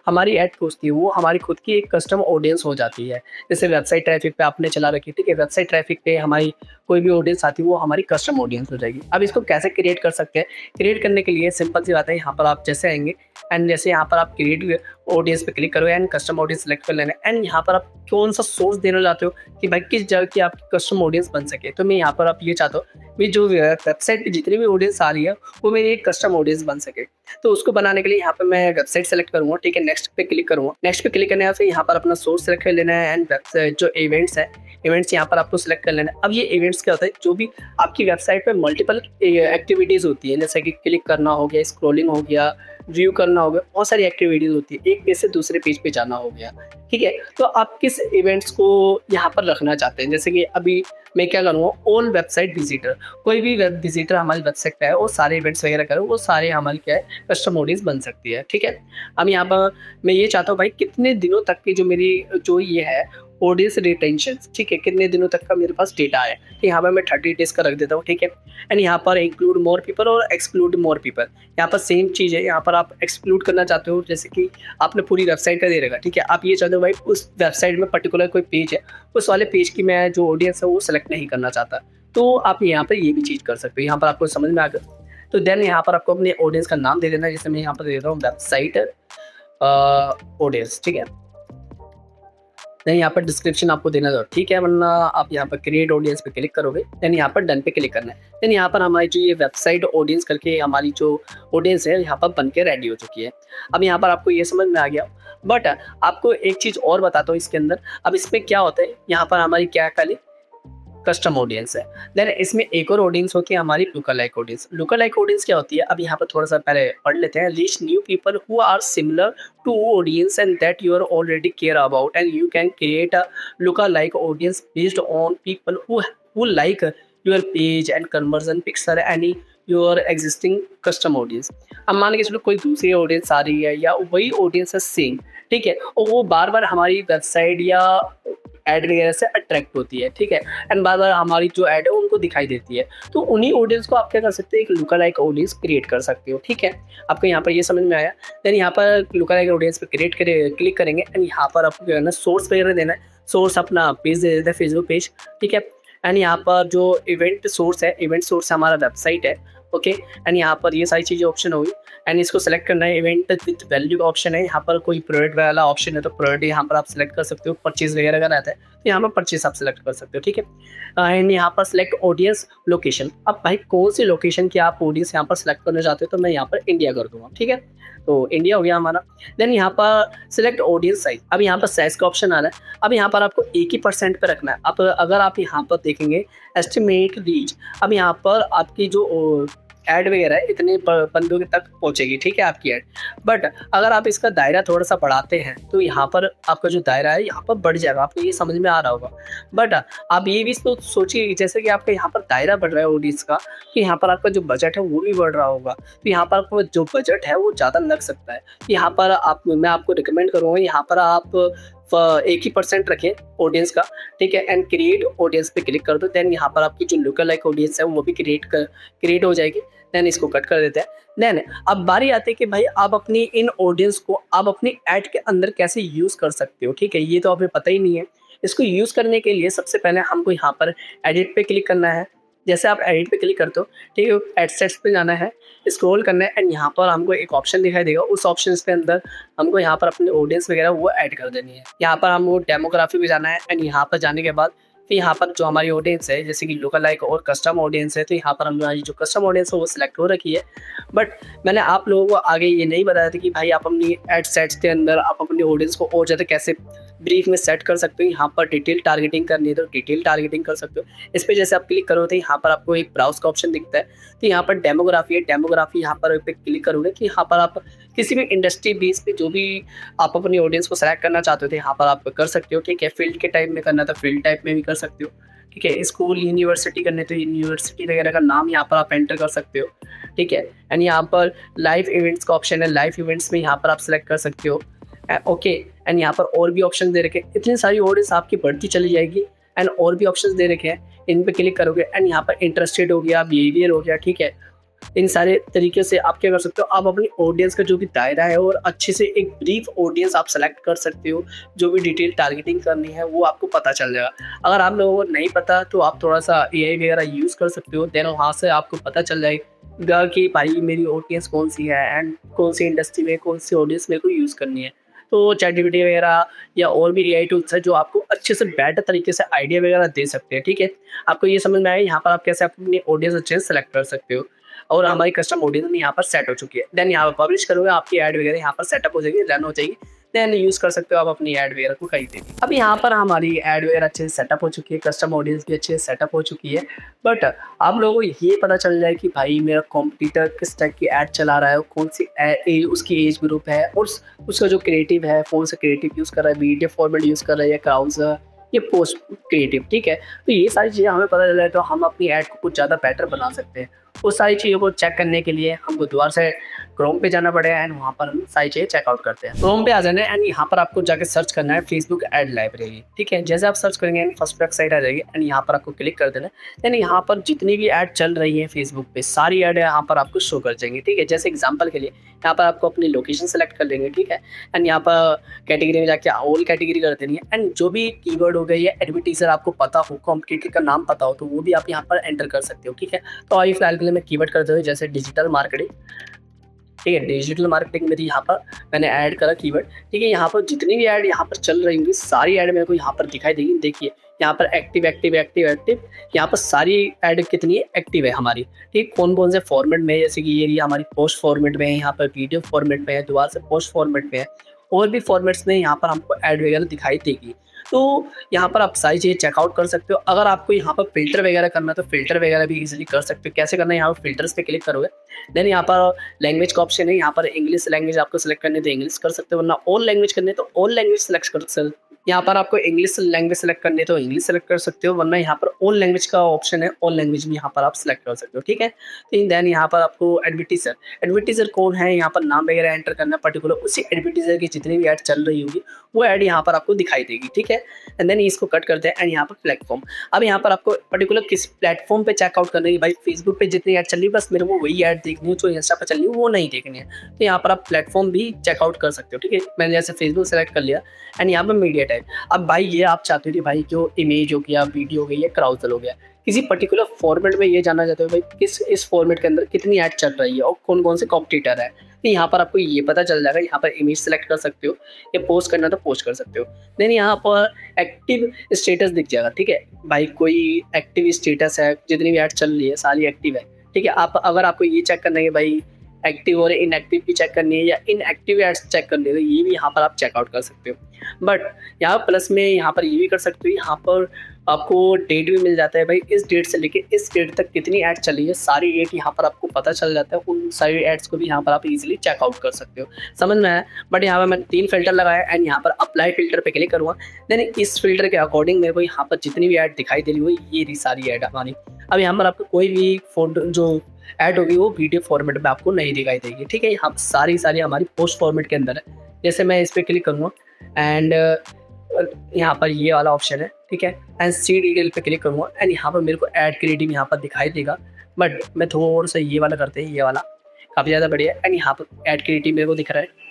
हमारी ऐड पहुंचती है वो हमारी खुद की एक कस्टम ऑडियंस हो जाती है। जैसे वेबसाइट ट्रैफिक पे आपने चला रखी, ठीक है, वेबसाइट ट्रैफिक पे हमारी कोई भी ऑडियंस आती है वो हमारी कस्टम ऑडियंस हो जाएगी। अब इसको कैसे क्रिएट कर सकते हैं, क्रिएट करने के लिए सिंपल सी बात है, यहाँ पर आप जैसे आएंगे एंड जैसे यहाँ पर आप क्रिएट ऑडियंस पे क्लिक करो एंड कस्टम ऑडियंस सेलेक्ट कर लेना एंड यहाँ पर आप कौन सा सोर्स देना चाहते हो कि भाई किस जगह की आपकी कस्टम ऑडियंस बन सके। तो मैं यहाँ पर आप ये चाहता हूँ भी जो वेबसाइट पे जितनी भी ऑडियंस आ रही है वो मेरी एक कस्टम ऑडियंस बन सके। तो उसको बनाने के लिए यहाँ पर मैं वेबसाइट सेलेक्ट करूँगा, ठीक है। नेक्स्ट पे क्लिक करूँगा, नेक्स्ट पे क्लिक करने के बाद यहाँ पर अपना सोर्स सेलेक्ट कर लेना है एंड वेबसाइट जो इवेंट्स है, इवेंट्स यहाँ पर आपको सिलेक्ट कर लेना है। अब ये इवेंट्स क्या होता है, जो भी आपकी वेबसाइट पे मल्टीपल एक्टिविटीज़ होती है, जैसे कि क्लिक करना हो गया, स्क्रॉलिंग हो गया, व्यू करना हो गया, बहुत सारी एक्टिविटीज़ होती है, एक पेज से दूसरे पेज पे जाना हो गया, ठीक है। तो आप किस इवेंट्स को यहाँ पर रखना चाहते हैं, जैसे कि अभी मैं क्या करूँगा, ऑल वेबसाइट विजिटर, कोई भी वेब विजिटर हमारी वेबसाइट पे है वो सारे इवेंट्स वगैरह करो, वो सारे हमारी क्या है कस्टम ऑडियंस बन सकती है, ठीक है। अब यहाँ पर मैं ये चाहता हूँ भाई कितने दिनों तक की जो मेरी जो ये है ऑडियंस रिटेंशन, ठीक है, कितने दिनों तक का मेरे पास डेटा है, तो यहाँ पर मैं 30 डेज का रख देता हूँ, ठीक है। एंड यहाँ पर इंक्लूड मोर पीपल और एक्सक्लूड मोर पीपल, यहाँ पर सेम चीज़ है, यहाँ पर आप एक्सक्लूड करना चाहते हो, जैसे कि आपने पूरी वेबसाइट का दे रखा, ठीक है। आप ये चाहते हो भाई उस वेबसाइट में पर्टिकुलर कोई पेज है, उस वाले पेज की मैं जो ऑडियंस है वो सेलेक्ट नहीं करना चाहता, तो आप यहाँ पर ये भी चीज़ कर सकते हो। यहाँ पर आपको समझ में आ गया, तो देन यहाँ पर आपको अपने ऑडियंस का नाम दे देना है, जैसे मैं यहाँ पर दे देता हूँ वेबसाइट ऑडियंस, ठीक है। देन यहाँ पर डिस्क्रिप्शन आपको देना जरूर, ठीक है, वरना आप यहाँ पर क्रिएट ऑडियंस पे क्लिक करोगे, देन यहाँ पर डन पे क्लिक करना है। देन यहाँ पर हमारी जो ये वेबसाइट ऑडियंस करके हमारी जो ऑडियंस है यहाँ पर बन के रेडी हो चुकी है। अब यहाँ पर आपको ये समझ में आ गया, बट आपको एक चीज़ और बताता हूँ इसके अंदर। अब इसमें क्या होता है, यहाँ पर हमारी क्या खाली कस्टम ऑडियंस है। देन इसमें एक और ऑडियंस होती है हमारी लुका लाइक ऑडियंस। लुका लाइक ऑडियंस क्या होती है, अब यहाँ पर थोड़ा-सा पहले पढ़ लेते हैं। Reach new people who are similar to audience and that you are already care about and you can create a lookalike audience based on people who like your page and conversion picture any your existing custom audience. अब मान के चलो कोई दूसरी audience आ रही है या वही ऑडियंस है सेम, ठीक है, और वो बार-बार हमारी वेबसाइट या ऐड वगैरह से अट्रैक्ट होती है, ठीक है, एंड बार-बार हमारी जो ऐड है उनको दिखाई देती है। तो उन्हीं ऑडियंस को आप क्या कर सकते हैं, एक लुका लाइक ऑडियंस क्रिएट कर सकते हो, ठीक है। आपको यहाँ पर ये समझ में आया। देन यहाँ पर लुका लाइक ऑडियंस पे क्लिक करेंगे एंड यहाँ पर आपको क्या करना है, सोर्स वगैरह देना है। सोर्स अपना पेज दे देता है, फेसबुक पेज, ठीक है। एंड यहाँ पर जो इवेंट सोर्स हमारा वेबसाइट है, ओके। एंड यहाँ पर ये सारी चीज़ें ऑप्शन होगी एंड इसको सेलेक्ट करना है। इवेंट विद वैल्यू का ऑप्शन है, यहाँ पर कोई प्रोडक्ट वाला ऑप्शन है तो प्रोडक्ट यहाँ पर आप सेलेक्ट कर सकते हो। परचेज वगैरह का रहता है तो यहाँ पर परचेज आप सेलेक्ट कर सकते हो, ठीक है। एंड यहाँ पर सेलेक्ट ऑडियंस लोकेशन। अब भाई कौन सी लोकेशन की आप ऑडियंस यहाँ पर सेलेक्ट करना चाहते हो, तो मैं यहाँ पर इंडिया कर दूँगा, ठीक है। तो इंडिया हो गया हमारा। देन यहाँ पर सिलेक्ट ऑडियंस साइज। अब यहाँ पर साइज का ऑप्शन आ रहा है। अब यहाँ पर आपको एक ही % पे रखना है। अब अगर आप यहाँ पर देखेंगे एस्टिमेट रीच, अब यहाँ पर आपकी जो ऐड वगैरह है इतने बंदों के तक पहुँचेगी, ठीक है, आपकी ऐड। बट अगर आप इसका दायरा थोड़ा-सा बढ़ाते हैं तो यहाँ पर आपका जो दायरा है यहाँ पर बढ़ जाएगा। आपको ये समझ में आ रहा होगा। बट आप ये भी सोचिए जैसे कि आपका यहाँ पर दायरा बढ़ रहा है ऑडियंस का, कि यहाँ पर आपका जो बजट है वो भी बढ़ रहा होगा। तो यहाँ पर आपको जो बजट है वो ज़्यादा लग सकता है। यहाँ पर मैं आपको रिकमेंड करूँगा, यहाँ पर आप एक ही % रखें ऑडियंस का, ठीक है, एंड क्रिएट ऑडियंस पे क्लिक कर दो। देन यहाँ पर आपकी जो लुका लाइक ऑडियंस है वो भी क्रिएट हो जाएगी। देन इसको कट कर देते हैं। देन अब बारी आती है कि भाई आप अपनी इन ऑडियंस को आप अपनी ऐड के अंदर कैसे यूज़ कर सकते हो, ठीक है। ये तो हमें पता ही नहीं है। इसको यूज़ करने के लिए सबसे पहले हमको यहाँ पर एडिट पे क्लिक करना है। जैसे आप एडिट पे क्लिक करते हो, ठीक है, एडसेट्स पे जाना है, स्क्रॉल करना है एंड यहाँ पर हमको एक ऑप्शन दिखाई देगा। उस ऑप्शन के अंदर हमको यहाँ पर अपनी ऑडियंस वगैरह वो ऐड कर देनी है। यहाँ पर हमको डेमोग्राफी पे जाना है एंड यहाँ पर जाने के बाद फिर यहाँ पर जो हमारी ऑडियंस है जैसे कि लुका लाइक और कस्टम ऑडियंस है, तो यहाँ पर हमारी जो कस्टम ऑडियंस है वो सिलेक्ट हो रखी है। बट मैंने आप लोगों को आगे ये नहीं बताया था कि भाई आप अपनी एड सेट्स के अंदर आप अपनी ऑडियंस को और ज़्यादा कैसे ब्रीफ में सेट कर सकते हो। यहाँ पर डिटेल टारगेटिंग करनी है तो डिटेल टारगेटिंग कर सकते हो। इस पर जैसे आप क्लिक करोगे तो यहाँ पर आपको एक ब्राउज का ऑप्शन दिखता है। तो यहाँ पर डेमोग्राफी है, डेमोग्राफी यहाँ पर पे क्लिक करोगे कि यहाँ पर आप किसी भी इंडस्ट्री बेस पे जो भी आप अपनी ऑडियंस को सेलेक्ट करना चाहते हो तो यहाँ पर आप कर सकते हो, ठीक है। फील्ड के टाइप में करना तो फील्ड टाइप में भी कर सकते हो, ठीक है। स्कूल यूनिवर्सिटी करने तो यूनिवर्सिटी वगैरह का नाम यहाँ पर आप एंटर कर सकते हो, ठीक है। एंड यहाँ पर लाइव इवेंट्स का ऑप्शन है, लाइव इवेंट्स में यहाँ पर आप सेलेक्ट कर सकते हो, ओके। एंड यहाँ पर और भी ऑप्शन दे रखे हैं। इतनी सारी ऑडियंस आपकी बढ़ती चली जाएगी एंड और भी ऑप्शंस दे रखे हैं, इन पे क्लिक करोगे एंड यहाँ पर इंटरेस्टेड हो गया, बिहेवियर हो गया, ठीक है। इन सारे तरीके से आप क्या कर सकते हो, आप अपनी ऑडियंस का जो भी दायरा है और अच्छे से एक ब्रीफ ऑडियंस आप सेलेक्ट कर सकते हो। जो भी डिटेल टारगेटिंग करनी है वो आपको पता चल जाएगा। अगर आप लोगों को नहीं पता तो आप थोड़ा सा AI वगैरह यूज़ कर सकते हो। देन वहाँ से आपको पता चल जाएगा कि भाई मेरी ऑडियंस कौन सी है एंड कौन सी इंडस्ट्री में कौन सी ऑडियंस मेरे को यूज़ करनी है। तो चैटजीपीटी वगैरह या और भी AI टूल्स है जो आपको अच्छे से बेटर तरीके से आइडिया वगैरह दे सकते हैं, ठीक है। आपको ये समझ में आया यहाँ पर आप कैसे अपनी ऑडियंस अच्छे से सेलेक्ट कर सकते हो। और हमारी कस्टम ऑडियंस यहाँ पर सेट हो चुकी है। देन यहाँ पर पब्लिश करोगे, आपकी ऐड वगैरह यहाँ पर सेटअप हो जाएगी, रन हो जाएगी। देन यूज़ कर सकते हो आप अपनी ऐड वगैरह को कहीं पे भी। अब यहाँ पर हमारी ऐड वगैरह अच्छे से सेटअप हो चुकी है, कस्टम ऑडियंस भी अच्छे से सेटअप हो चुकी है। बट आप लोगों को ये पता चल जाए कि भाई मेरा कॉम्पिटिटर किस टाइप की ऐड चला रहा है, कौन सी उसकी एज ग्रुप है और उसका जो क्रिएटिव है कौन सा क्रिएटिव यूज़ कर रहा है, वीडियो फॉर्मेट यूज़ कर रहा है या क्राउज़र ये पोस्ट क्रिएटिव, ठीक है। तो ये सारी चीज़ें हमें पता चल जाए तो हम अपनी ऐड को कुछ ज़्यादा बेटर बना सकते हैं। उस सारी चीज़ों को चेक करने के लिए हमको दोबारा से क्रोम पे जाना पड़ेगा एंड वहाँ पर हम सारी चीज़ें चेकआउट करते हैं। क्रोम पे आ जाना है एंड यहाँ पर आपको जाके सर्च करना है फेसबुक ऐड लाइब्रेरी, ठीक है। जैसे आप सर्च करेंगे एंड फर्स्ट वेबसाइट आ जाएगी एंड यहाँ पर आपको क्लिक कर देना है। देन यहाँ पर जितनी भी ऐड चल रही है फेसबुक पे सारी ऐड यहाँ पर आपको शो कर जाएंगी, ठीक है। जैसे एग्जाम्पल के लिए यहाँ पर आपको अपनी लोकेशन सेलेक्ट कर लेंगे, ठीक है। एंड यहाँ पर कैटेगरी में जाके ऑल कैटेगरी कर देनी है एंड जो भी कीवर्ड हो गया या एडवर्टीजर आपको पता हो, कॉम्पिटिटर का नाम पता हो तो वो भी आप यहाँ पर एंटर कर सकते हो, ठीक है। तो अभी फिलहाल के लिए मैं कीवर्ड करते हुए जैसे डिजिटल मार्केटिंग, ठीक है। डिजिटल मार्केटिंग मेरी यहाँ पर मैंने ऐड करा कीवर्ड, ठीक है। यहाँ पर जितनी भी ऐड यहाँ पर चल रही होंगी सारी ऐड मेरे को यहाँ पर दिखाई देगी। देखिए यहाँ पर एक्टिव एक्टिव एक्टिव एक्टिव, यहाँ पर सारी ऐड कितनी एक्टिव है हमारी, ठीक। कौन कौन से फॉर्मेट में है, जैसे कि ये हमारी पोस्ट फॉर्मेट में है, यहाँ पर वीडियो फॉर्मेट में है, दोबारा से पोस्ट फॉर्मेट में है और भी फॉर्मेट्स में यहाँ पर हमको ऐड वगैरह दिखाई देगी। तो यहाँ पर आप सारी चीज़ें चेकआउट कर सकते हो। अगर आपको यहाँ पर फ़िल्टर वगैरह करना है तो फ़िल्टर वगैरह भी ईज़िली कर सकते हो। कैसे करना है, यहाँ पर फ़िल्टर्स पे क्लिक करोगे, देन यहाँ पर लैंग्वेज का ऑप्शन है, यहाँ पर इंग्लिश लैंग्वेज आपको सेलेक्ट करनी है तो इंग्लिश कर सकते हो, वरना ऑल लैंग्वेज करनी है तो ऑल लैंग्वेज सेलेक्ट कर सकते हो। यहाँ पर आपको इंग्लिश लैंग्वेज सेलेक्ट करनी है तो इंग्लिश सेलेक्ट कर सकते हो, वरना यहाँ पर ऑल लैंग्वेज का ऑप्शन है, ऑल लैंग्वेज भी यहाँ पर आप सेलेक्ट कर सकते हो, ठीक है। तो देन यहाँ पर आपको एडवर्टीजर कौन है, यहाँ पर नाम वगैरह एंटर करना है पर्टिकुलर, उसी एडवर्टीजर की जितनी भी ऐड चल रही होगी वो ऐड यहाँ पर आपको दिखाई देगी, ठीक है। एंड देन इसको कट करते हैं एंड यहाँ पर प्लेटफॉर्म। अब यहाँ पर आपको पर्टिकुलर किस प्लेटफॉर्म पे चेकआउट करना है, भाई फेसबुक पे जितनी ऐड चल रही है बस मेरे को वही ऐड देखनी है, जो इंस्टा पर चल रही है वो नहीं देखनी है। तो यहाँ पर आप प्लेटफॉर्म भी चेकआउट कर सकते हो, ठीक है। मैंने जैसे फेसबुक सेलेक्ट कर लिया एंड यहाँ पर मीडिया टाइप। अब भाई ये आप चाहते हो कि भाई जो इमेज हो गया, वीडियो हो गई या क्राउजल हो गया, किसी पर्टिकुलर फॉर्मेट में ये जानना चाहते हो भाई किस इस फॉर्मेट के अंदर कितनी ऐड चल रही है और कौन कौन से कॉम्पिटिटर है, तो यहाँ पर आपको ये पता चल जाएगा। यहाँ पर इमेज सेलेक्ट कर सकते हो या पोस्ट करना तो पोस्ट कर सकते हो। देन यहाँ पर एक्टिव स्टेटस दिख जाएगा, ठीक है भाई, कोई एक्टिव स्टेटस है, जितनी भी ऐड चल रही है सारी एक्टिव है, ठीक है। आप अगर आपको ये चेक करना है भाई एक्टिव और इनएक्टिव की चेक करनी है या इनएक्टिव एड्स चेक करनी है, तो ये भी यहाँ पर आप चेकआउट कर सकते हो। बट यहाँ प्लस में यहाँ पर ये भी कर सकते हो, यहाँ पर आपको डेट भी मिल जाता है भाई, इस डेट से लेके इस डेट तक कितनी ऐड चली है सारी डेट यहाँ पर आपको पता चल जाता है। उन सारी एड्स को भी यहाँ पर आप इजीली चेकआउट कर सकते हो, समझ में आया। बट यहाँ पर मैंने 3 फिल्टर लगाया एंड यहाँ पर अप्लाई फिल्टर पे क्लिक करूँगा, देन इस फिल्टर के अकॉर्डिंग मेरे को यहाँ पर जितनी भी ऐड दिखाई दे रही हो ये रही सारी ऐड हमारी। अब यहाँ पर आपको कोई भी फोटो जो ऐड होगी वो वीडियो फॉर्मेट में आपको नहीं दिखाई देगी, ठीक है। यहाँ सारी हमारी पोस्ट फॉर्मेट के अंदर है। जैसे मैं इस पर क्लिक करूँगा एंड यहाँ पर ये वाला ऑप्शन है, ठीक है, एंड सी डिटेल पे क्लिक करूँगा एंड यहाँ पर मेरे को ऐड क्रिएटिव यहाँ पर दिखाई देगा। बट मैं थोड़ा सा ये वाला करते हैं, ये वाला काफ़ी ज़्यादा बढ़िया है। एंड यहाँ पर ऐड क्रिएटिव मेरे को दिख रहा है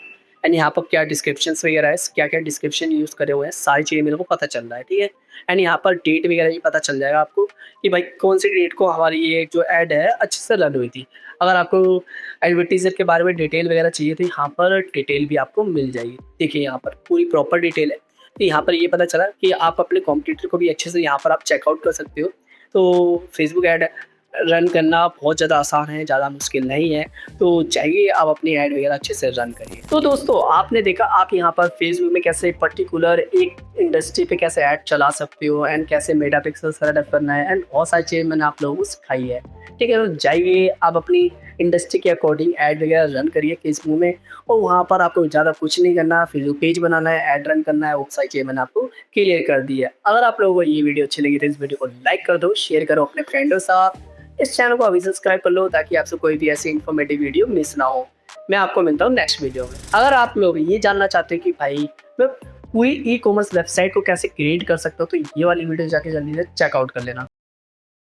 एंड यहाँ पर क्या डिस्क्रिप्शंस वगैरह है, क्या क्या डिस्क्रिप्शन यूज़ करे हुए हैं, सारी चीज़ें मेरे को पता चल रहा है, ठीक है। एंड यहाँ पर डेट वगैरह भी पता चल जाएगा आपको कि भाई कौन सी डेट को हमारी ये जो ऐड है अच्छे से रन हुई थी। अगर आपको एडवर्टीज़र के बारे में डिटेल वगैरह चाहिए तो यहाँ पर डिटेल भी आपको मिल जाएगी। देखिए यहाँ पर पूरी प्रॉपर डिटेल है। तो यहाँ पर ये पता चला कि आप अपने कॉम्पिटिटर को भी अच्छे से यहाँ पर आप चेकआउट कर सकते हो। तो फेसबुक ऐड रन करना बहुत ज़्यादा आसान है, ज़्यादा मुश्किल नहीं है। तो चाहिए आप अपनी ऐड वगैरह अच्छे से रन करिए। तो दोस्तों आपने देखा आप यहाँ पर फेसबुक में कैसे पर्टिकुलर एक इंडस्ट्री पे कैसे ऐड चला सकते हो एंड कैसे मेगापिक्सल सेटअप करना है एंड बहुत सारी चीज़ें मैंने आप लोगों को सिखाई है, ठीक है। तो जाइए आप अपनी इंडस्ट्री के अकॉर्डिंग ऐड वगैरह रन करिए फेसबुक में, और वहाँ पर आपको ज़्यादा कुछ नहीं करना, फेसबुक पेज बनाना है, ऐड रन करना है, वो सारी चीज़ें मैंने आपको क्लियर कर दी है। अगर आप लोगों को ये वीडियो अच्छी लगी तो इस वीडियो को लाइक कर दो, शेयर करो अपने फ्रेंडों के साथ, इस चैनल को अभी सब्सक्राइब कर लो ताकि आपसे कोई भी ऐसी इन्फॉर्मेटिव वीडियो मिस ना हो। मैं आपको मिलता हूँ नेक्स्ट वीडियो में। अगर आप लोग ये जानना चाहते हो कि भाई मैं पूरी ई कॉमर्स वेबसाइट को कैसे क्रिएट कर सकता हूँ तो ये वाली वीडियो जाके जल्दी से चेकआउट कर लेना।